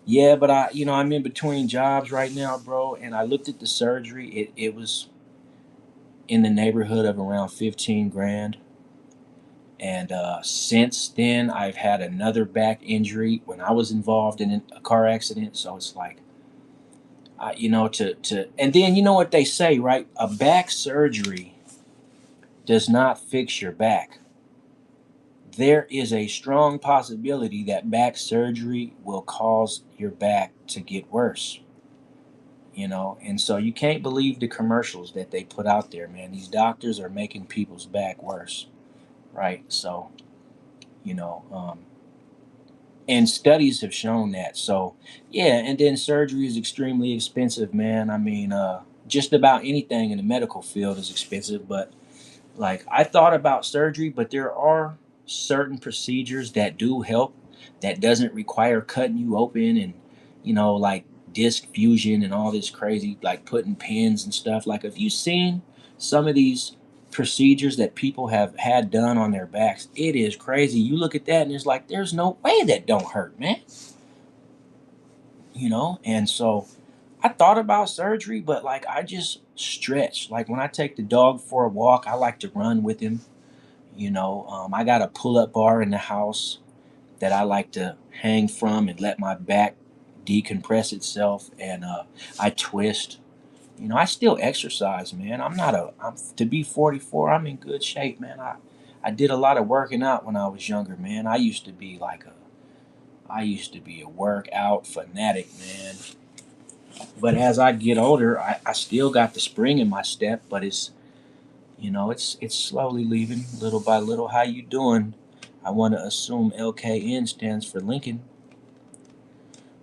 Speaker 1: yeah, but I'm in between jobs right now, bro, and I looked at the surgery. It was in the neighborhood of around 15 grand. And since then, I've had another back injury when I was involved in a car accident. So it's like And then you know what they say, right? A back surgery does not fix your back. There is a strong possibility that back surgery will cause your back to get worse. And so you can't believe the commercials that they put out there, man. These doctors are making people's back worse, right? So you know um, and studies have shown that. So yeah, and then surgery is extremely expensive, man. I mean, just about anything in the medical field is expensive. But like, I thought about surgery, but there are certain procedures that do help, that doesn't require cutting you open, and like disc fusion and all this crazy, like putting pins and stuff. Like, if you've seen some of these procedures that people have had done on their backs, it is crazy. You look at that and it's like, there's no way that don't hurt, man. And so I thought about surgery, but like, I just stretch. Like, when I take the dog for a walk, I like to run with him. I got a pull-up bar in the house that I like to hang from and let my back decompress itself, and I twist. I still exercise, man. To be 44, I'm in good shape, man. I did a lot of working out when I was younger, man. I used to be a workout fanatic, man. But as I get older, I still got the spring in my step, but it's slowly leaving, little by little. How you doing? I want to assume LKN stands for Lincoln.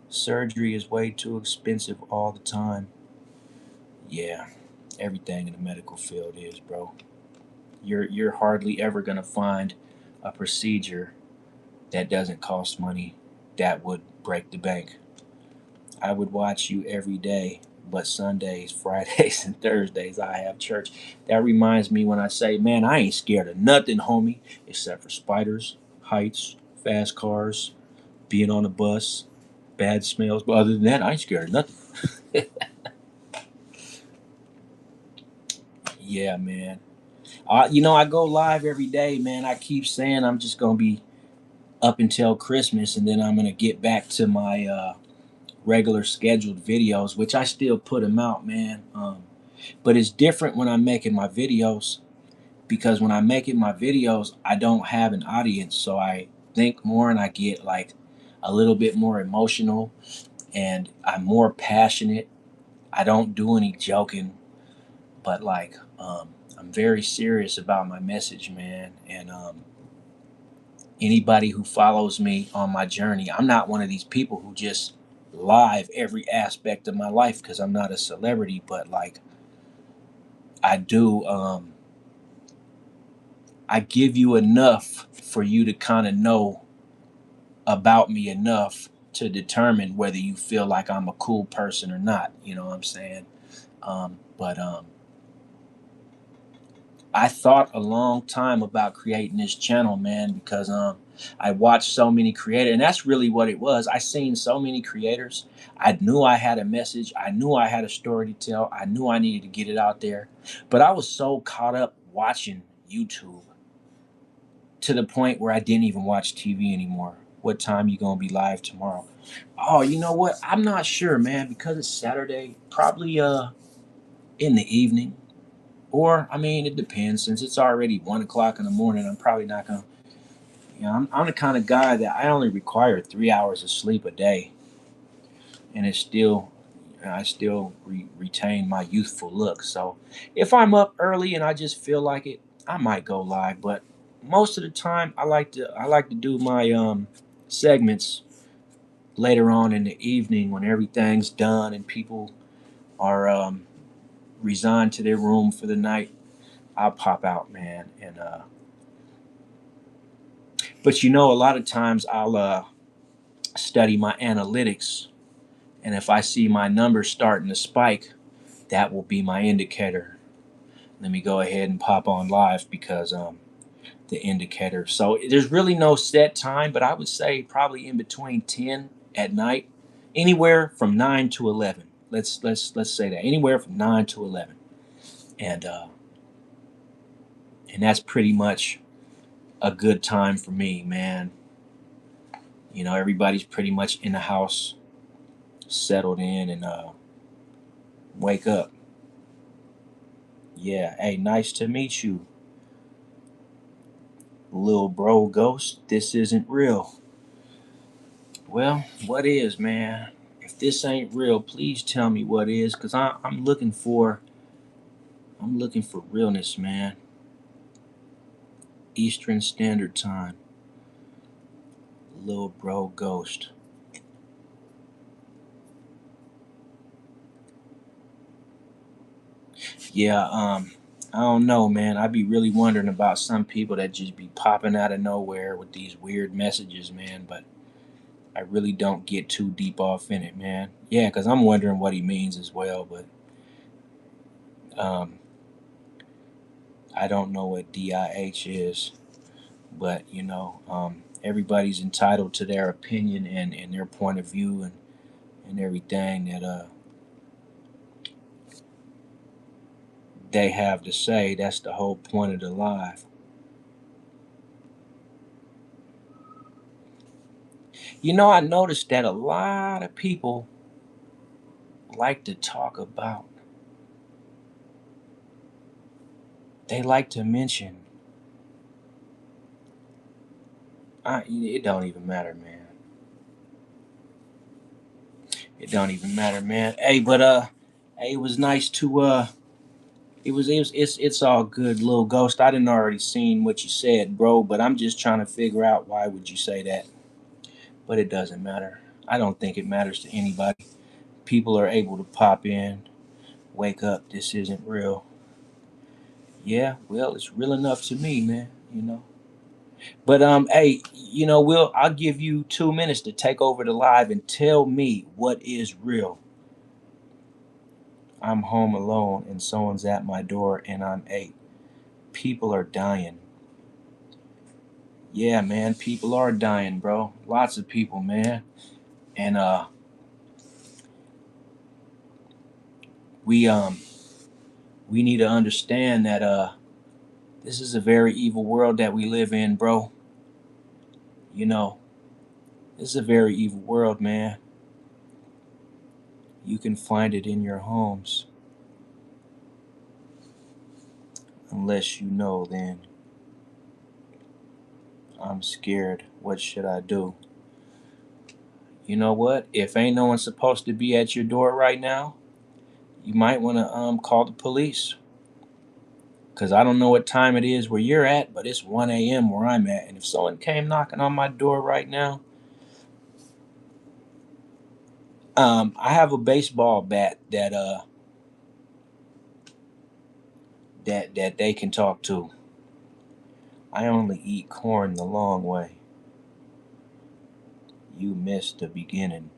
Speaker 1: Surgery is way too expensive all the time. Yeah, everything in the medical field is, bro. You're hardly ever gonna find a procedure that doesn't cost money, that would break the bank. I would watch you every day, but Sundays, Fridays, and Thursdays I have church. That reminds me when I say, man, I ain't scared of nothing, homie, except for spiders, heights, fast cars, being on a bus, bad smells. But other than that, I ain't scared of nothing. Yeah, man. I go live every day, man. I keep saying I'm just gonna be up until Christmas, and then I'm gonna get back to my regular scheduled videos, which I still put them out, man. But it's different when I'm making my videos, because when I'm making my videos, I don't have an audience, so I think more and I get like a little bit more emotional, and I'm more passionate. I don't do any joking, but like, I'm very serious about my message, man. And anybody who follows me on my journey, I'm not one of these people who just live every aspect of my life, because I'm not a celebrity, but like, I do. I give you enough for you to kind of know about me enough to determine whether you feel like I'm a cool person or not. You know what I'm saying? But I thought a long time about creating this channel, man, because I watched so many creators, and that's really what it was. I seen so many creators. I knew I had a message. I knew I had a story to tell. I knew I needed to get it out there. But I was so caught up watching YouTube, to the point where I didn't even watch TV anymore. What time you gonna be live tomorrow? Oh, you know what? I'm not sure, man, because it's Saturday. Probably in the evening. Or, I mean, it depends. Since it's already 1 o'clock in the morning, I'm probably not gonna. I'm the kind of guy that I only require 3 hours of sleep a day, and I still retain my youthful look. So, if I'm up early and I just feel like it, I might go live. But most of the time, I like to do my segments later on in the evening, when everything's done and people are resigned to their room for the night. I'll pop out, man, and but a lot of times I'll study my analytics, and if I see my numbers starting to spike, that will be my indicator. Let me go ahead and pop on live, because the indicator. So there's really no set time, but I would say probably in between 10 at night, anywhere from 9 to 11. Let's say that, anywhere from 9 to 11, and that's pretty much a good time for me, man. Everybody's pretty much in the house, settled in, and Wake up. Yeah, hey, nice to meet you, little bro ghost. This isn't real. Well, what is, man? If this ain't real, please tell me what is, cause I'm looking for realness, man. Eastern Standard Time, little bro ghost. Yeah, I don't know, man. I be really wondering about some people that just be popping out of nowhere with these weird messages, man. But I really don't get too deep off in it, man. Yeah, cause I'm wondering what he means as well, but um, I don't know what DIH is. But everybody's entitled to their opinion and their point of view and everything that they have to say. That's the whole point of the live. I noticed that a lot of people like to talk about, they like to mention, it don't even matter, man. It don't even matter, man. Hey, but hey, it was nice to it's all good, little ghost. I didn't already seen what you said, bro, but I'm just trying to figure out why would you say that. But it doesn't matter. I don't think it matters to anybody. People are able to pop in, wake up. This isn't real. Yeah, well, it's real enough to me, man. But hey, I'll give you 2 minutes to take over the live and tell me what is real. I'm home alone and someone's at my door and I'm 8. People are dying. Yeah, man, people are dying, bro. Lots of people, man. And we we need to understand that this is a very evil world that we live in, bro. You know, this is a very evil world, man. You can find it in your homes. Unless you know, then I'm scared. What should I do? You know what? If ain't no one supposed to be at your door right now, you might want to call the police. Cause I don't know what time it is where you're at, but it's 1 a.m. where I'm at. And if someone came knocking on my door right now, I have a baseball bat that they can talk to. I only eat corn the long way. You missed the beginning.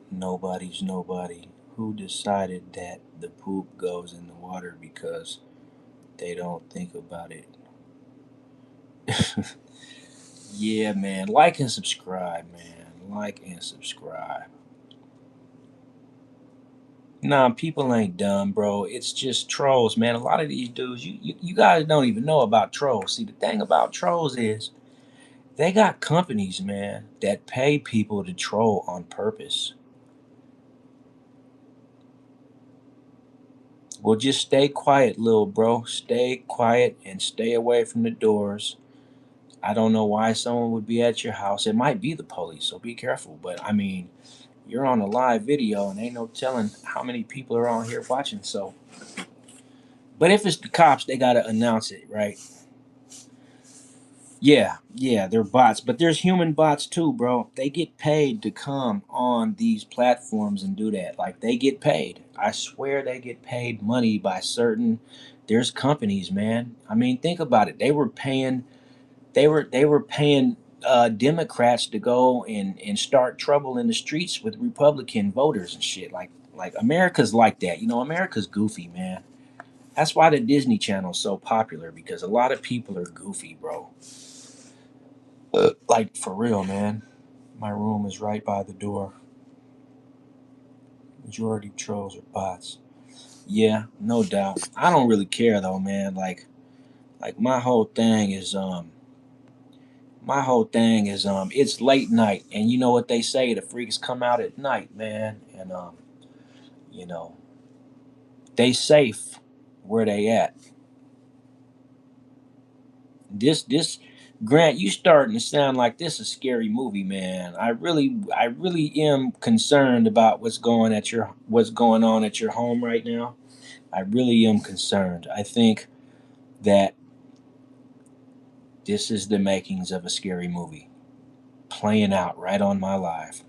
Speaker 1: Nobody's nobody. Who decided that the poop goes in the water because they don't think about it? Yeah, man. Like and subscribe, man. Like and subscribe. Nah, people ain't dumb, bro. It's just trolls, man. A lot of these dudes, you guys don't even know about trolls. See, the thing about trolls is they got companies, man, that pay people to troll on purpose. Well, just stay quiet, little bro. Stay quiet and stay away from the doors. I don't know why someone would be at your house. It might be the police, so be careful. But I mean, you're on a live video and ain't no telling how many people are on here watching. So, but if it's the cops, they got to announce it, right? Yeah, yeah, they're bots, but there's human bots too, bro. They get paid to come on these platforms and do that. Like they get paid. I swear they get paid money by certain there's companies, man. I mean, think about it. They were paying Democrats to go and start trouble in the streets with Republican voters and shit. Like America's like that. America's goofy, man. That's why the Disney Channel's so popular because a lot of people are goofy, bro. Like for real, man. My room is right by the door. Majority trolls are bots. Yeah, no doubt. I don't really care though, man. Like my whole thing is it's late night and you know what they say, the freaks come out at night, man. And You know, they safe where they at. This Grant, you starting to sound like this a scary movie, man. I really am concerned about what's going on at your home right now. I really am concerned. I think that this is the makings of a scary movie playing out right on my life.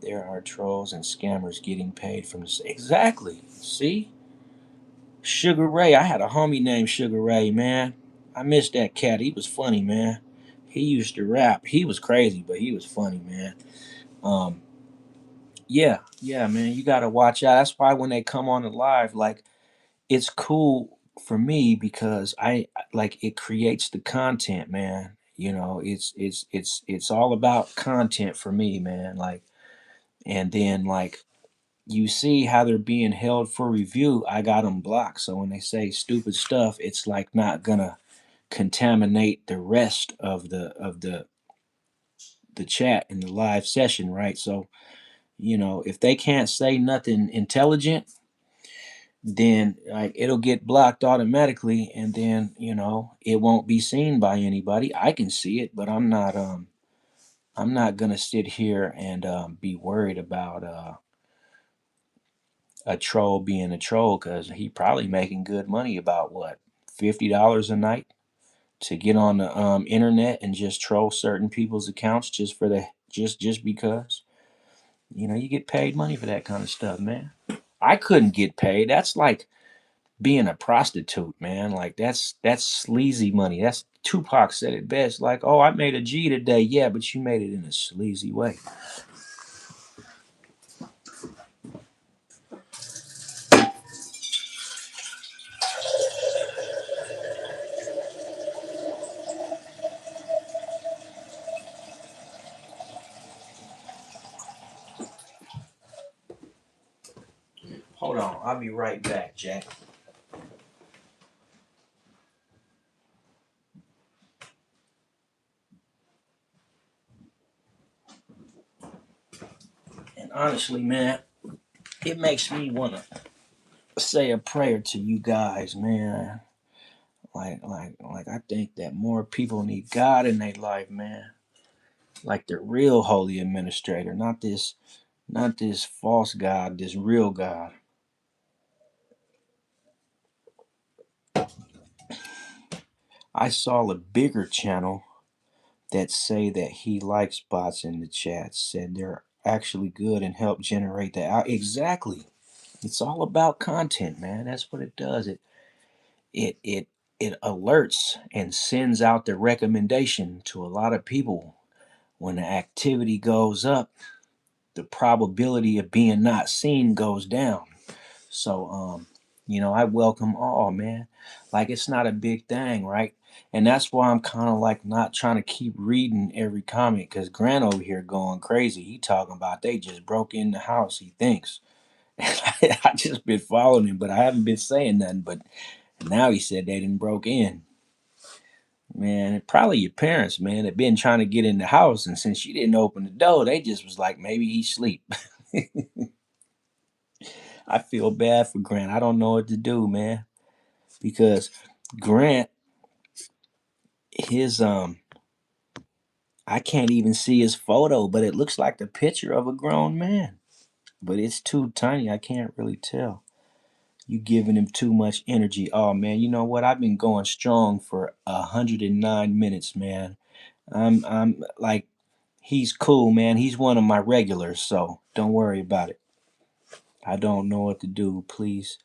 Speaker 1: There are trolls and scammers getting paid from this. Exactly. See? Sugar Ray. I had a homie named Sugar Ray, man. I missed that cat. He was funny, man. He used to rap. He was crazy, but he was funny, man. Um, yeah, yeah, man. You gotta watch out. That's why when they come on the live, like it's cool for me because I like it creates the content, man. You know, it's all about content for me, man. Like, and then like you see how they're being held for review. I got them blocked, so when they say stupid stuff, it's like not gonna contaminate the rest of the chat in the live session, right? So if they can't say nothing intelligent, then like it'll get blocked automatically, and then it won't be seen by anybody. I can see it, but I'm not gonna sit here and be worried about a troll being a troll because he probably making good money about what $50 a night to get on the internet and just troll certain people's accounts just for the just because you get paid money for that kind of stuff, man. I couldn't get paid. That's like being a prostitute, man. Like that's sleazy money. That's Tupac said it best. Like, oh, I made a G today. Yeah, but you made it in a sleazy way. Hold on, I'll be right back, Jack. And honestly, man, it makes me wanna say a prayer to you guys, man. Like I think that more people need God in their life, man. Like the real holy administrator, not this false God, this real God. I saw a bigger channel that say that he likes bots in the chat, said they're actually good and help generate the out. Exactly. It's all about content, man. That's what it does. It it it alerts and sends out the recommendation to a lot of people. When the activity goes up, the probability of being not seen goes down. So I welcome all, man. Like it's not a big thing, right? And that's why I'm kind of like not trying to keep reading every comment because Grant over here going crazy. He talking about they just broke in the house, he thinks. And I just been following him, but I haven't been saying nothing. But now he said they didn't broke in. Man, probably your parents, man, have been trying to get in the house, and since you didn't open the door, they just was like, maybe he's asleep. I feel bad for Grant. I don't know what to do, man, because Grant, his I can't even see his photo, but it looks like the picture of a grown man, but it's too tiny. I can't really tell. You giving him too much energy. Oh man, you know what? I've been going strong for 109 minutes, man. I'm like he's cool, man. He's one of my regulars, so don't worry about it. I don't know what to do. Please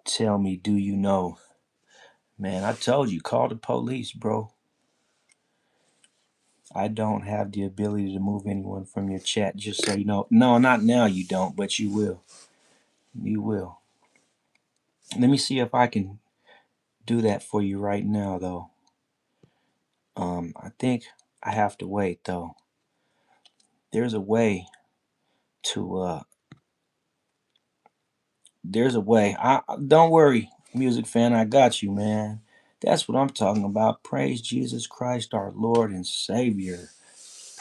Speaker 1: tell me, do you know? Man, I told you, call the police, bro. I don't have the ability to move anyone from your chat, just so you know. No, not now you don't, but you will. You will. Let me see if I can do that for you right now, though. I think I have to wait, though. There's a way to, there's a way. Don't worry, music fan, I got you, man. That's what I'm talking about. Praise Jesus Christ, our Lord and Savior.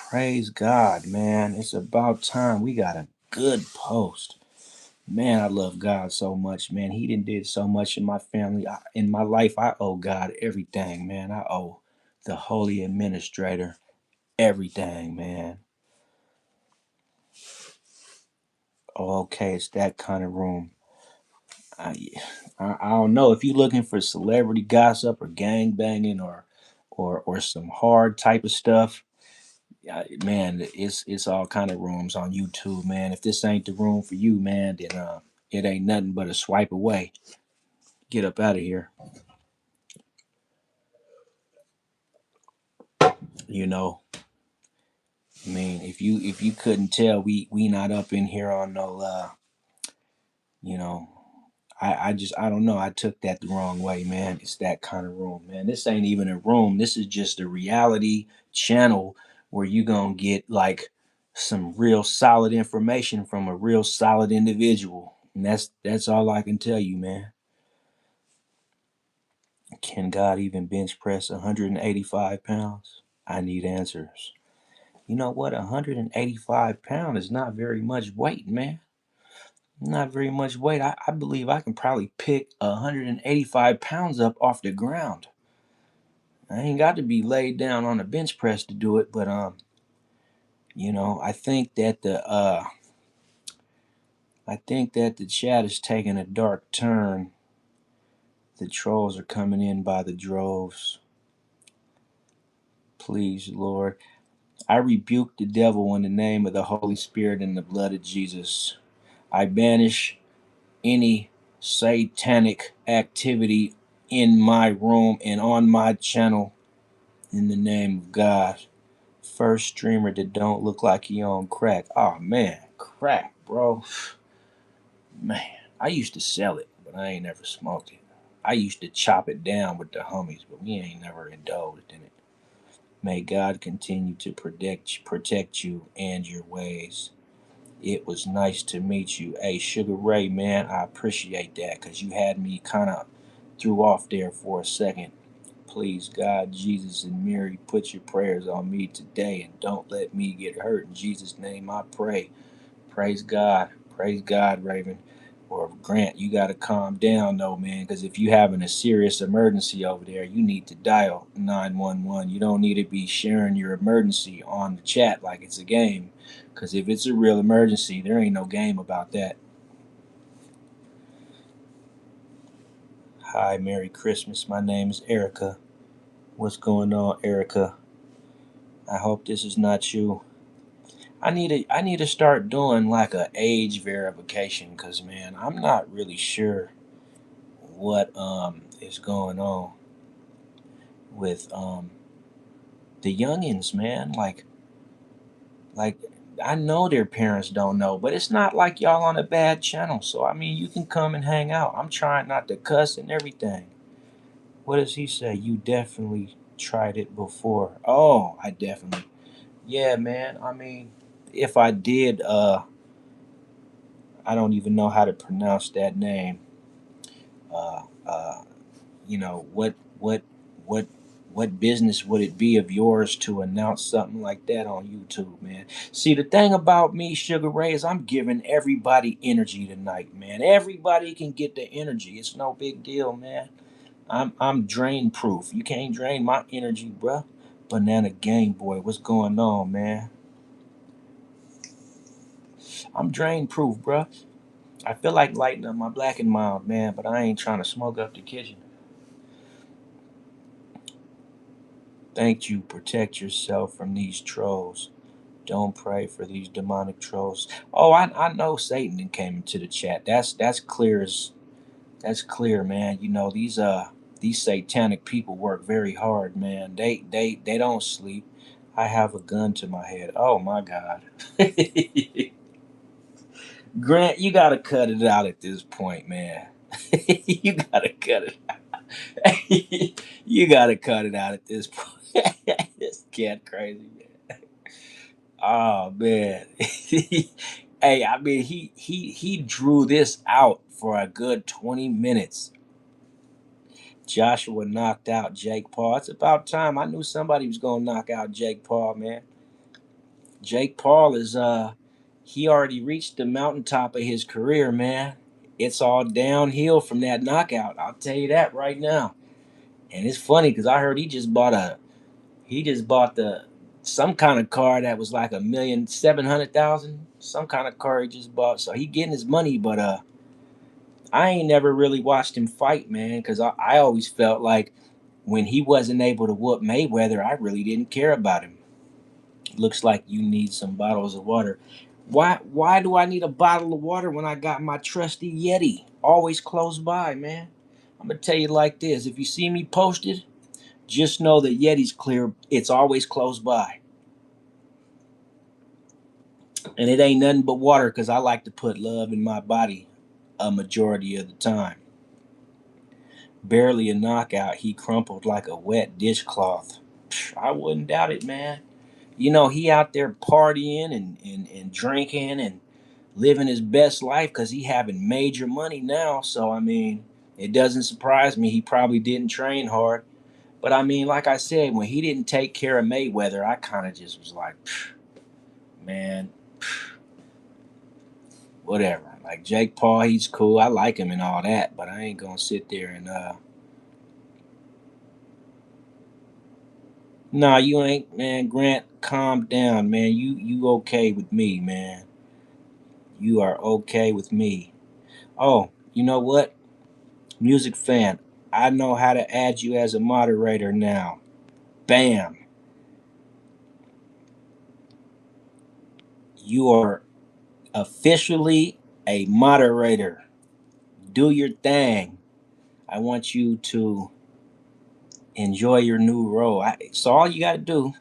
Speaker 1: Praise God, man. It's about time. We got a good post. Man, I love God so much, man. He did so much in my family. In my life, I owe God everything, man. I owe the Holy Administrator everything, man. Oh, okay, it's that kind of room. I, I don't know if you're looking for celebrity gossip or gang banging or some hard type of stuff. Yeah, man, it's all kind of rooms on YouTube, man. If this ain't the room for you, man, then it ain't nothing but a swipe away. Get up out of here. You know, I mean, if you couldn't tell, we not up in here on no you know, I don't know. I took that the wrong way, man. It's that kind of room, man. This ain't even a room. This is just a reality channel where you gonna get like some real solid information from a real solid individual. And that's all I can tell you, man. Can God even bench press 185 pounds? I need answers. You know what? 185 pounds is not very much weight, man. Not very much weight. I believe I can probably pick 185 pounds up off the ground. I ain't got to be laid down on a bench press to do it, but I think that the chat is taking a dark turn. The trolls are coming in by the droves. Please, Lord. I rebuke the devil in the name of the Holy Spirit and the blood of Jesus. I banish any satanic activity in my room and on my channel in the name of God. First streamer that don't look like he on crack. Oh man, crack, bro. Man, I used to sell it, but I ain't never smoked it. I used to chop it down with the homies, but we ain't never indulged in it. May God continue to protect you and your ways. It was nice to meet you. Hey, Sugar Ray, man, I appreciate that because you had me kind of threw off there for a second. Please, God, Jesus, and Mary, put your prayers on me today and don't let me get hurt. In Jesus' name I pray. Praise God. Praise God, Raven. Or Grant, you got to calm down, though, man, because if you having a serious emergency over there, you need to dial 911. You don't need to be sharing your emergency on the chat like it's a game, because if it's a real emergency, there ain't no game about that. Hi, Merry Christmas. My name is Erica. What's going on, Erica? I hope this is not you. I need to start doing like a age verification because man, I'm not really sure what is going on with the youngins, man. Like I know their parents don't know, but it's not like y'all on a bad channel. So I mean, you can come and hang out. I'm trying not to cuss and everything. What does he say? You definitely tried it before. Oh, I definitely. Yeah, man. I mean, if I did, I don't even know how to pronounce that name. Uh, uh, what what business would it be of yours to announce something like that on YouTube, man? See, the thing about me, Sugar Ray, is I'm giving everybody energy tonight, man. Everybody can get the energy. It's no big deal, man. I'm drain proof. You can't drain my energy, bruh. Banana Game Boy, what's going on, man? I'm drain proof, bruh. I feel like lighting up my black and mild, man, but I ain't trying to smoke up the kitchen. Thank you. Protect yourself from these trolls. Don't pray for these demonic trolls. Oh, I know Satan came into the chat. That's clear as that's clear, man. You know these satanic people work very hard, man. They don't sleep. I have a gun to my head. Oh my God. Grant, you gotta cut it out at this point, man. You gotta cut it out. You gotta cut it out at this point. This cat crazy, man. Oh man. Hey, I mean he drew this out for a good 20 minutes. Joshua knocked out Jake Paul. It's about time. I knew somebody was gonna knock out Jake Paul, man. Jake Paul is He already reached the mountaintop of his career, man. It's all downhill from that knockout. I'll tell you that right now. And it's funny because I heard he just bought the some kind of car that was like 1,700,000. Some kind of car he just bought. So he getting his money, but I ain't never really watched him fight, man, because I always felt like when he wasn't able to whoop Mayweather, I really didn't care about him. Looks like you need some bottles of water. Why do I need a bottle of water when I got my trusty Yeti always close by, man? I'm gonna tell you like this. If you see me posted, just know that Yeti's clear. It's always close by. And it ain't nothing but water because I like to put love in my body a majority of the time. Barely a knockout, he crumpled like a wet dishcloth. I wouldn't doubt it, man. You know, he out there partying and drinking and living his best life because he having major money now. So, I mean, it doesn't surprise me. He probably didn't train hard. But, I mean, like I said, when he didn't take care of Mayweather, I kind of just was like, man, whatever. Like Jake Paul, he's cool. I like him and all that, but I ain't gonna sit there and nah, you ain't, man. Grant, calm down, man. You okay with me, man? You are okay with me. Oh, you know what, music fan? I know how to add you as a moderator now. Bam, you are officially a moderator. Do your thing. I want you to enjoy your new role. So all you got to do.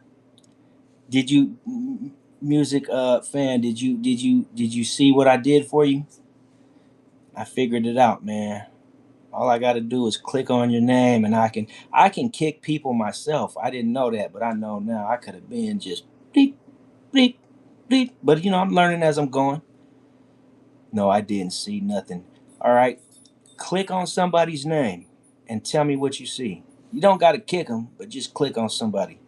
Speaker 1: Did you, music fan? Did you see what I did for you? I figured it out, man. All I got to do is click on your name, and I can kick people myself. I didn't know that, but I know now. I could have been just bleep bleep bleep, but I'm learning as I'm going. No, I didn't see nothing. All right, click on somebody's name and tell me what you see. You don't got to kick them, but just click on somebody.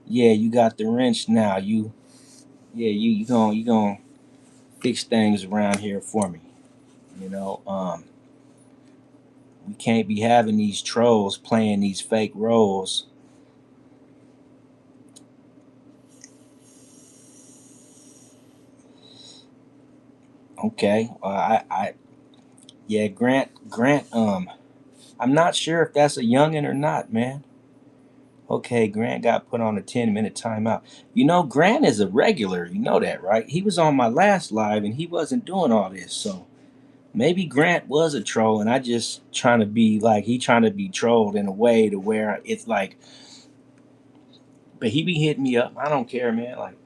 Speaker 1: Yeah, you got the wrench now. You gonna fix things around here for me. You know, we can't be having these trolls playing these fake roles. Okay, yeah, Grant. I'm not sure if that's a youngin or not, man. Okay, Grant got put on a 10-minute timeout. Grant is a regular. You know that, right? He was on my last live and he wasn't doing all this. So maybe Grant was a troll and I just trying to be like he trying to be trolled in a way to where it's like, but he be hitting me up. I don't care, man. Like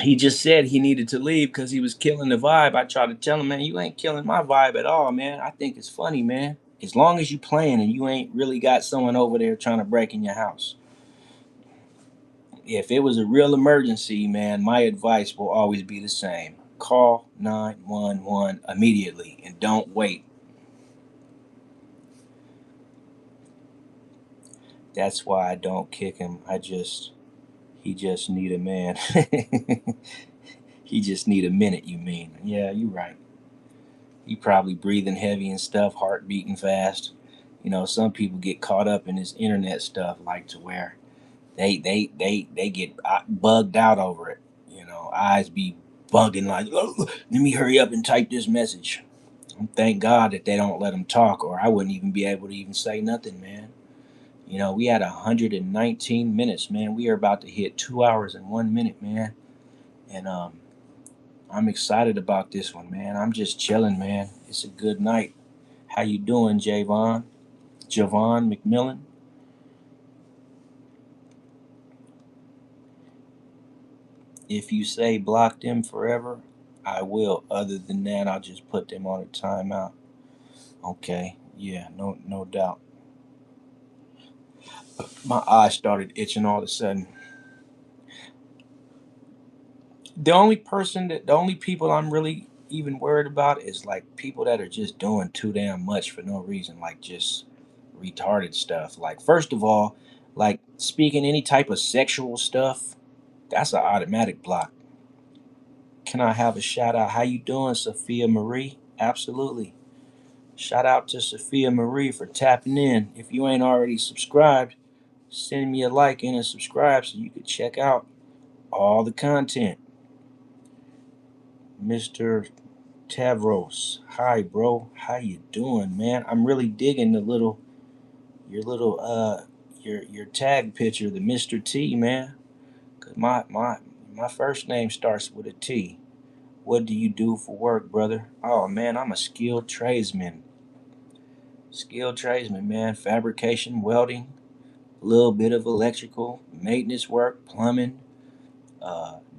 Speaker 1: he just said he needed to leave because he was killing the vibe. I tried to tell him, man, you ain't killing my vibe at all, man. I think it's funny, man. As long as you playing and you ain't really got someone over there trying to break in your house. If it was a real emergency, man, my advice will always be the same. Call 911 immediately and don't wait. That's why I don't kick him. He just need a man. He just need a minute, you mean? Yeah, you right. He probably breathing heavy and stuff, heart beating fast. Some people get caught up in this internet stuff, like to where they get bugged out over it. Eyes be bugging like, "Oh, let me hurry up and type this message." Thank God that they don't let them talk, or I wouldn't even be able to even say nothing, man. We had 119 minutes, man. We are about to hit 2 hours and 1 minute, man. And I'm excited about this one, man. I'm just chilling, man. It's a good night. How you doing, Javon? Javon McMillan? If you say block them forever, I will. Other than that, I'll just put them on a timeout. Okay. Yeah, no doubt. My eyes started itching all of a sudden. The only people I'm really even worried about is like people that are just doing too damn much for no reason, like just retarded stuff. Like first of all, like speaking any type of sexual stuff, that's an automatic block. Can I have a shout out? How you doing, Sophia Marie? Absolutely. Shout out to Sophia Marie for tapping in. If you ain't already subscribed, send me a like and a subscribe so you can check out all the content. Mr. Tavros, hi bro, how you doing, man? I'm really digging your little your tag picture, the Mr. T, man. 'Cause my first name starts with a T. What do you do for work, brother? Oh man, I'm a skilled tradesman. Skilled tradesman, man. Fabrication, welding, a little bit of electrical, maintenance work, plumbing,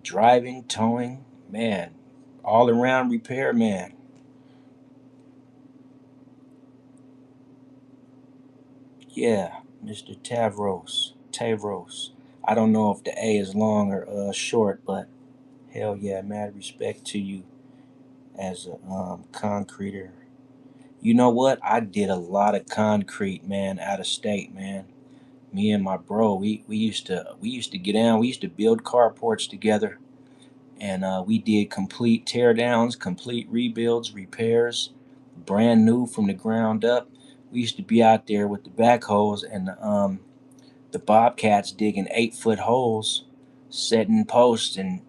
Speaker 1: driving, towing, man. All around repair, man. Yeah, Mr. Tavros. Tavros. I don't know if the A is long or short, but hell yeah, mad respect to you as a concreter. You know what? I did a lot of concrete, man, out of state, man. Me and my bro, we used to get down. We used to build carports together, and we did complete tear downs, complete rebuilds, repairs, brand new from the ground up. We used to be out there with the backhoes and the bobcats digging 8 foot holes, setting posts, and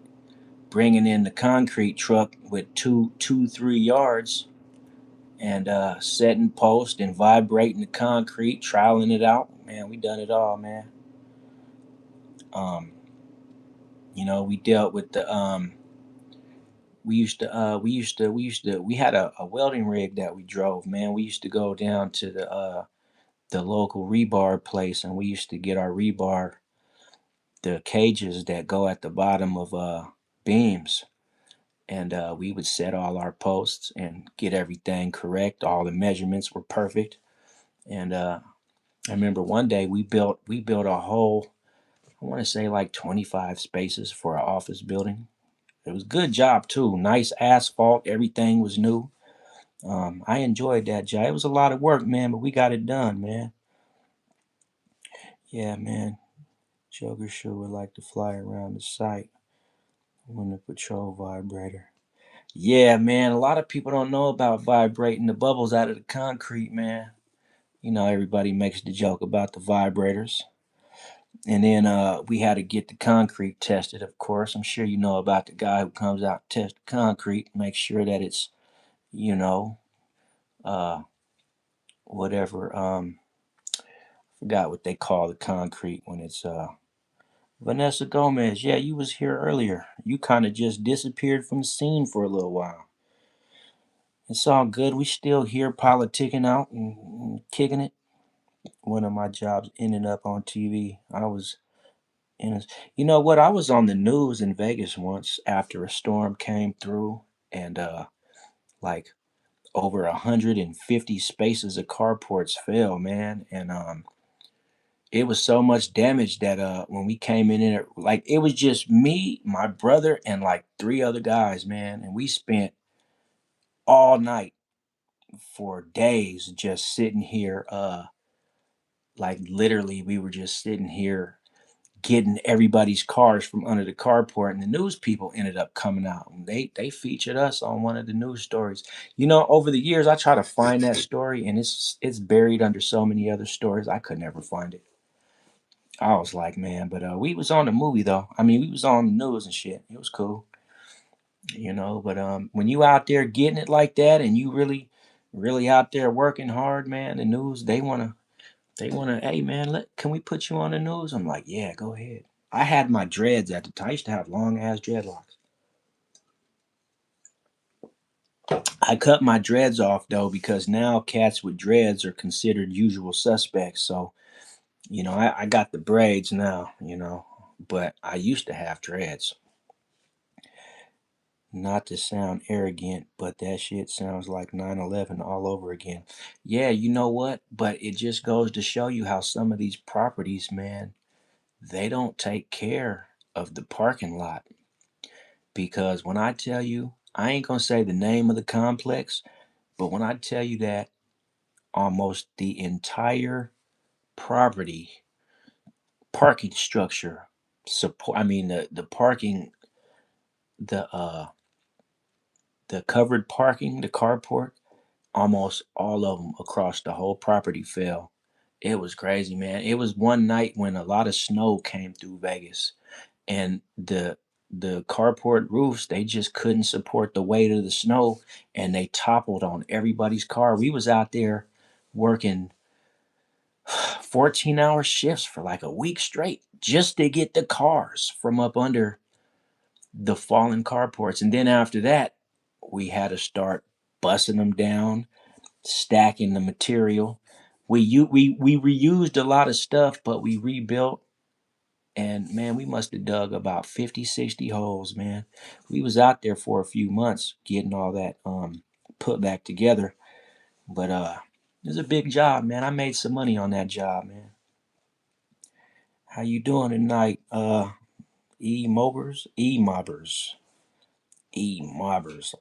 Speaker 1: bringing in the concrete truck with 3 yards and setting post and vibrating the concrete, trialing it out. Man, we done it all, man. Um, we dealt with the we had a welding rig that we drove, man. We used to go down to the local rebar place, and we used to get our rebar, the cages that go at the bottom of beams, and we would set all our posts and get everything correct. All the measurements were perfect, and I remember one day we built a whole, I want to say like 25 spaces for our office building. It was a good job too. Nice asphalt, everything was new. I enjoyed that job. It was a lot of work, man, but we got it done, man. Yeah, man. Joker sure would like to fly around the site when the patrol vibrator. Yeah, man. A lot of people don't know about vibrating the bubbles out of the concrete, man. Everybody makes the joke about the vibrators. And then we had to get the concrete tested, of course. I'm sure you know about the guy who comes out and tests the concrete, make sure that it's, you know, uh, whatever. Forgot what they call the concrete when it's Vanessa Gomez. Yeah, you was here earlier. You kind of just disappeared from the scene for a little while. It's all good. We still here politicking out and kicking it. One of my jobs ended up on TV. I was in a, you know what? I was on the news in Vegas once after a storm came through, and like over 150 spaces of carports fell, man. And it was so much damage that when we came in it, like it was just me, my brother, and like 3 other guys, man. And we spent all night for days just sitting here, like literally we were just sitting here getting everybody's cars from under the carport, and the news people ended up coming out and they featured us on one of the news stories. Over the years I try to find that story, and it's buried under so many other stories I could never find it. I was like, man, but we was on the movie though. I mean, we was on the news and shit. It was cool. But when you out there getting it like that, and you really out there working hard, man, the news they wanna, hey man, can we put you on the news? I'm like, yeah, go ahead. I had my dreads at the time. I used to have long ass dreadlocks. I cut my dreads off though because now cats with dreads are considered usual suspects. So I got the braids now. But I used to have dreads. Not to sound arrogant, but that shit sounds like 9/11 all over again. Yeah, you know what? But it just goes to show you how some of these properties, man, they don't take care of the parking lot. Because when I tell you, I ain't gonna say the name of the complex, but when I tell you that almost the entire property parking structure support, I mean the parking, the The covered parking, the carport, almost all of them across the whole property fell. It was crazy, man. It was one night when a lot of snow came through Vegas, and the carport roofs, they just couldn't support the weight of the snow, and they toppled on everybody's car. We was out there working 14-hour shifts for like a week straight just to get the cars from up under the fallen carports. And then after that, we had to start busting them down, stacking the material. We reused a lot of stuff, but we rebuilt. And man, we must have dug about 50, 60 holes, man. We was out there for a few months getting all that put back together. But it was a big job, man. I made some money on that job, man. How you doing tonight? E-mobbers? E-mobbers. E-mobbers.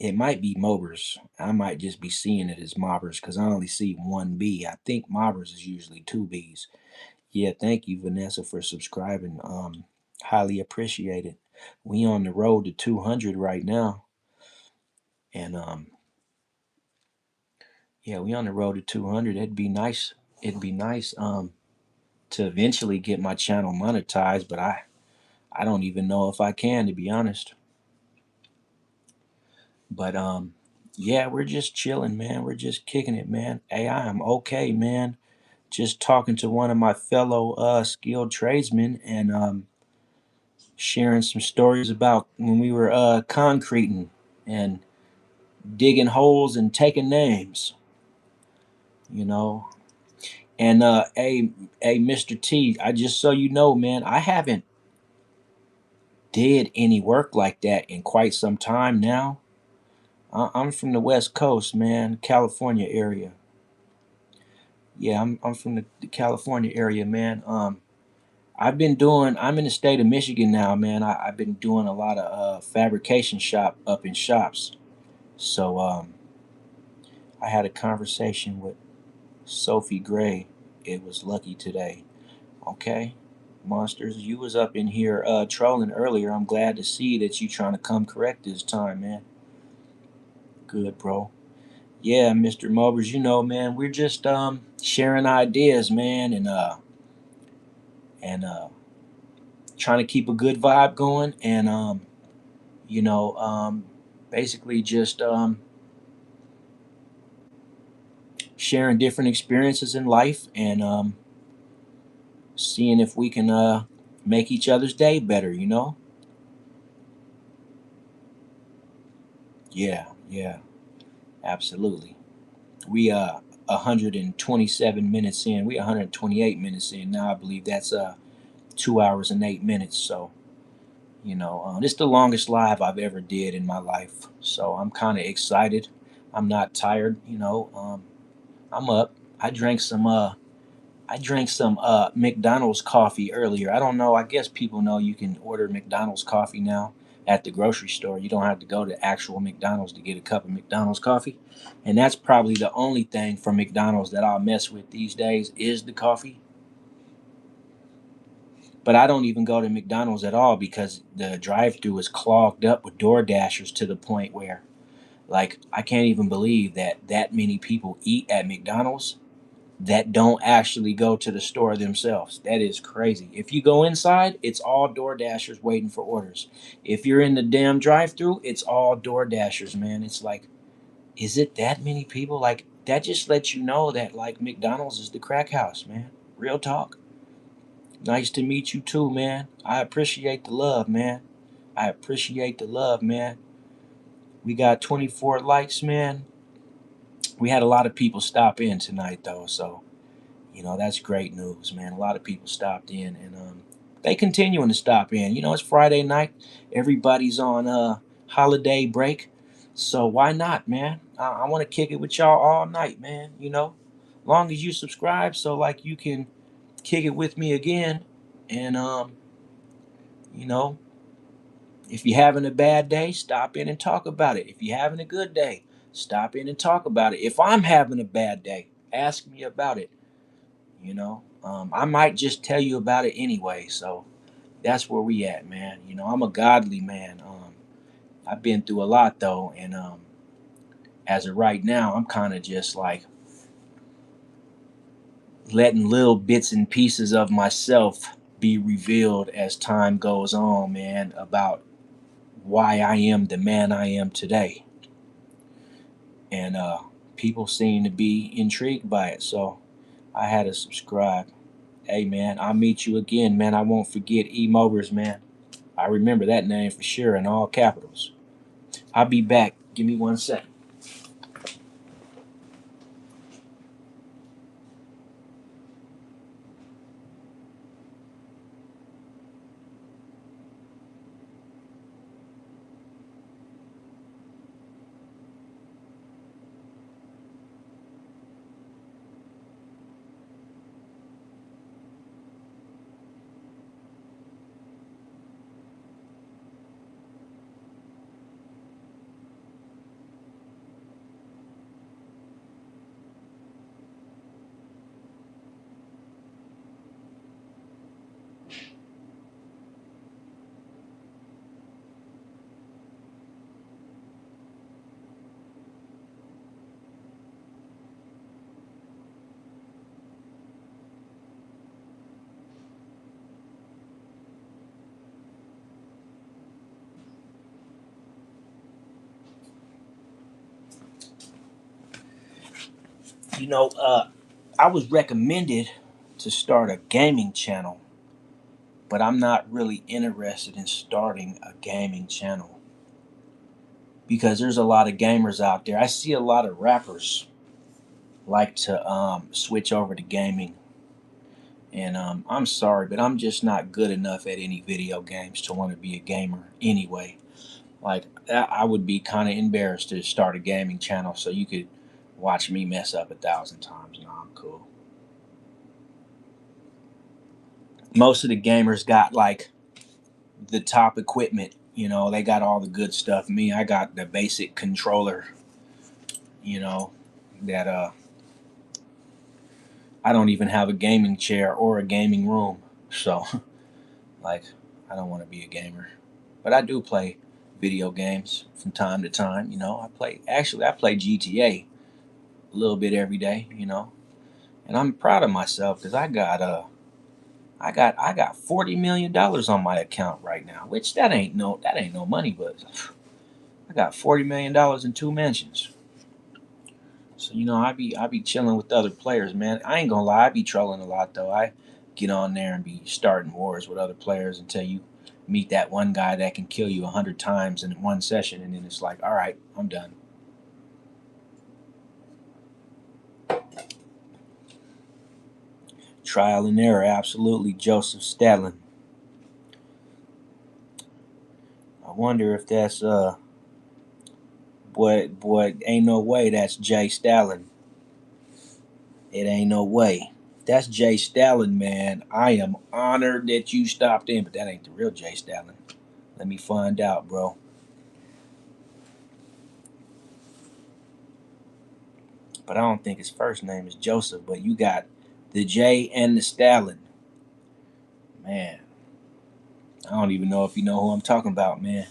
Speaker 1: It might be mobbers. I might just be seeing it as mobbers because I only see one B. I think mobbers is usually two B's. Yeah, thank you, Vanessa, for subscribing. Highly appreciated. We on the road to 200 right now, and yeah, we on the road to 200. It'd be nice. It'd be nice to eventually get my channel monetized, but I don't even know if I can, to be honest. But yeah, we're just chilling, man. We're just kicking it, man. Hey, I am okay, man. Just talking to one of my fellow skilled tradesmen and sharing some stories about when we were concreting and digging holes and taking names, you know. And hey, Mr. T, I just so you know, man, I haven't did any work like that in quite some time now. I'm from the West Coast, man, California area. Yeah, I'm from the California area, man. I'm in the state of Michigan now, man. I've been doing a lot of fabrication shop up in shops. So I had a conversation with Sophie Gray. It was lucky today. Okay. Monsters, you was up in here trolling earlier. I'm glad to see that you trying to come correct this time, man. Good, bro. Yeah, Mr. Mobers, you know, man, we're just sharing ideas, man, and trying to keep a good vibe going and you know, basically just sharing different experiences in life and seeing if we can make each other's day better, you know? Yeah, yeah, absolutely. We 127 minutes in. We 128 minutes in now. I believe that's 2 hours and 8 minutes. So you know, this is the longest live I've ever did in my life. So I'm kind of excited. I'm not tired. You know, I'm up. I drank some. I drank some McDonald's coffee earlier. I don't know. I guess people know you can order McDonald's coffee now at the grocery store. You don't have to go to actual McDonald's to get a cup of McDonald's coffee. And that's probably the only thing from McDonald's that I'll mess with these days is the coffee. But I don't even go to McDonald's at all because the drive-through is clogged up with Door Dashers to the point where, like, I can't even believe that many people eat at McDonald's that don't actually go to the store themselves. That is crazy. If you go inside, it's all Door Dashers waiting for orders. If you're in the damn drive-through, it's all Door Dashers, man. It's like, is it that many people? Like, that just lets you know that, like, McDonald's is the crack house, man. Real talk. Nice to meet you too, man. I appreciate the love, man. I appreciate the love, man. We got 24 likes, man. We had a lot of people stop in tonight, though, so you know that's great news, man. A lot of people stopped in, and they continuing to stop in. You know, it's Friday night. Everybody's on holiday break, so why not, man? I want to kick it with y'all all night, man. You know, long as you subscribe, so like you can kick it with me again, and you know, if you're having a bad day, stop in and talk about it. If you're having a good day, stop in and talk about it. If I'm having a bad day, ask me about it. You know, I might just tell you about it anyway. So that's where we at, man. You know, I'm a godly man. I've been through a lot though, and as of right now, I'm kind of just like letting little bits and pieces of myself be revealed as time goes on, man, about why I am the man I am today. And people seem to be intrigued by it, so I had to subscribe. Hey, man, I'll meet you again, man. I won't forget E. Mobers, man. I remember that name for sure in all capitals. I'll be back. Give me 1 second. You know, I was recommended to start a gaming channel, but I'm not really interested in starting a gaming channel because there's a lot of gamers out there. I see a lot of rappers like to switch over to gaming, and I'm sorry, but I'm just not good enough at any video games to want to be a gamer anyway. Like I would be kind of embarrassed to start a gaming channel so you could watch me mess up 1,000 times. No, I'm cool. Most of the gamers got like the top equipment. You know, they got all the good stuff. Me, I got the basic controller. You know, that I don't even have a gaming chair or a gaming room. So, like, I don't want to be a gamer, but I do play video games from time to time. You know, I play GTA a little bit every day. You know, and I'm proud of myself because I got $40 million on my account right now, which that ain't no money, but I got $40 million in two mentions. So you know, I be chilling with other players, man. I ain't gonna lie, I be trolling a lot though. I get on there and be starting wars with other players until you meet that one guy that can kill you 100 times in one session, and then it's like, all right, I'm done. Trial and error, absolutely, Joseph Stalin. I wonder if that's boy, ain't no way that's Jay Stalin. It ain't no way. That's Jay Stalin, man. I am honored that you stopped in, but that ain't the real Jay Stalin. Let me find out, bro. But I don't think his first name is Joseph. But you got the J and the Stalin, man. I don't even know if you know who I'm talking about, man.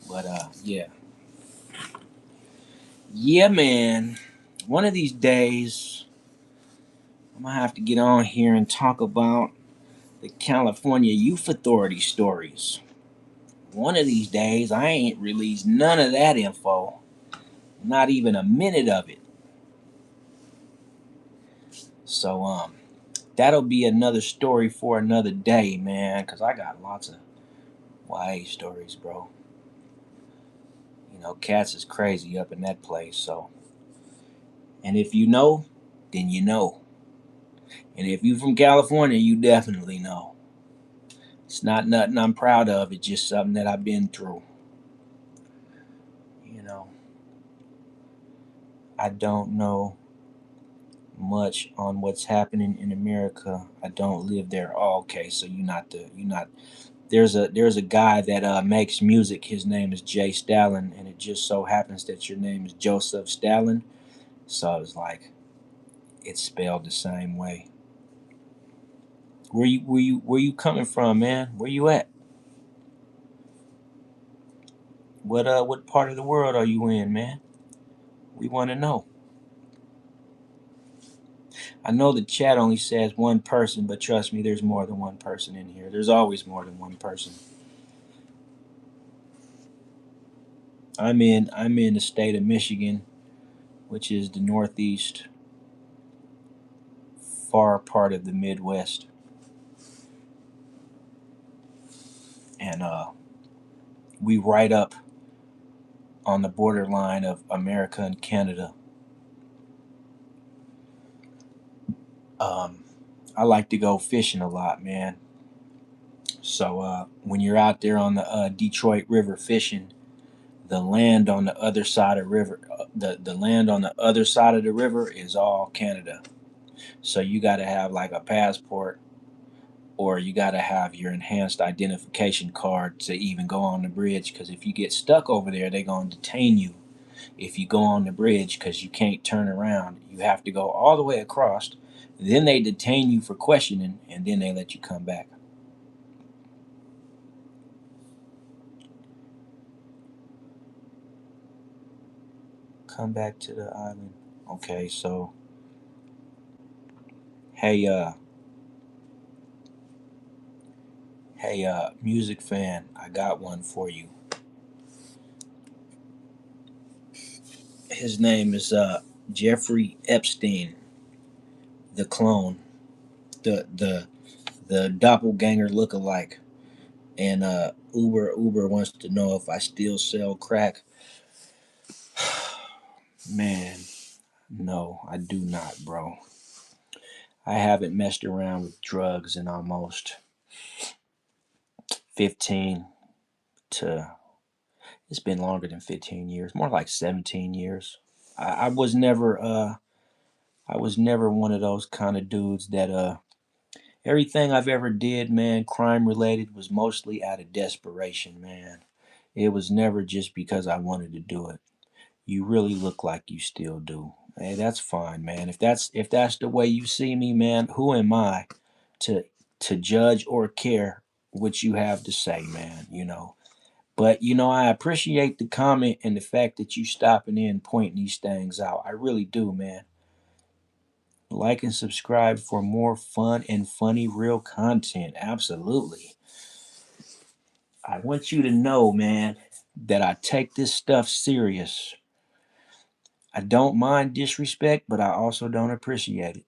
Speaker 1: But yeah, yeah, man. One of these days, I'm gonna have to get on here and talk about the California Youth Authority stories. One of these days, I ain't released none of that info, not even a minute of it. So that'll be another story for another day, man. Cause I got lots of YA stories, bro. You know, cats is crazy up in that place. So, and if you know, then you know. And if you from California, you definitely know. It's not nothing I'm proud of. It's just something that I've been through. You know, I don't know much on what's happening in America. I don't live there. Oh, okay, so you're not. There's a guy that makes music. His name is Jay Stalin, and it just so happens that your name is Joseph Stalin. So it's like it's spelled the same way. Where you coming from, man? Where you at? What part of the world are you in, man? We want to know. I know the chat only says one person, but trust me, there's more than one person in here. There's always more than one person. I'm in the state of Michigan, which is the northeast far part of the Midwest, and we right up on the borderline of America and Canada. Um, I like to go fishing a lot, man. So when you're out there on the Detroit River fishing, the land on the other side of river, the land on the other side of the river is all Canada. So you got to have like a passport, or you got to have your enhanced identification card to even go on the bridge. Because if you get stuck over there, they're gonna detain you. If you go on the bridge, because you can't turn around, you have to go all the way across. Then they detain you for questioning, and then they let you come back. Come back to the island. Okay, so hey, music fan, I got one for you. His name is Jeffrey Epstein, the clone, the the doppelganger lookalike. And Uber wants to know if I still sell crack. Man, no, I do not, bro. I haven't messed around with drugs in almost 15 to, it's been longer than 15 years, more like 17 years. I was never I was never one of those kind of dudes that everything I've ever did, man, crime related, was mostly out of desperation, man. It was never just because I wanted to do it. You really look like you still do. Hey, that's fine, man. If that's the way you see me, man, who am I to judge or care what you have to say, man, you know. But I appreciate the comment and the fact that you stopping in pointing these things out. I really do, man. Like and subscribe for more fun and funny real content. Absolutely. I want you to know, man, that I take this stuff serious. I don't mind disrespect, but I also don't appreciate it.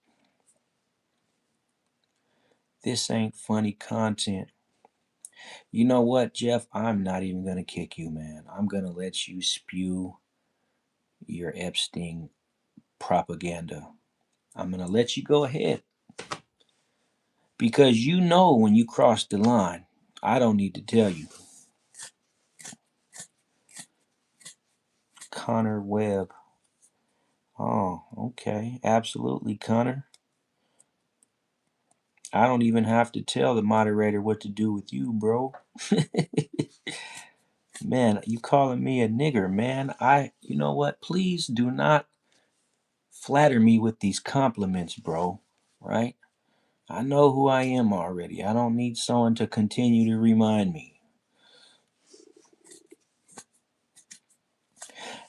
Speaker 1: This ain't funny content. You know what, Jeff? I'm not even going to kick you, man. I'm going to let you spew your Epstein propaganda. I'm going to let you go ahead because you know when you cross the line. I don't need to tell you. Connor Webb. Oh, okay. Absolutely, Connor. I don't even have to tell the moderator what to do with you, bro. Man, you calling me a nigger, man. You know what? Please do not flatter me with these compliments, bro. Right? I know who I am already. I don't need someone to continue to remind me.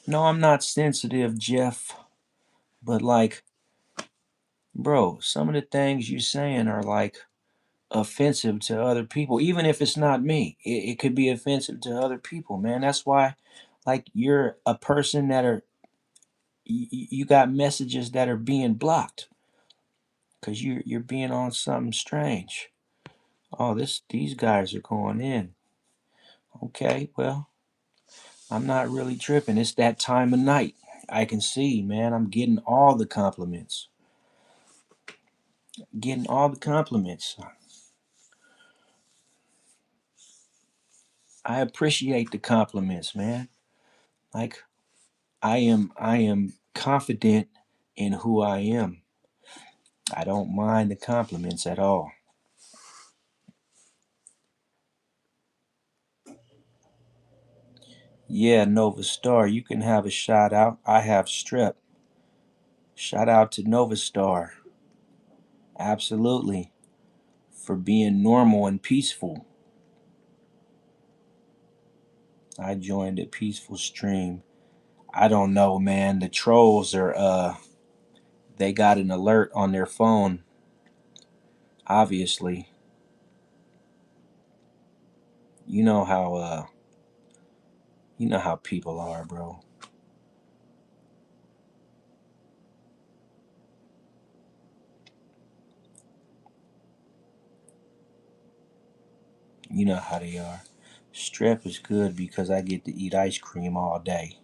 Speaker 1: No, I'm not sensitive, Jeff. But like, bro, some of the things you're saying are like offensive to other people. Even if it's not me, it could be offensive to other people, man. That's why, like, you're a person that are you got messages that are being blocked because you're being on something strange. Oh, these guys are going in. Okay, well, I'm not really tripping. It's that time of night. I can see, man. I'm getting all the compliments. Getting all the compliments. I appreciate the compliments, man. Like, I am confident in who I am. I don't mind the compliments at all. Yeah, Nova Star, you can have a shout out. I have strep. Shout out to Nova Star. Absolutely. For being normal and peaceful. I joined a peaceful stream. I don't know, man. The trolls are they got an alert on their phone, obviously. You know how you know how people are, bro. You know how they are. Strep is good because I get to eat ice cream all day.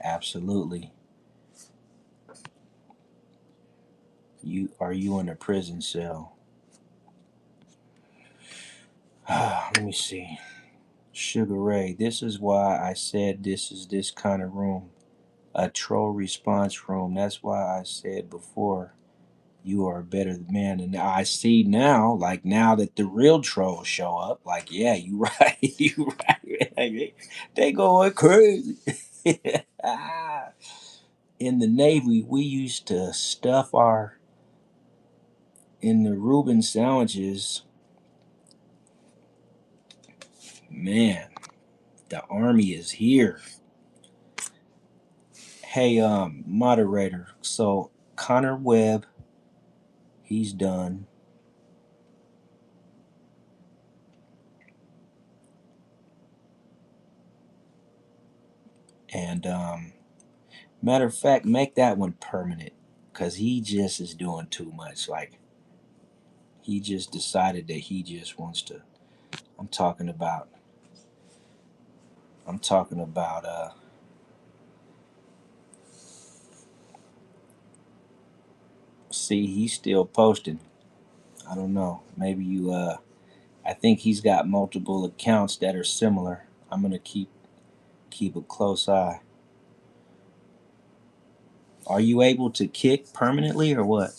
Speaker 1: Absolutely. You in a prison cell? Let me see. Sugar Ray, this is why I said this is this kind of room. A troll response room. That's why I said before you are a better man than I see now, like now that the real trolls show up, like yeah, you right, you right. Like, they going crazy. In the Navy, we used to stuff our in the Reuben sandwiches. Man, the army is here. Hey, moderator. So Connor Webb, he's done, and matter of fact, make that one permanent, cause he just is doing too much. Like he just decided that he just wants to. I'm talking about. I'm talking about. See, he's still posting. I don't know. Maybe you. I think he's got multiple accounts that are similar. I'm gonna keep a close eye. Are you able to kick permanently or what?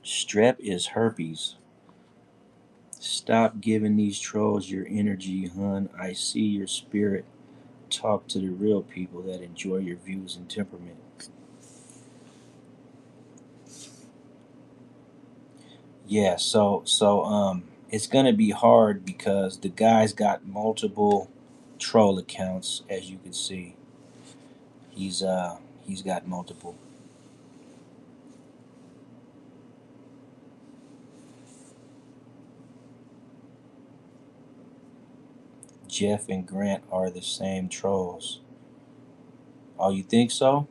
Speaker 1: Strep is herpes. Stop giving these trolls your energy, hun. I see your spirit. Talk to the real people that enjoy your views and temperament. Yeah, it's gonna be hard because the guy's got multiple troll accounts, as you can see. He's got multiple. Jeff and Grant are the same trolls. Oh, you think so?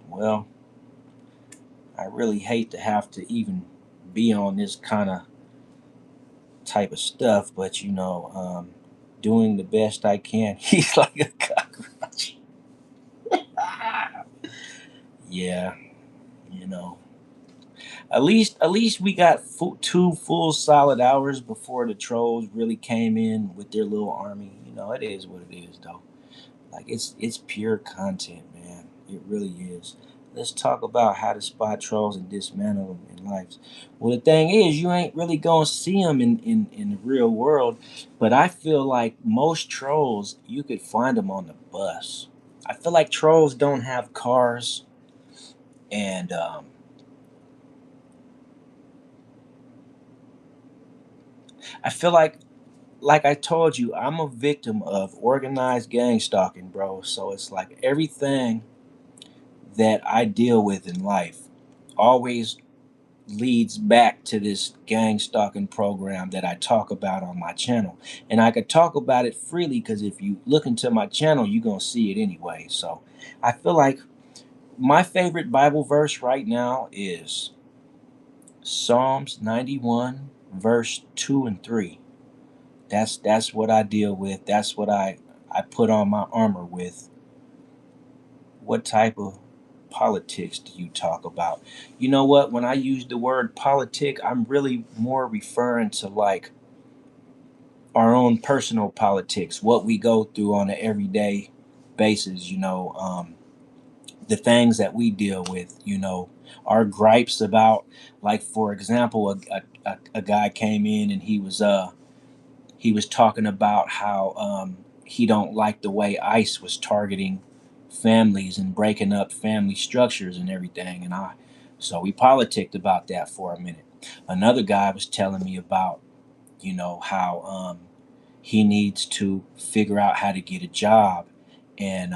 Speaker 1: Well, I really hate to have to even be on this kind of type of stuff, but doing the best I can. He's like a cockroach. Yeah, you know. At least we got 2 full solid hours before the trolls really came in with their little army. It is what it is, though. Like it's pure content, man. It really is. Let's talk about how to spot trolls and dismantle them in lives. Well, the thing is, you ain't really gonna see them in the real world, but I feel like most trolls you could find them on the bus. I feel like trolls don't have cars, and I feel like I told you, I'm a victim of organized gang stalking, bro. So it's like everything that I deal with in life always leads back to this gang stalking program that I talk about on my channel. And I could talk about it freely because if you look into my channel, you're going to see it anyway. So I feel like my favorite Bible verse right now is Psalms 91, verse 2 and 3. That's what I deal with. That's what I put on my armor with. What type of politics do you talk about? You know what? When I use the word politic, I'm really more referring to like our own personal politics, what we go through on an everyday basis. The things that we deal with. Our gripes about, like for example, a guy came in and he was talking about how he don't like the way ICE was targeting families and breaking up family structures and everything. So we politicked about that for a minute. Another guy was telling me about how he needs to figure out how to get a job, and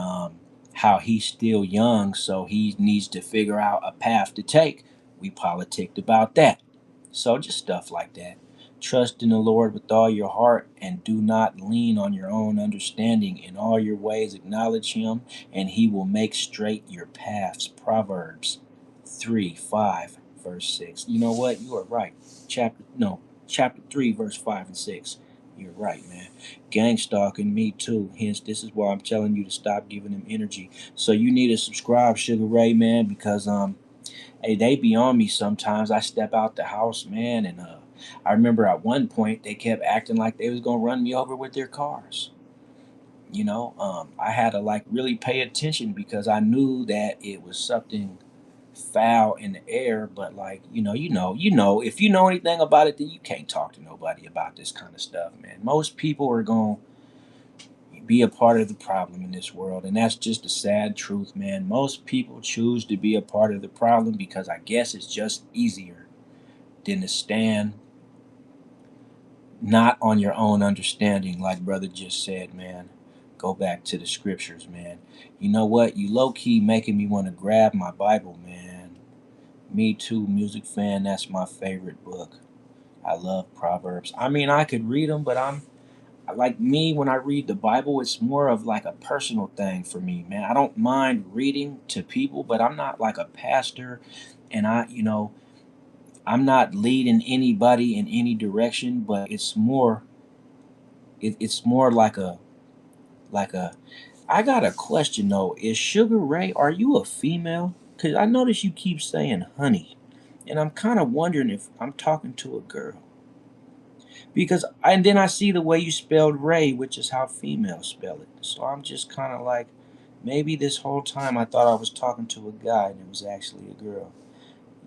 Speaker 1: how he's still young, so he needs to figure out a path to take. We politicked about that. So just stuff like that. Trust in the Lord with all your heart and do not lean on your own understanding. In all your ways acknowledge him and he will make straight your paths. Proverbs 3 5 verse 6. You know what? You are right. Chapter 3 verse 5 and 6. You're right, man. Gang stalking me too. Hence, this is why I'm telling you to stop giving them energy. So you need to subscribe, Sugar Ray, man, because hey, they be on me sometimes. I step out the house, man, and I remember at one point they kept acting like they was gonna run me over with their cars. I had to like really pay attention because I knew that it was something foul in the air. But like, if you know anything about it, then you can't talk to nobody about this kind of stuff, man. Most people are gonna be a part of the problem in this world, and that's just the sad truth, man. Most people choose to be a part of the problem because I guess it's just easier than to stand not on your own understanding, like brother just said, man. Go back to the scriptures, man. You know what? You low key making me want to grab my Bible, man. Me too, music fan. That's my favorite book. I love Proverbs. I mean, I could read them, but I'm like me when I read the Bible, it's more of like a personal thing for me, man. I don't mind reading to people, but I'm not like a pastor, and I'm not leading anybody in any direction. But it's more like a. I got a question though. Is Sugar Ray? Are you a female? Cause I notice you keep saying honey, and I'm kind of wondering if I'm talking to a girl. Because and then I see the way you spelled Ray, which is how females spell it. So I'm just kind of like, maybe this whole time I thought I was talking to a guy and it was actually a girl.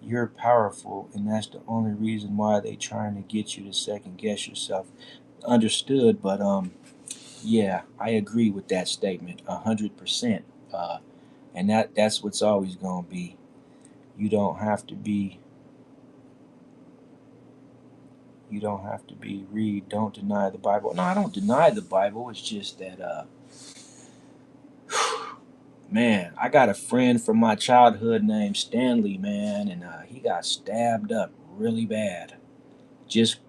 Speaker 1: You're powerful, and that's the only reason why they trying to get you to second guess yourself. Understood, but yeah, I agree with that statement 100%. And that's what's always gonna be. You don't have to be. You don't have to be. Read. Don't deny the Bible. No, I don't deny the Bible. It's just that man, I got a friend from my childhood named Stanley, man, and he got stabbed up really bad. Just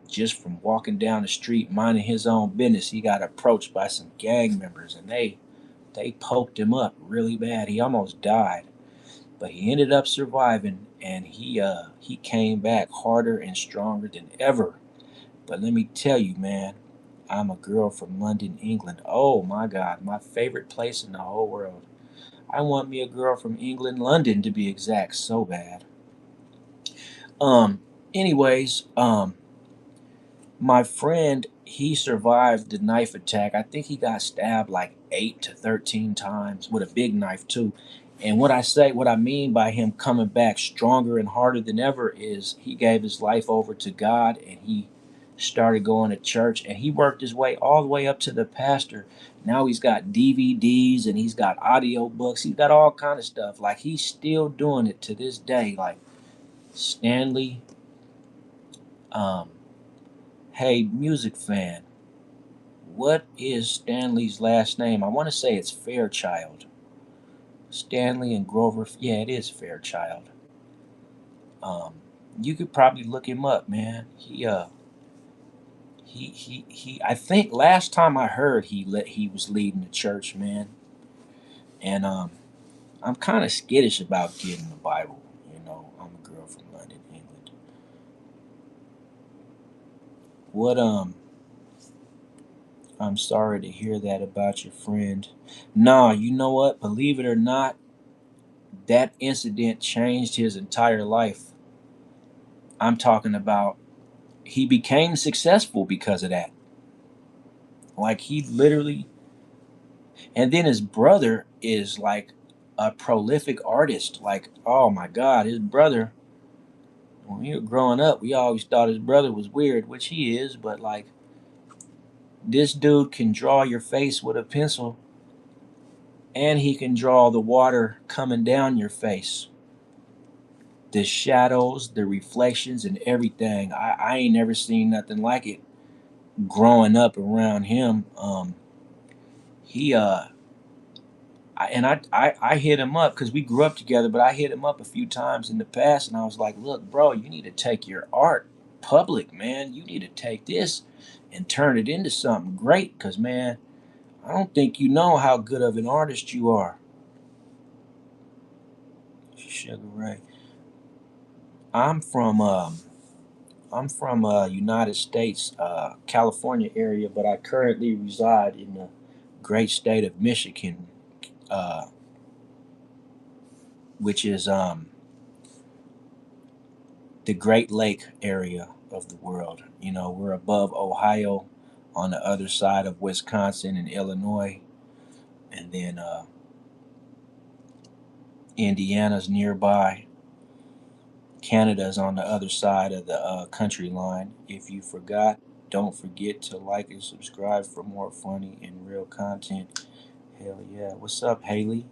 Speaker 1: from walking down the street minding his own business, he got approached by some gang members, and they poked him up really bad. He almost died, but he ended up surviving, and he came back harder and stronger than ever. But let me tell you, man, I'm a girl from London, England. Oh my God, my favorite place in the whole world. I want me a girl from England, London to be exact, so bad. Um, anyways, my friend, he survived the knife attack. I think he got stabbed like 8 to 13 times with a big knife too. And what I mean by him coming back stronger and harder than ever is he gave his life over to God, and he started going to church, and he worked his way all the way up to the pastor. Now he's got DVDs and he's got audio books. He's got all kind of stuff. Like he's still doing it to this day. Like Stanley, um, hey, music fan, what is Stanley's last name? I want to say it's Fairchild. Stanley and Grover. Yeah, it is Fairchild. Um, you could probably look him up, man. He. I think last time I heard he was leading the church, man. And I'm kind of skittish about getting the Bible. I'm a girl from London, England. What I'm sorry to hear that about your friend. Nah, you know what? Believe it or not, that incident changed his entire life. I'm talking about he became successful because of that. Like he literally, and then his brother is like a prolific artist. Like, oh my God, his brother, when we were growing up, we always thought his brother was weird, which he is, but like this dude can draw your face with a pencil, and he can draw the water coming down your face, the shadows, the reflections, and everything. I ain't never seen nothing like it. growing up around him, he I hit him up because we grew up together, but I hit him up a few times in the past, and I was like, "Look, bro, you need to take your art public, man. You need to take this and turn it into something great, because man, I don't think you know how good of an artist you are." Sugar Ray, I'm from United States, California area, but I currently reside in the great state of Michigan, uh, which is the Great Lake area of the world. You know, we're above Ohio, on the other side of Wisconsin and Illinois, and then Indiana's nearby. Canada's on the other side of the country line. If you forgot, don't forget to like and subscribe for more funny and real content. Hell yeah. What's up, Haley?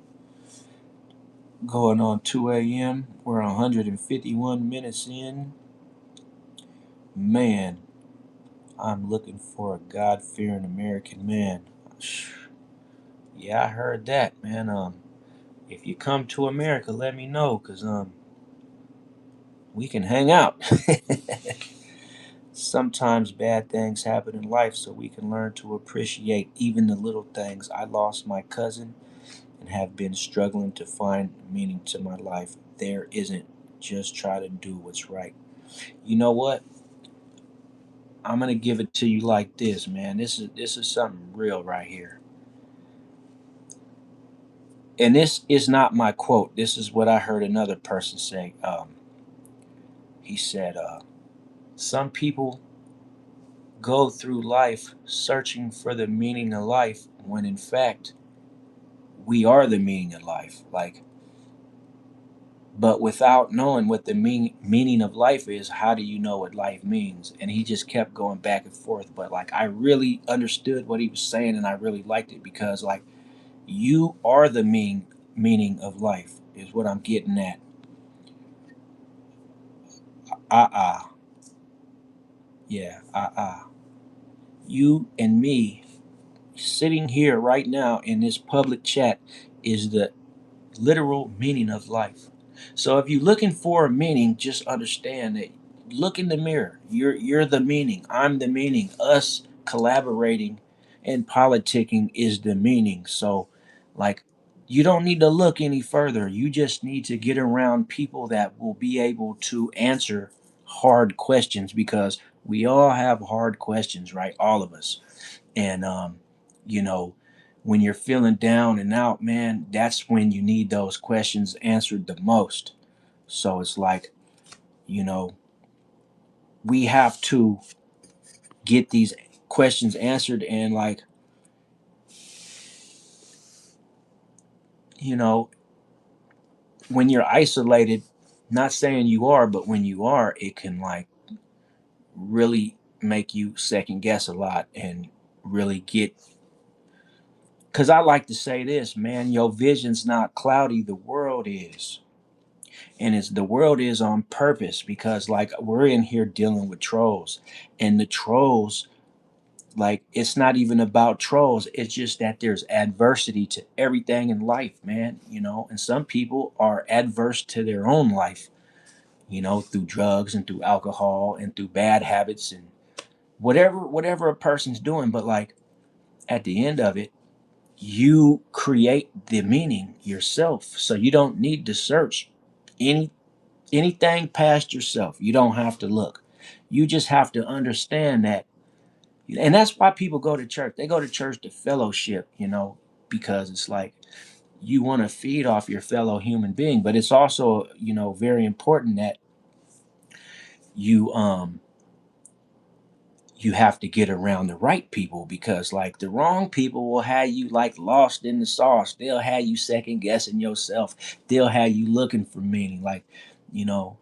Speaker 1: Going on 2 a.m. We're 151 minutes in. Man, I'm looking for a God fearing American man. Yeah, I heard that, man. If you come to America, let me know, cause we can hang out. Sometimes bad things happen in life, so we can learn to appreciate even the little things. I lost my cousin and have been struggling to find meaning to my life. There isn't. Just try to do what's right. You know what? I'm gonna give it to you like this, man. This is something real right here. And this is not my quote. This is what I heard another person say. He said, "Some people go through life searching for the meaning of life, when in fact we are the meaning of life." Like, but without knowing what the meaning of life is, how do you know what life means? And he just kept going back and forth. But like, I really understood what he was saying, and I really liked it, because like, you are the meaning of life is what I'm getting at. Uh yeah, you and me sitting here right now in this public chat is the literal meaning of life. So if you're looking for a meaning, just understand that, look in the mirror. You're the meaning. I'm the meaning. Us collaborating and politicking is the meaning. So like, you don't need to look any further. You just need to get around people that will be able to answer hard questions, because we all have hard questions, right? All of us. And you know, when you're feeling down and out, man, that's when you need those questions answered the most. So it's like, you know, we have to get these questions answered. And like, you know, when you're isolated, not saying you are, but when you are, it can like really make you second guess a lot, and really get, because I like to say this, man, your vision's not cloudy, the world is. And it's, the world is on purpose, because like, we're in here dealing with trolls, and the trolls, like, it's not even about trolls, it's just that there's adversity to everything in life, man, you know. And some people are adverse to their own life, you know, through drugs and through alcohol and through bad habits and whatever a person's doing. But like, at the end of it, you create the meaning yourself, so you don't need to search any anything past yourself. You don't have to look. You just have to understand that. And that's why people go to church. They go to church to fellowship, you know, because it's like, you want to feed off your fellow human being. But it's also, you know, very important that you you have to get around the right people, because like, the wrong people will have you like lost in the sauce. They'll have you second guessing yourself. They'll have you looking for meaning. Like, you know,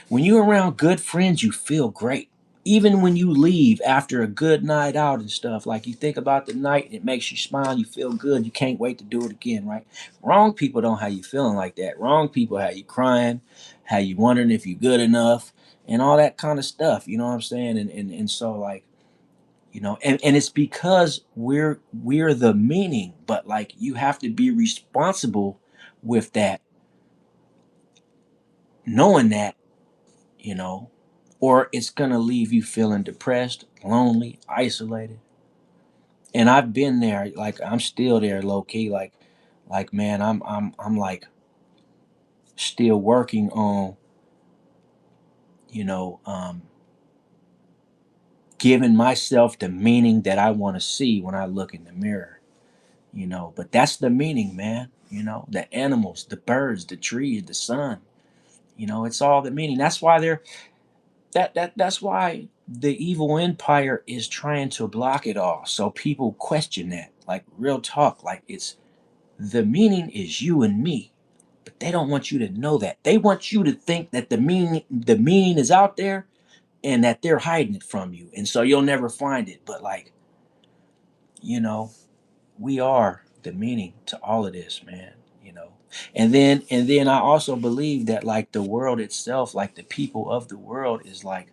Speaker 1: when you're around good friends, you feel great. Even when you leave after a good night out and stuff, like, you think about the night, it makes you smile, you feel good, you can't wait to do it again, right? Wrong people don't have you feeling like that. Wrong people have you crying, have you wondering if you're good enough, and all that kind of stuff. You know what I'm saying? And so like, you know, and it's because we're the meaning, but like you have to be responsible with that, knowing that, you know, or it's gonna leave you feeling depressed, lonely, isolated. And I've been there, like I'm still there low key, like man, I'm like still working on, you know, giving myself the meaning that I want to see when I look in the mirror, you know. But that's the meaning, man. You know, the animals, the birds, the trees, the sun. You know, it's all the meaning. That's why that's why the evil empire is trying to block it all. So people question that. Like real talk. Like it's the meaning is you and me. But they don't want you to know that. They want you to think that the meaning is out there and that they're hiding it from you. And so you'll never find it. But like, you know, we are the meaning to all of this, man. You know, and then I also believe that like the world itself, like the people of the world, is like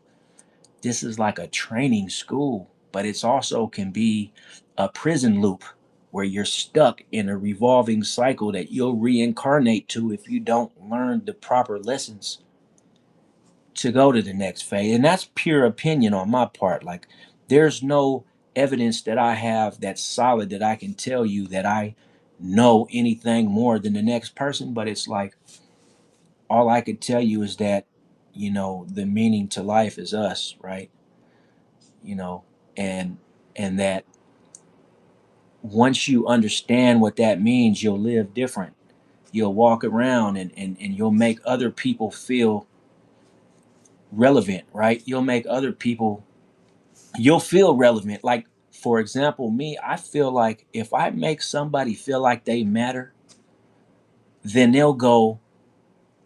Speaker 1: this is like a training school, but it's also can be a prison loop where you're stuck in a revolving cycle that you'll reincarnate to if you don't learn the proper lessons to go to the next phase. And that's pure opinion on my part. Like there's no evidence that I have that's solid that I can tell you that I know anything more than the next person, but it's like all I could tell you is that, you know, the meaning to life is us, right? You know, and that once you understand what that means, you'll live different. You'll walk around and you'll make other people feel relevant, right? You'll make other people you'll feel relevant. Like, for example, me, I feel like if I make somebody feel like they matter, then they'll go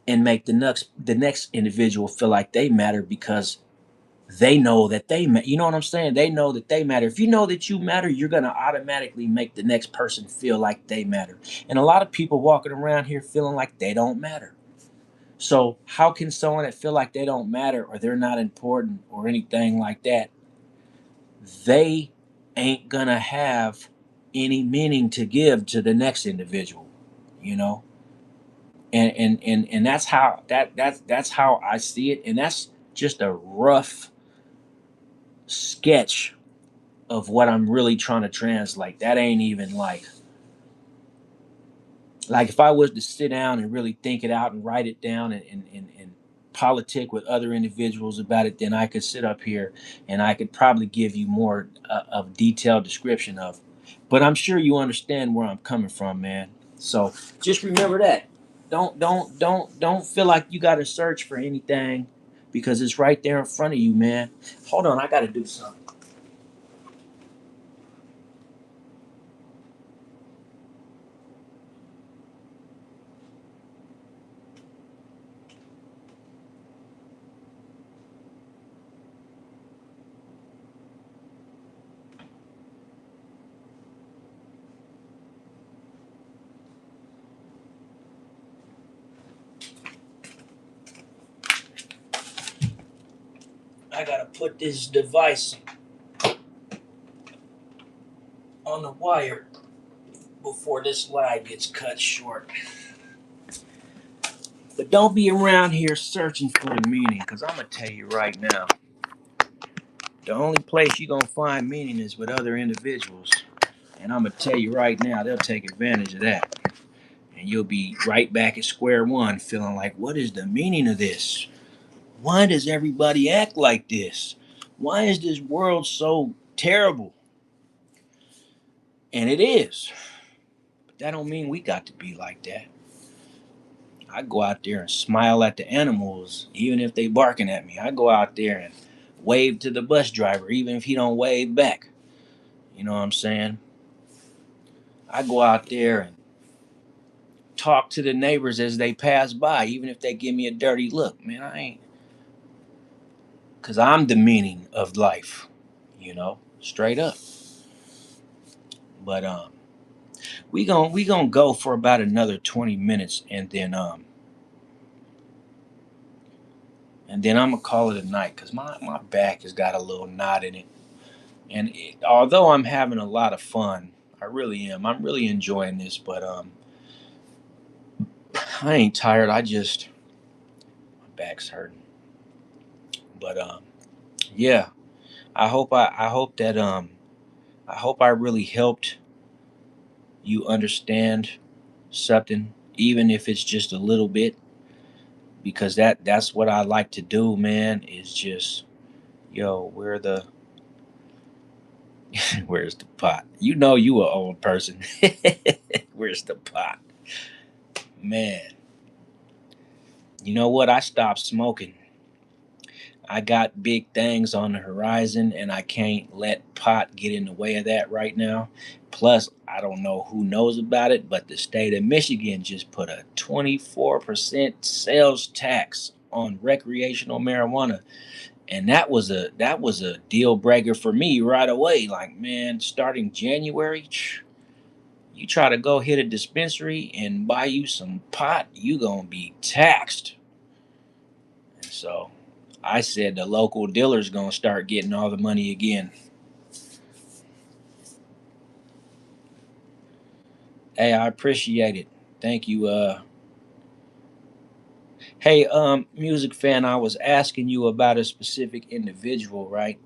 Speaker 1: and make the next individual feel like they matter because they know that you know what I'm saying? They know that they matter. If you know that you matter, you're gonna automatically make the next person feel like they matter. And a lot of people walking around here feeling like they don't matter. So how can someone that feel like they don't matter or they're not important or anything like that, they ain't gonna have any meaning to give to the next individual, you know? And that's how that's how I see it. And that's just a rough sketch of what I'm really trying to translate. That ain't even like if I was to sit down and really think it out and write it down and politic with other individuals about it, then I could sit up here and I could probably give you more of detailed description of. But I'm sure you understand where I'm coming from, man. So just remember that. Don't feel like you got to search for anything because it's right there in front of you, man. Hold on, I got to do something. I got to put this device on the wire before this line gets cut short. But don't be around here searching for the meaning, because I'm going to tell you right now, the only place you're going to find meaning is with other individuals. And I'm going to tell you right now, they'll take advantage of that. And you'll be right back at square one feeling like, what is the meaning of this? Why does everybody act like this? Why is this world so terrible? And it is. But that don't mean we got to be like that. I go out there and smile at the animals, even if they barking at me. I go out there and wave to the bus driver, even if he don't wave back. You know what I'm saying? I go out there and talk to the neighbors as they pass by, even if they give me a dirty look. Man, I ain't, cause I'm the meaning of life. You know, straight up. But we gonna go for about another 20 minutes, and then I'm gonna call it a night, cause my back has got a little knot in it. And although I'm having a lot of fun, I really am. I'm really enjoying this, but I ain't tired. My back's hurting. But yeah, I hope that I hope I really helped you understand something, even if it's just a little bit, because that's what I like to do, man. Is just, yo, where's the pot? You know, you a old person. Where's the pot, man? You know what? I stopped smoking. I got big things on the horizon, and I can't let pot get in the way of that right now. Plus, I don't know who knows about it, but the state of Michigan just put a 24% sales tax on recreational marijuana, and that was a deal breaker for me right away. Like, man, starting January, you try to go hit a dispensary and buy you some pot, you gonna be taxed. And so I said the local dealer's gonna start getting all the money again. Hey, I appreciate it. Thank you. Hey, music fan, I was asking you about a specific individual, right?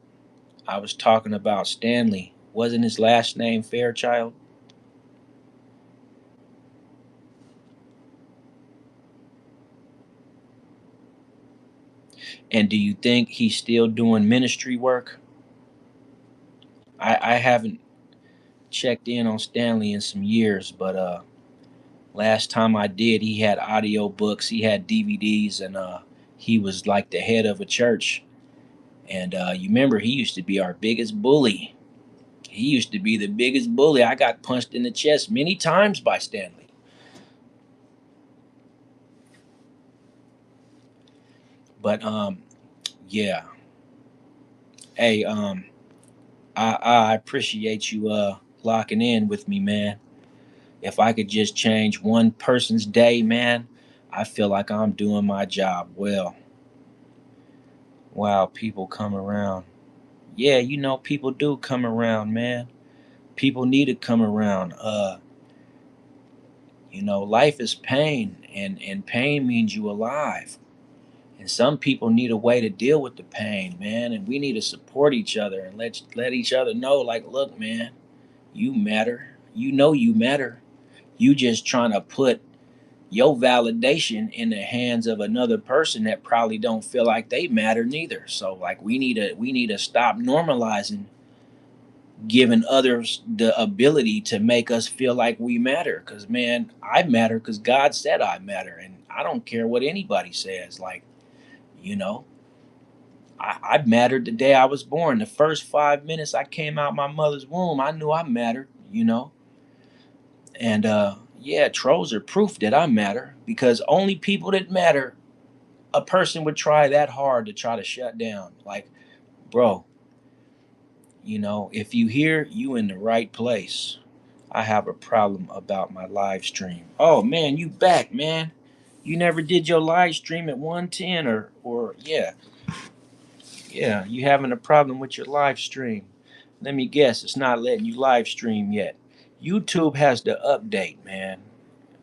Speaker 1: I was talking about Stanley. Wasn't his last name Fairchild? And do you think he's still doing ministry work? I haven't checked in on Stanley in some years, but last time I did, he had audio books, he had DVDs, and he was like the head of a church. And you remember, he used to be our biggest bully. He used to be the biggest bully. I got punched in the chest many times by Stanley. But yeah. Hey, I appreciate you locking in with me, man. If I could just change one person's day, man, I feel like I'm doing my job well. Wow, people come around. Yeah, people do come around, man. People need to come around. Life is pain, and pain means you alive. And some people need a way to deal with the pain, man. And we need to support each other and let each other know, like, look, man, you matter. You know you matter. You just trying to put your validation in the hands of another person that probably don't feel like they matter neither. So like we need to stop normalizing giving others the ability to make us feel like we matter. Cause man, I matter because God said I matter. And I don't care what anybody says. Like, you know, I mattered the day I was born. The first 5 minutes I came out my mother's womb, I knew I mattered. And yeah, trolls are proof that I matter because only people that matter a person would try that hard to try to shut down. Like, bro, if you hear, you in the right place. I have a problem about my live stream. Oh man, you back, man. You never did your live stream at 110 or yeah. Yeah, you having a problem with your live stream. Let me guess, it's not letting you live stream yet. YouTube has to update, man.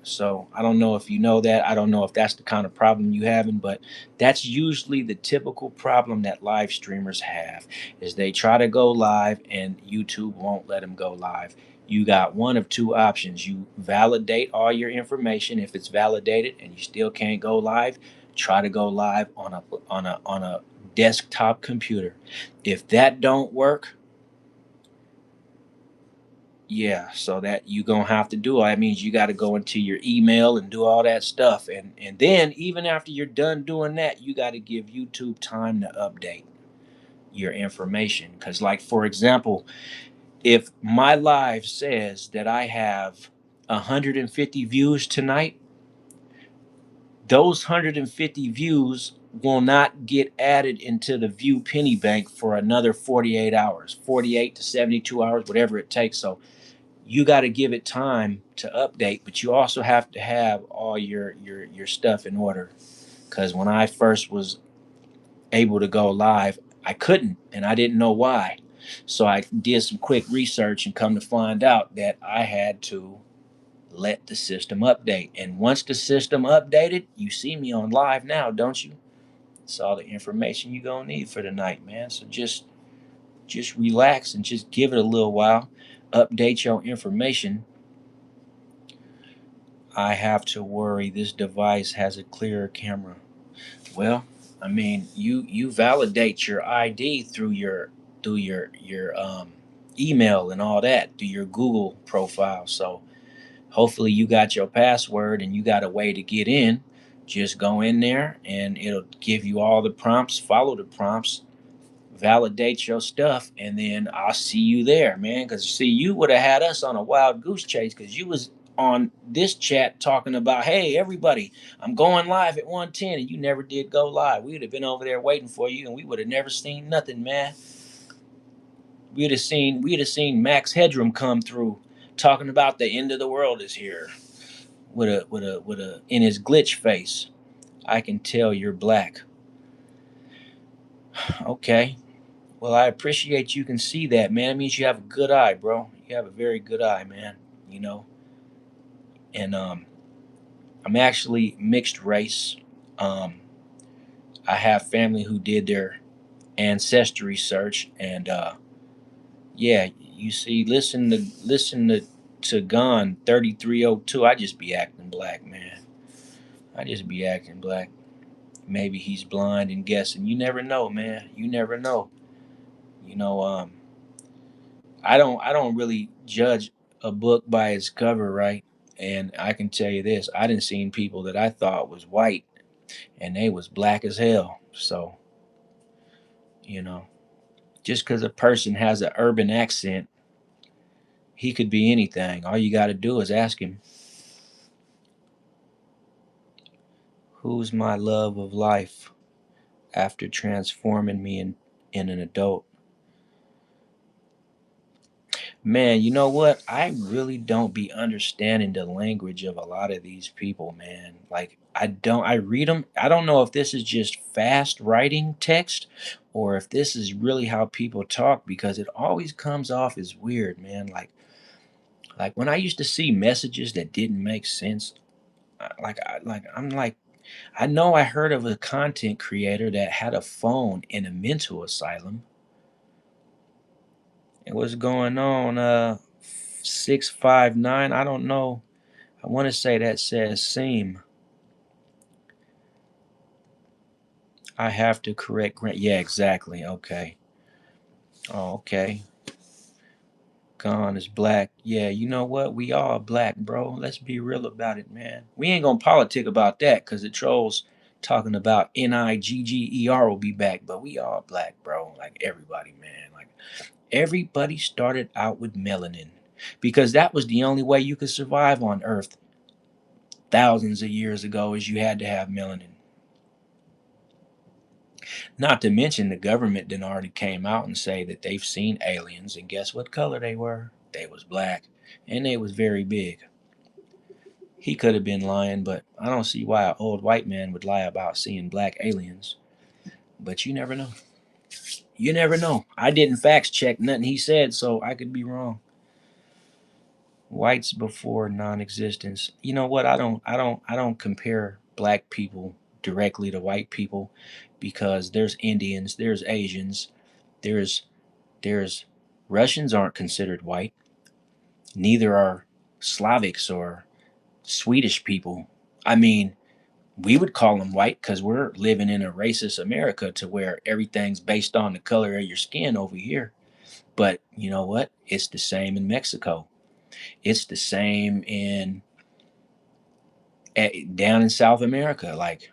Speaker 1: So I don't know if you know that. I don't know if that's the kind of problem you having, but that's usually the typical problem that live streamers have is they try to go live and YouTube won't let them go live. You got one of two options. You validate all your information. If it's validated and you still can't go live, try to go live on a desktop computer. If that don't work, yeah, so that you gonna have to do. That means you got to go into your email and do all that stuff, and then even after you're done doing that, you got to give YouTube time to update your information. Because, like for example, if my live says that I have 150 views tonight, those 150 views will not get added into the view penny bank for another 48 hours, 48 to 72 hours, whatever it takes. So you got to give it time to update, but you also have to have all your stuff in order. Because when I first was able to go live, I couldn't, and I didn't know why. So I did some quick research and come to find out that I had to let the system update. And once the system updated, you see me on live now, don't you? It's all the information you're gonna need for tonight, man. So just relax and just give it a little while. Update your information. I have to worry this device has a clearer camera. Well, I mean, you validate your ID through your email and all that, through your Google profile. So hopefully you got your password and you got a way to get in. Just go in there and it'll give you all the prompts, follow the prompts, validate your stuff, and then I'll see you there, man. Because see, you would have had us on a wild goose chase because you was on this chat talking about, hey, everybody, I'm going live at 110, and you never did go live. We would have been over there waiting for you, and we would have never seen nothing, man. We'd have seen Max Headroom come through talking about the end of the world is here with a in his glitch face. I can tell you're black. Okay. Well, I appreciate you can see that, man. It means you have a good eye, bro. You have a very good eye, man. You know, and I'm actually mixed race. Um, I have family who did their ancestry search, and yeah, you see, listen to Gon 3302. I just be acting black, man. I just be acting black. Maybe he's blind and guessing. You never know, man. You never know. You know, I don't really judge a book by its cover, right? And I can tell you this, I didn't seen people that I thought was white and they was black as hell. So, you know, just because a person has an urban accent, he could be anything. All you got to do is ask him, who's my love of life after transforming me in an adult? Man, you know what? I really don't be understanding the language of a lot of these people, man. Like, I read them. I don't know if this is just fast writing text or if this is really how people talk because it always comes off as weird, man. Like when I used to see messages that didn't make sense, I'm like, I know I heard of a content creator that had a phone in a mental asylum. And what's going on? 659. I don't know. I want to say that says seam. I have to correct. Yeah, exactly. Okay. Oh, okay. Gone is black. Yeah, you know what? We all black, bro. Let's be real about it, man. We ain't gonna politic about that because the trolls talking about Nigger will be back, but we all black, bro. Like everybody, man. Like everybody started out with melanin because that was the only way you could survive on Earth thousands of years ago is you had to have melanin. Not to mention the government then already came out and say that they've seen aliens and guess what color they were? They was black and they was very big. He could have been lying, but I don't see why an old white man would lie about seeing black aliens. But you never know. You never know. I didn't fact check nothing he said, so I could be wrong. Whites before non-existence. You know what? I don't compare black people directly to white people because there's Indians, there's Asians, there's there's Russians aren't considered white. Neither are Slavics or Swedish people. I mean, we would call them white because we're living in a racist America to where everything's based on the color of your skin over here. But you know what? It's the same in Mexico. It's the same down in South America. Like,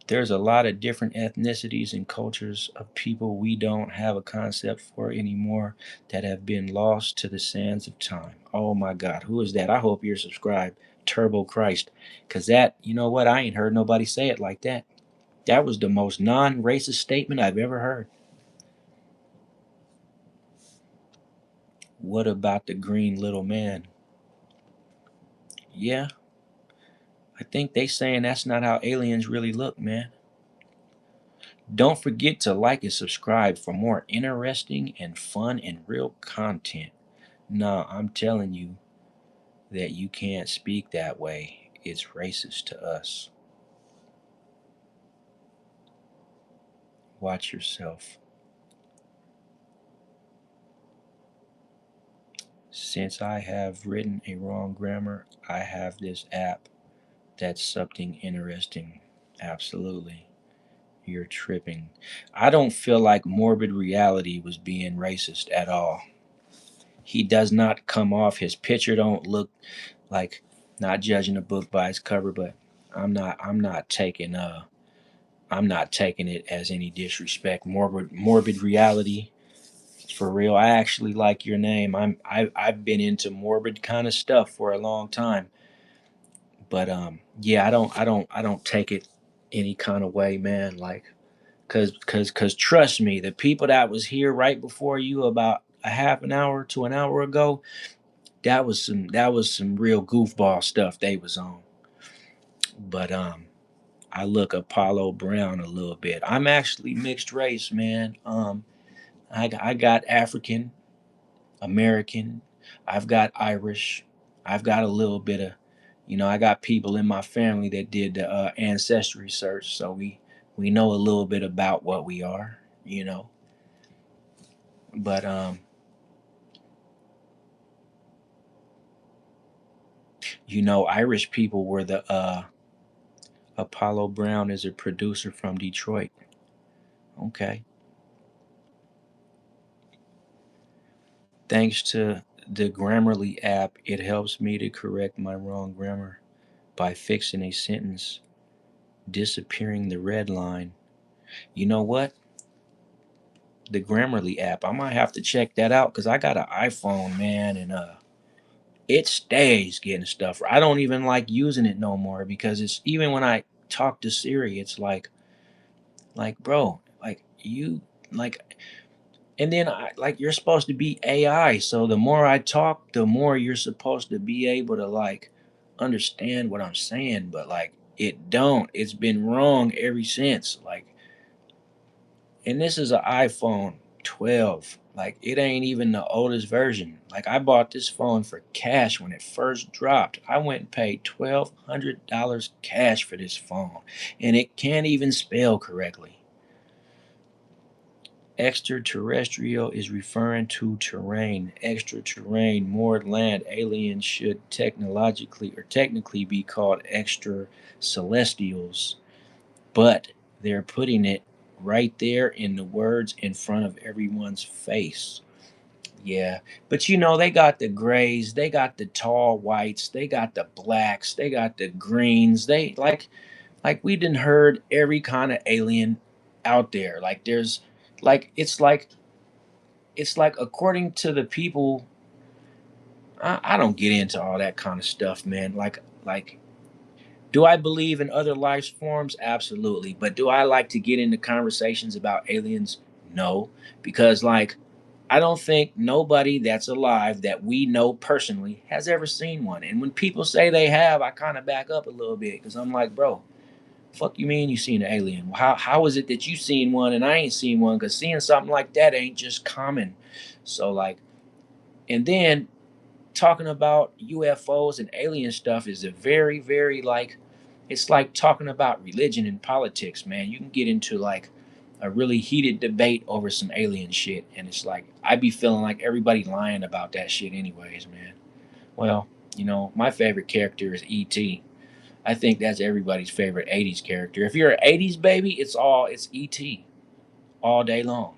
Speaker 1: there's a lot of different ethnicities and cultures of people we don't have a concept for anymore that have been lost to the sands of time. Oh my God, who is that? I hope you're subscribed. Turbo Christ. Because that, you know what? I ain't heard nobody say it like that. That was the most non racist statement I've ever heard. What about the green little man? Yeah, I think they saying that's not how aliens really look, man. Don't forget to like and subscribe for more interesting and fun and real content. No, I'm telling you that you can't speak that way. It's racist to us. Watch yourself. Since I have written a wrong grammar, I have this app that's something interesting. Absolutely. You're tripping. I don't feel like Morbid Reality was being racist at all. He does not come off, his picture don't look like, not judging a book by its cover, but I'm not taking it as any disrespect. Morbid Reality, for real. I actually like your name. I've been into morbid kind of stuff for a long time. But yeah, I don't take it any kind of way, man. Like, cause trust me, the people that was here right before you about a half an hour to an hour ago, that was some real goofball stuff they was on. But I look Apollo Brown a little bit. I'm actually mixed race, man. I got African American, I've got Irish, I've got a little bit of, I got people in my family that did the ancestry research, so we know a little bit about what we are, you know. But Irish people were the Apollo Brown is a producer from Detroit. Okay. Thanks to the Grammarly app, it helps me to correct my wrong grammar by fixing a sentence, disappearing the red line. You know what? The Grammarly app. I might have to check that out because I got an iPhone, man, and it stays getting stuff. I don't even like using it no more because it's even when I talk to Siri, it's like bro, like you like, and then I like you're supposed to be AI, so the more I talk, the more you're supposed to be able to like understand what I'm saying, but like it don't. It's been wrong ever since. Like, and this is an iPhone 12. Like it ain't even the oldest version. Like I bought this phone for cash when it first dropped. I went and paid $1,200 cash for this phone, and it can't even spell correctly. Extraterrestrial is referring to terrain. Extra terrain, more land. Aliens should technically be called extra celestials, but they're putting it right there in the words in front of everyone's face. Yeah, but they got the grays, they got the tall whites, they got the blacks, they got the greens. They like we didn't heard every kind of alien out there. Like there's like it's like according to the people. I don't get into all that kind of stuff, man. Like do I believe in other life forms? Absolutely. But do I like to get into conversations about aliens? No. Because, like, I don't think nobody that's alive that we know personally has ever seen one. And when people say they have, I kind of back up a little bit because I'm like, bro, fuck you mean you seen an alien? How is it that you seen one and I ain't seen one? Because seeing something like that ain't just common. So, like, and then talking about UFOs and alien stuff is a very, very like, it's like talking about religion and politics, man. You can get into like a really heated debate over some alien shit, and it's like I be feeling like everybody lying about that shit, anyways, man. Well, my favorite character is E.T. I think that's everybody's favorite '80s character. If you're an '80s baby, it's E.T. all day long.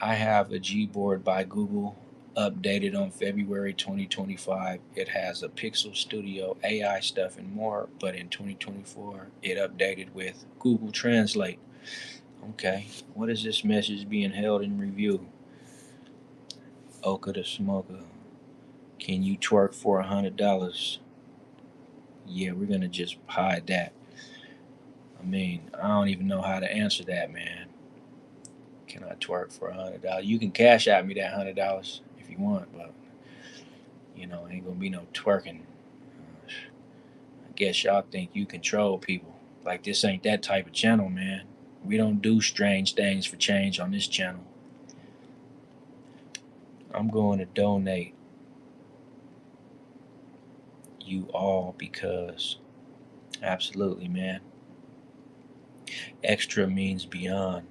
Speaker 1: I have a Gboard by Google updated on February 2025. It has a Pixel Studio AI stuff and more, but in 2024 it updated with Google Translate. Okay, what is this message being held in review? Oka the Smoker. Can you twerk for $100? Yeah, we're gonna just hide that. I mean, I don't even know how to answer that, man. Can I twerk for $100? You can cash out me that $100 if you want, but ain't gonna be no twerking. I guess y'all think you control people. Like, this ain't that type of channel, man. We don't do strange things for change on this channel. I'm going to donate you all because, absolutely, man. Extra means beyond.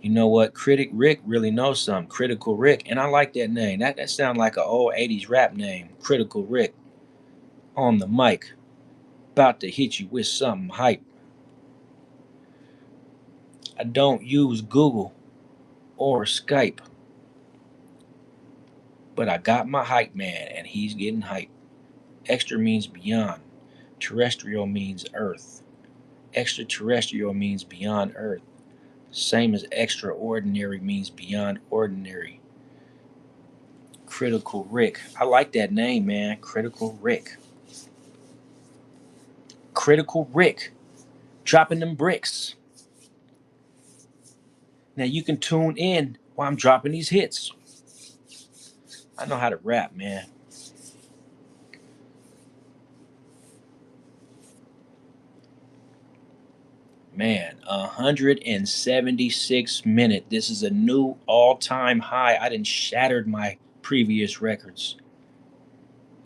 Speaker 1: You know what? Critic Rick really knows something. Critical Rick. And I like that name. That sounds like an old 80s rap name. Critical Rick. On the mic. About to hit you with something hype. I don't use Google or Skype, but I got my hype man and he's getting hype. Extra means beyond. Terrestrial means Earth. Extraterrestrial means beyond Earth. Same as extraordinary means beyond ordinary. Critical Rick. I like that name, man. Critical Rick. Critical Rick. Dropping them bricks. Now you can tune in while I'm dropping these hits. I know how to rap, man. Man, 176 minutes. This is a new all-time high. I done shattered my previous records.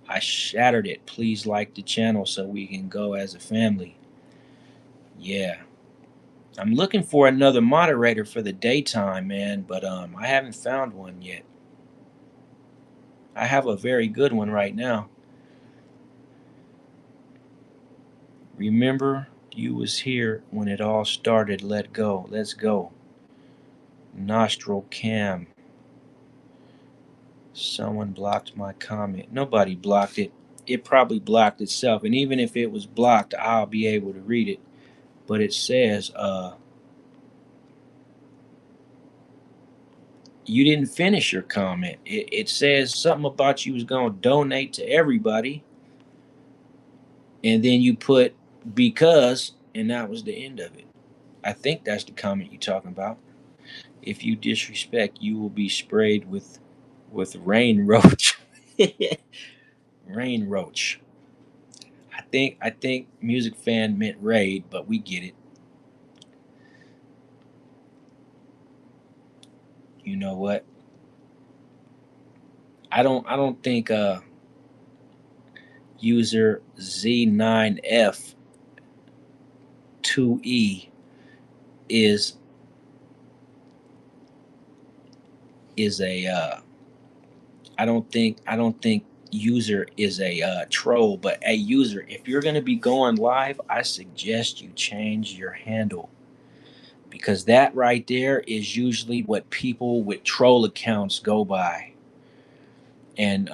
Speaker 1: I shattered it. Please like the channel so we can go as a family. Yeah. I'm looking for another moderator for the daytime, man, but I haven't found one yet. I have a very good one right now. Remember, you was here when it all started. Let go. Let's go. Nostril cam. Someone blocked my comment. Nobody blocked it. It probably blocked itself. And even if it was blocked, I'll be able to read it. But it says, you didn't finish your comment. It says something about you was going to donate to everybody. And then you put because, and that was the end of it. I think that's the comment you're talking about. If you disrespect, you will be sprayed with rain roach. Rain roach. I think music fan meant raid, but we get it. You know what? I don't think user Z9F2E is a I don't think user is a troll, but a user. If you're gonna be going live, I suggest you change your handle because that right there is usually what people with troll accounts go by. And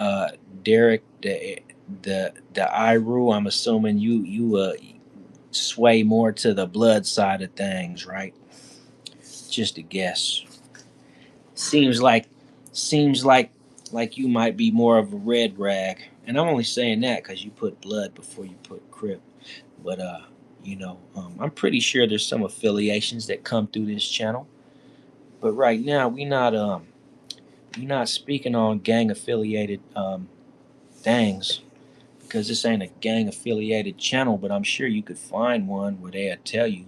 Speaker 1: Derek, the Iru, I'm assuming you sway more to the blood side of things, right? Just a guess. Seems like seems like you might be more of a red rag, and I'm only saying that because you put blood before you put crip. But I'm pretty sure there's some affiliations that come through this channel. But right now we not speaking on gang affiliated things because this ain't a gang affiliated channel. But I'm sure you could find one where they'll tell you,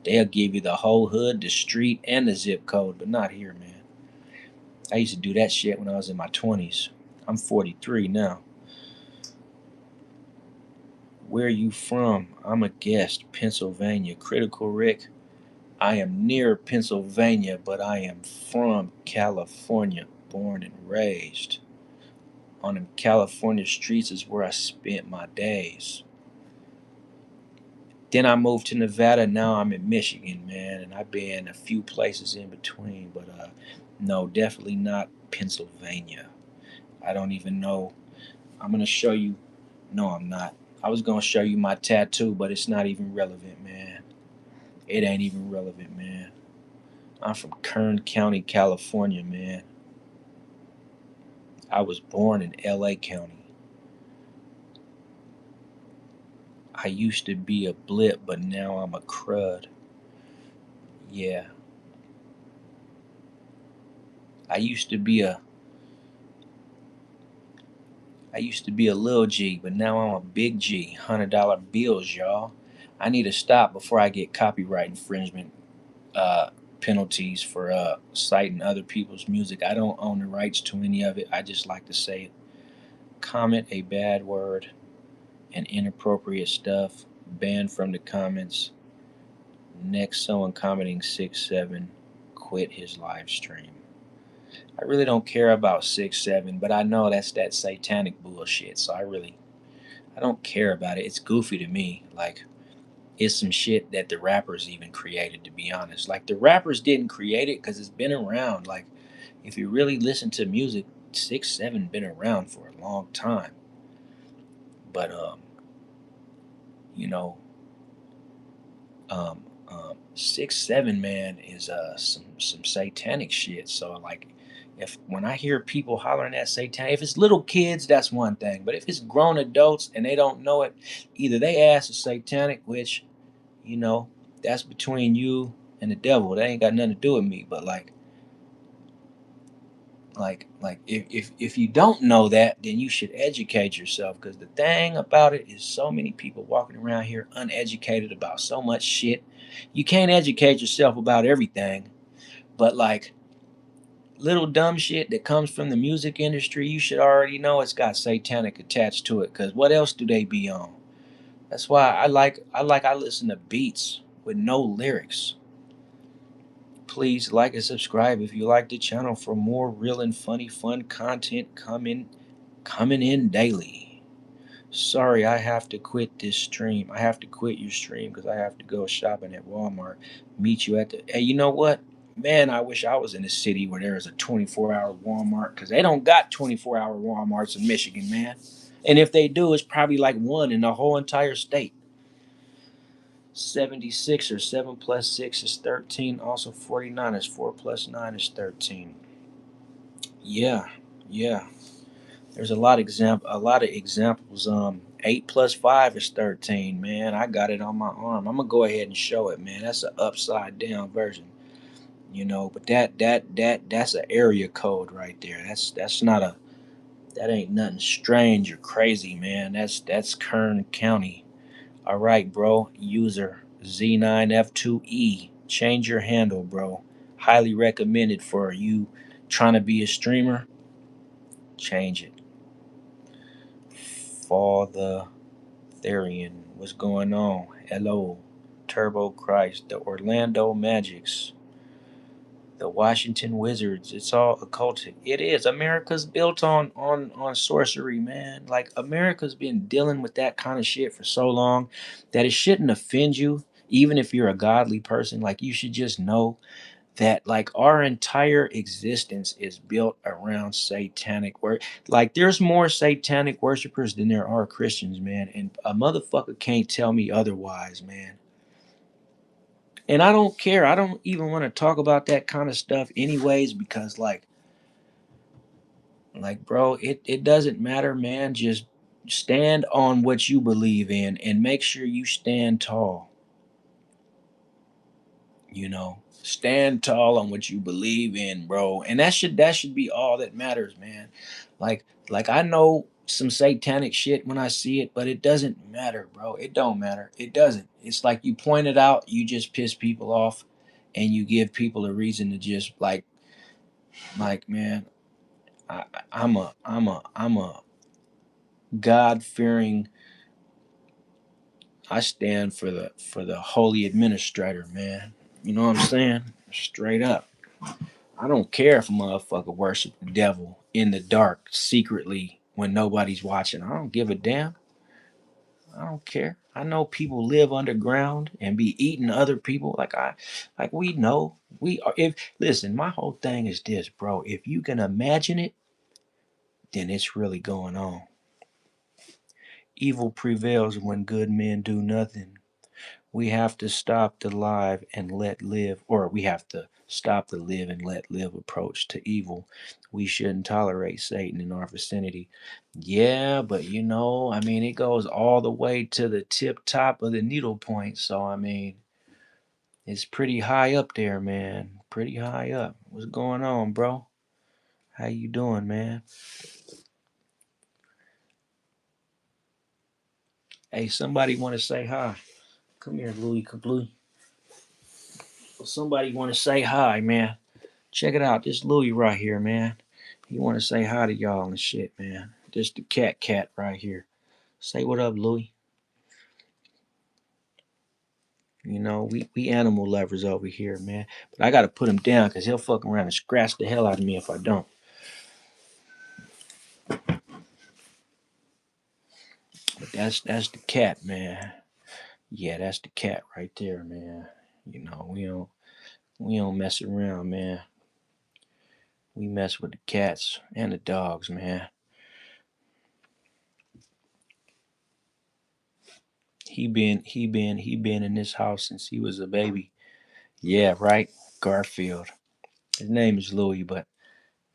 Speaker 1: they'll give you the whole hood, the street, and the zip code. But not here, man. I used to do that shit when I was in my 20s. I'm 43 now. Where you from? I'm a guest. Pennsylvania. Critical Rick. I am near Pennsylvania, but I am from California. Born and raised. On them California streets is where I spent my days. Then I moved to Nevada. Now I'm in Michigan, man. And I've been a few places in between. But no, definitely not Pennsylvania. I don't even know. I'm going to show you. No, I'm not. I was gonna show you my tattoo, but it's not even relevant, man. It ain't even relevant, man. I'm from Kern County, California, man. I was born in LA County. I used to be a blip, but now I'm a crud. Yeah. I used to be a I used to be a little G, but now I'm a big G. $100 bills, y'all. I need to stop before I get copyright infringement uh, penalties for citing other people's music. I don't own the rights to any of it. I just like to say it. Comment a bad word and inappropriate stuff. Banned from the comments. Next, someone commenting 6'7" quit his live stream. I really don't care about 6'7", but I know that's that satanic bullshit. So I don't care about it. It's goofy to me. Like, it's some shit that the rappers even created, to be honest. Like, the rappers didn't create it because it's been around. Like, if you really listen to music, 6'7" been around for a long time. But you know, 6'7", man, is some satanic shit. So like, if when I hear people hollering at Satan, if it's little kids, that's one thing. But if it's grown adults and they don't know it, either they ass is satanic, which, you know, that's between you and the devil. That ain't got nothing to do with me. But like if you don't know that, then you should educate yourself, because the thing about it is so many people walking around here uneducated about so much shit. You can't educate yourself about everything, but like, little dumb shit that comes from the music industry, you should already know it's got satanic attached to it, because what else do they be on? That's why I listen to beats with no lyrics. Please like and subscribe if you like the channel for more real and funny fun content coming in daily. Sorry, I have to quit this stream. I have to quit your stream because I have to go shopping at Walmart. Meet you at the. Hey, you know what? Man, I wish I was in a city where there is a 24-hour Walmart, because they don't got 24-hour Walmarts in Michigan, man. And if they do, it's probably like one in the whole entire state. 76 or 7 plus 6 is 13. Also 49 is 4 plus 9 is 13. Yeah, yeah. There's a lot of examples. 8 plus 5 is 13, man. I got it on my arm. I'm gonna go ahead and show it, man. That's an upside down version, but that's an area code right there. That's not a that ain't nothing strange or crazy, man. That's Kern County. All right, bro. User Z9F2E. Change your handle, bro. Highly recommended for you trying to be a streamer. Change it. Father Therian. What's going on? Hello. Turbo Christ. The Orlando Magics. The Washington Wizards. It's all occultic. It is. America's built on sorcery, man. Like, America's been dealing with that kind of shit for so long that it shouldn't offend you, even if you're a godly person. Like, you should just know that, like, our entire existence is built around satanic work. Like, there's more satanic worshipers than there are Christians, man. And a motherfucker can't tell me otherwise, man. And I don't care. I don't even want to talk about that kind of stuff anyways, because like, bro, it doesn't matter, man. Just stand on what you believe in and make sure you stand tall. Stand tall on what you believe in, bro. And that should be all that matters, man. Like I know some satanic shit when I see it, but it doesn't matter, bro. It don't matter. It doesn't. It's like, you point it out, you just piss people off, and you give people a reason to just like, man, I'm a God fearing. I stand for the holy administrator, man. You know what I'm saying? Straight up. I don't care if a motherfucker worship the devil in the dark secretly when nobody's watching. I don't give a damn. I don't care. I know people live underground and be eating other people. Like we know we are. If Listen, my whole thing is this, bro. If you can imagine it, then it's really going on. Evil prevails when good men do nothing. We have to stop the live and let live, or we have to stop the live and let live approach to evil. We shouldn't tolerate Satan in our vicinity. Yeah, but I mean, it goes all the way to the tip top of the needle point. So, I mean, it's pretty high up there, man. Pretty high up. What's going on, bro? How you doing, man? Hey, somebody want to say hi? Come here, Louie Kablooey. Somebody want to say hi, man. Check it out. This Louie right here, man. He want to say hi to y'all and shit, man. This the cat right here. Say what up, Louie. You know, we animal lovers over here, man. But I gotta put him down because he'll fuck around and scratch the hell out of me if I don't. But that's the cat, man. Yeah, that's the cat right there, man. You know, we don't mess around, man. We mess with the cats and the dogs, man. He been in this house since he was a baby. Yeah, right. Garfield. His name is Louis, but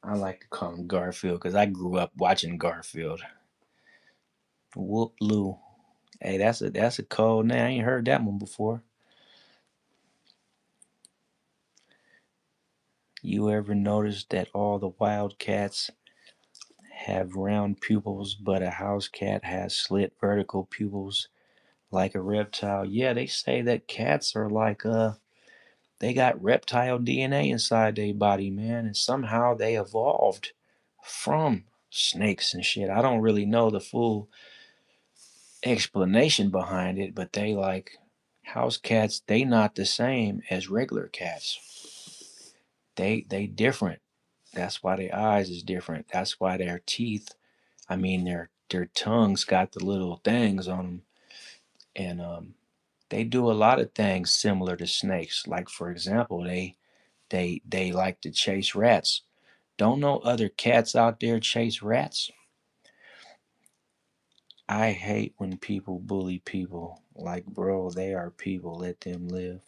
Speaker 1: I like to call him Garfield because I grew up watching Garfield. Whoop Lou. Hey, that's a cold name. I ain't heard that one before. You ever notice that all the wild cats have round pupils, but a house cat has slit vertical pupils like a reptile? Yeah, they say that cats are like they got reptile DNA inside their body, man, and somehow they evolved from snakes and shit. I don't really know the full explanation behind it, but they like house cats, they not the same as regular cats. They different. That's why their eyes is different. That's why their teeth, I mean their tongues got the little things on them, and they do a lot of things similar to snakes. Like for example, they like to chase rats. Don't know other cats out there chase rats? I hate when people bully people. Like, bro, they are people. Let them live.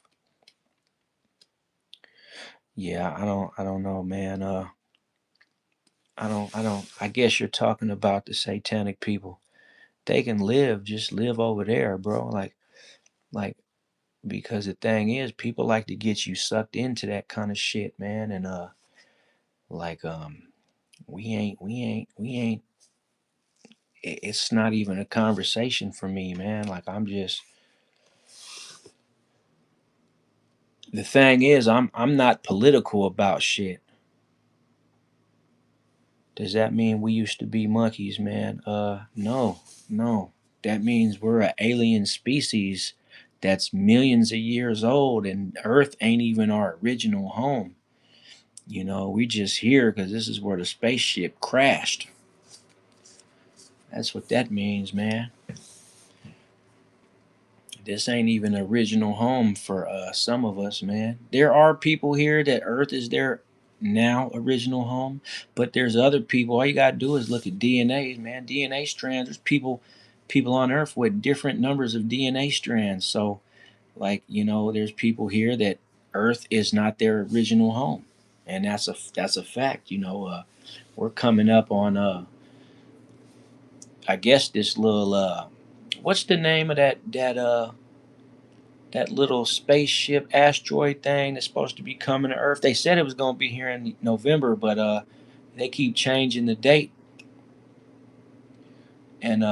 Speaker 1: Yeah, I don't know, man. I don't I guess you're talking about the satanic people. They can live, just live over there, bro. Like because the thing is people like to get you sucked into that kind of shit, man, and like we ain't it's not even a conversation for me, man. Like I'm just the thing is I'm not political about shit. Does that mean we used to be monkeys, man? No, no. That means we're an alien species that's millions of years old, and Earth ain't even our original home. You know, we just here because this is where the spaceship crashed. That's what that means, man. This ain't even original home for some of us, man. There are people here that Earth is their now original home, but there's other people. All you gotta do is look at DNA, man. DNA strands. There's people on Earth with different numbers of DNA strands. So, like there's people here that Earth is not their original home, and that's a fact. We're coming up on I guess this little what's the name of that little spaceship asteroid thing that's supposed to be coming to Earth. They said it was going to be here in November, but they keep changing the date. And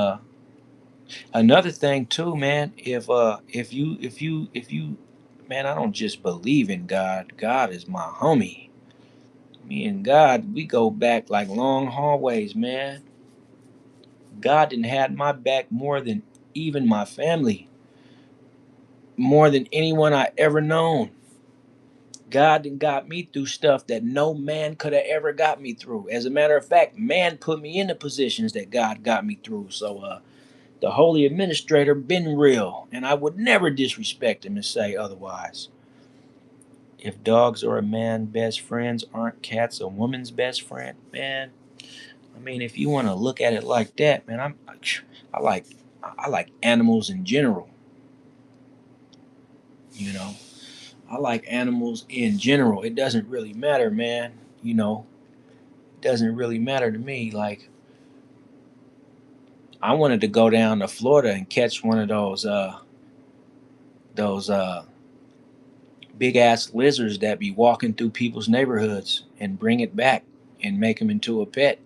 Speaker 1: another thing too, man, if you man, I don't just believe in God. God is my homie. Me and God, we go back like long hallways, man. God didn't had my back more than even my family, more than anyone I ever known. God done got me through stuff that no man could have ever got me through. As a matter of fact, man put me in the positions that God got me through. So the Holy Administrator been real, and I would never disrespect him and say otherwise. If dogs are a man's best friends, aren't cats a woman's best friend? Man, I mean, if you want to look at it like that, man, I like I like animals in general. You know, I like animals in general. It doesn't really matter, man. Doesn't really matter to me. Like I wanted to go down to Florida and catch one of those big ass lizards that be walking through people's neighborhoods and bring it back and make them into a pet.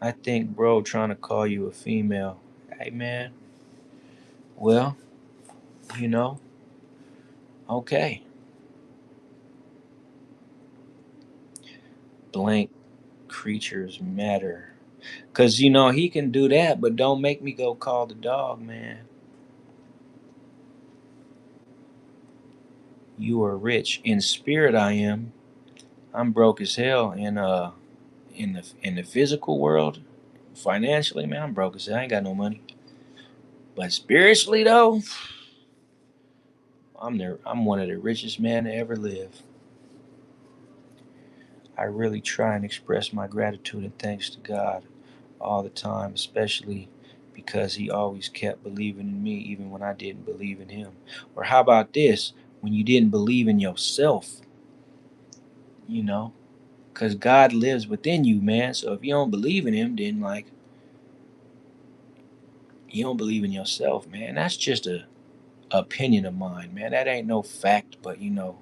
Speaker 1: I think bro trying to call you a female. Hey man, well, you know, okay. Blank creatures matter. Cause you know he can do that, but don't make me go call the dog, man. You are rich. In spirit I am. I'm broke as hell in the physical world. Financially, man, I'm broke as hell. I ain't got no money. But spiritually though, I'm one of the richest men to ever live. I really try and express my gratitude and thanks to God all the time, especially because He always kept believing in me even when I didn't believe in Him. Or how about this? When you didn't believe in yourself, you know? Because God lives within you, man. So if you don't believe in Him, then like you don't believe in yourself, man. That's just a opinion of mine, man. That ain't no fact, but you know,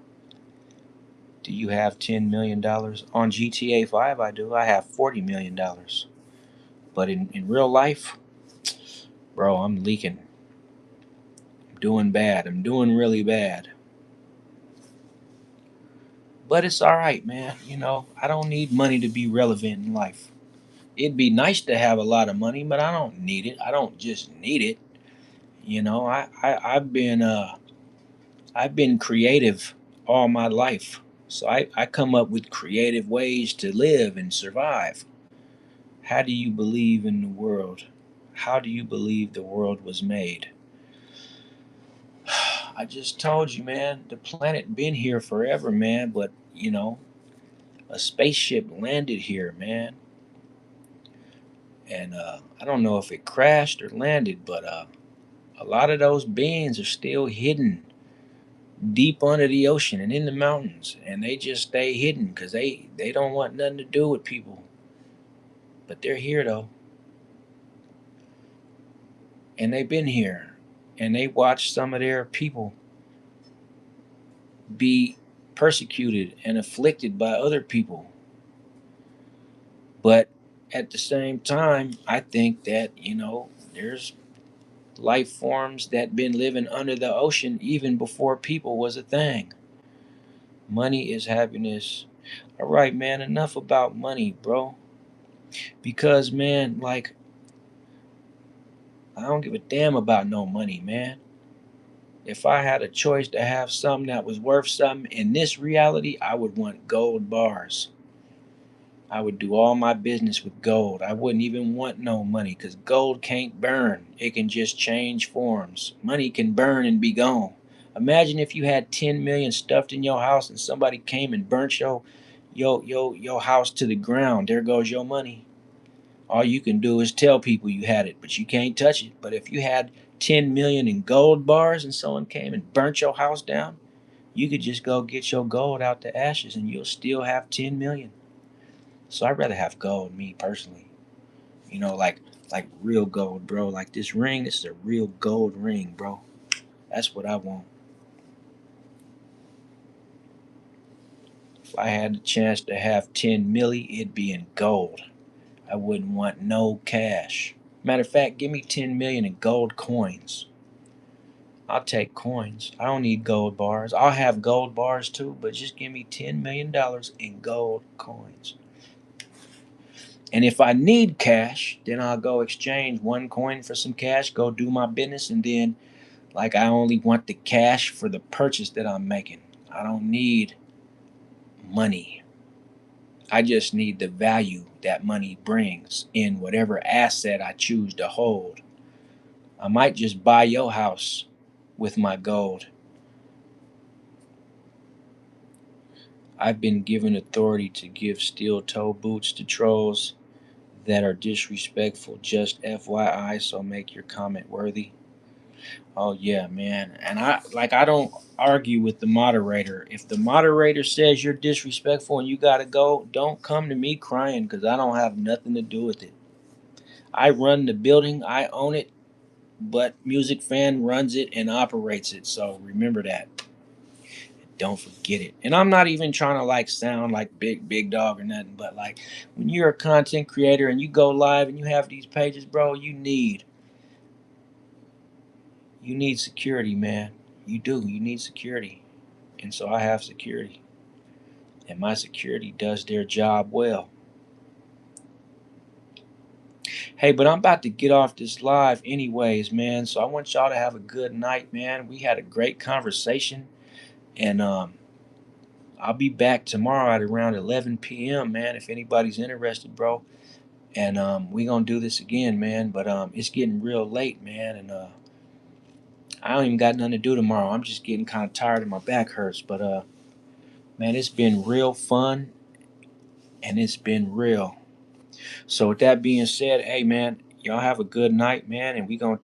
Speaker 1: do you have $10 million on GTA 5? I do. I have $40 million. But in real life, bro, I'm leaking. I'm doing bad. I'm doing really bad. But it's all right, man. You know, I don't need money to be relevant in life. It'd be nice to have a lot of money, but I don't need it. I don't just need it. You know, I've been creative all my life. So I come up with creative ways to live and survive. How do you believe in the world? How do you believe the world was made? I just told you, man, the planet been here forever, man, but you know, a spaceship landed here, man. And I don't know if it crashed or landed, but a lot of those beings are still hidden deep under the ocean and in the mountains, and they just stay hidden because they don't want nothing to do with people. But they're here though, and they've been here, and they watched some of their people be persecuted and afflicted by other people. But at the same time, I think that you know there's life forms that been living under the ocean even before people was a thing. Money is happiness. All right, man, enough about money, bro. Because man, like I don't give a damn about no money, man. If I had a choice to have something that was worth something in this reality, I would want gold bars. I would do all my business with gold. I wouldn't even want no money because gold can't burn. It can just change forms. Money can burn and be gone. Imagine if you had 10 million stuffed in your house and somebody came and burnt your house to the ground. There goes your money. All you can do is tell people you had it, but you can't touch it. But if you had 10 million in gold bars and someone came and burnt your house down, you could just go get your gold out the ashes and you'll still have 10 million. So I'd rather have gold, me personally. You know, like real gold, bro. Like this ring, this is a real gold ring, bro. That's what I want. If I had the chance to have 10 milli, it'd be in gold. I wouldn't want no cash. Matter of fact, give me 10 million in gold coins. I'll take coins. I don't need gold bars. I'll have gold bars too, but just give me $10 million in gold coins. And if I need cash, then I'll go exchange one coin for some cash, go do my business, and then like I only want the cash for the purchase that I'm making. I don't need money. I just need the value that money brings in whatever asset I choose to hold. I might just buy your house with my gold. I've been given authority to give steel toe boots to trolls that are disrespectful. Just FYI, so make your comment worthy. Oh yeah, man. And I don't argue with the moderator. If the moderator says you're disrespectful and you gotta go, don't come to me crying because I don't have nothing to do with it. I run the building, I own it, but Music Fan runs it and operates it. So remember that. Don't forget it. And I'm not even trying to like sound like big dog or nothing, but like when you're a content creator and you go live and you have these pages, bro, you need security, man. You do. You need security. And so I have security. And my security does their job well. Hey, but I'm about to get off this live anyways, man. So I want y'all to have a good night, man. We had a great conversation. And I'll be back tomorrow at around 11 p.m., man, if anybody's interested, bro. And we gonna do this again, man. But it's getting real late, man, and I don't even got nothing to do tomorrow. I'm just getting kind of tired and my back hurts. But man, it's been real fun and it's been real. So with that being said, hey man, y'all have a good night, man, and we gonna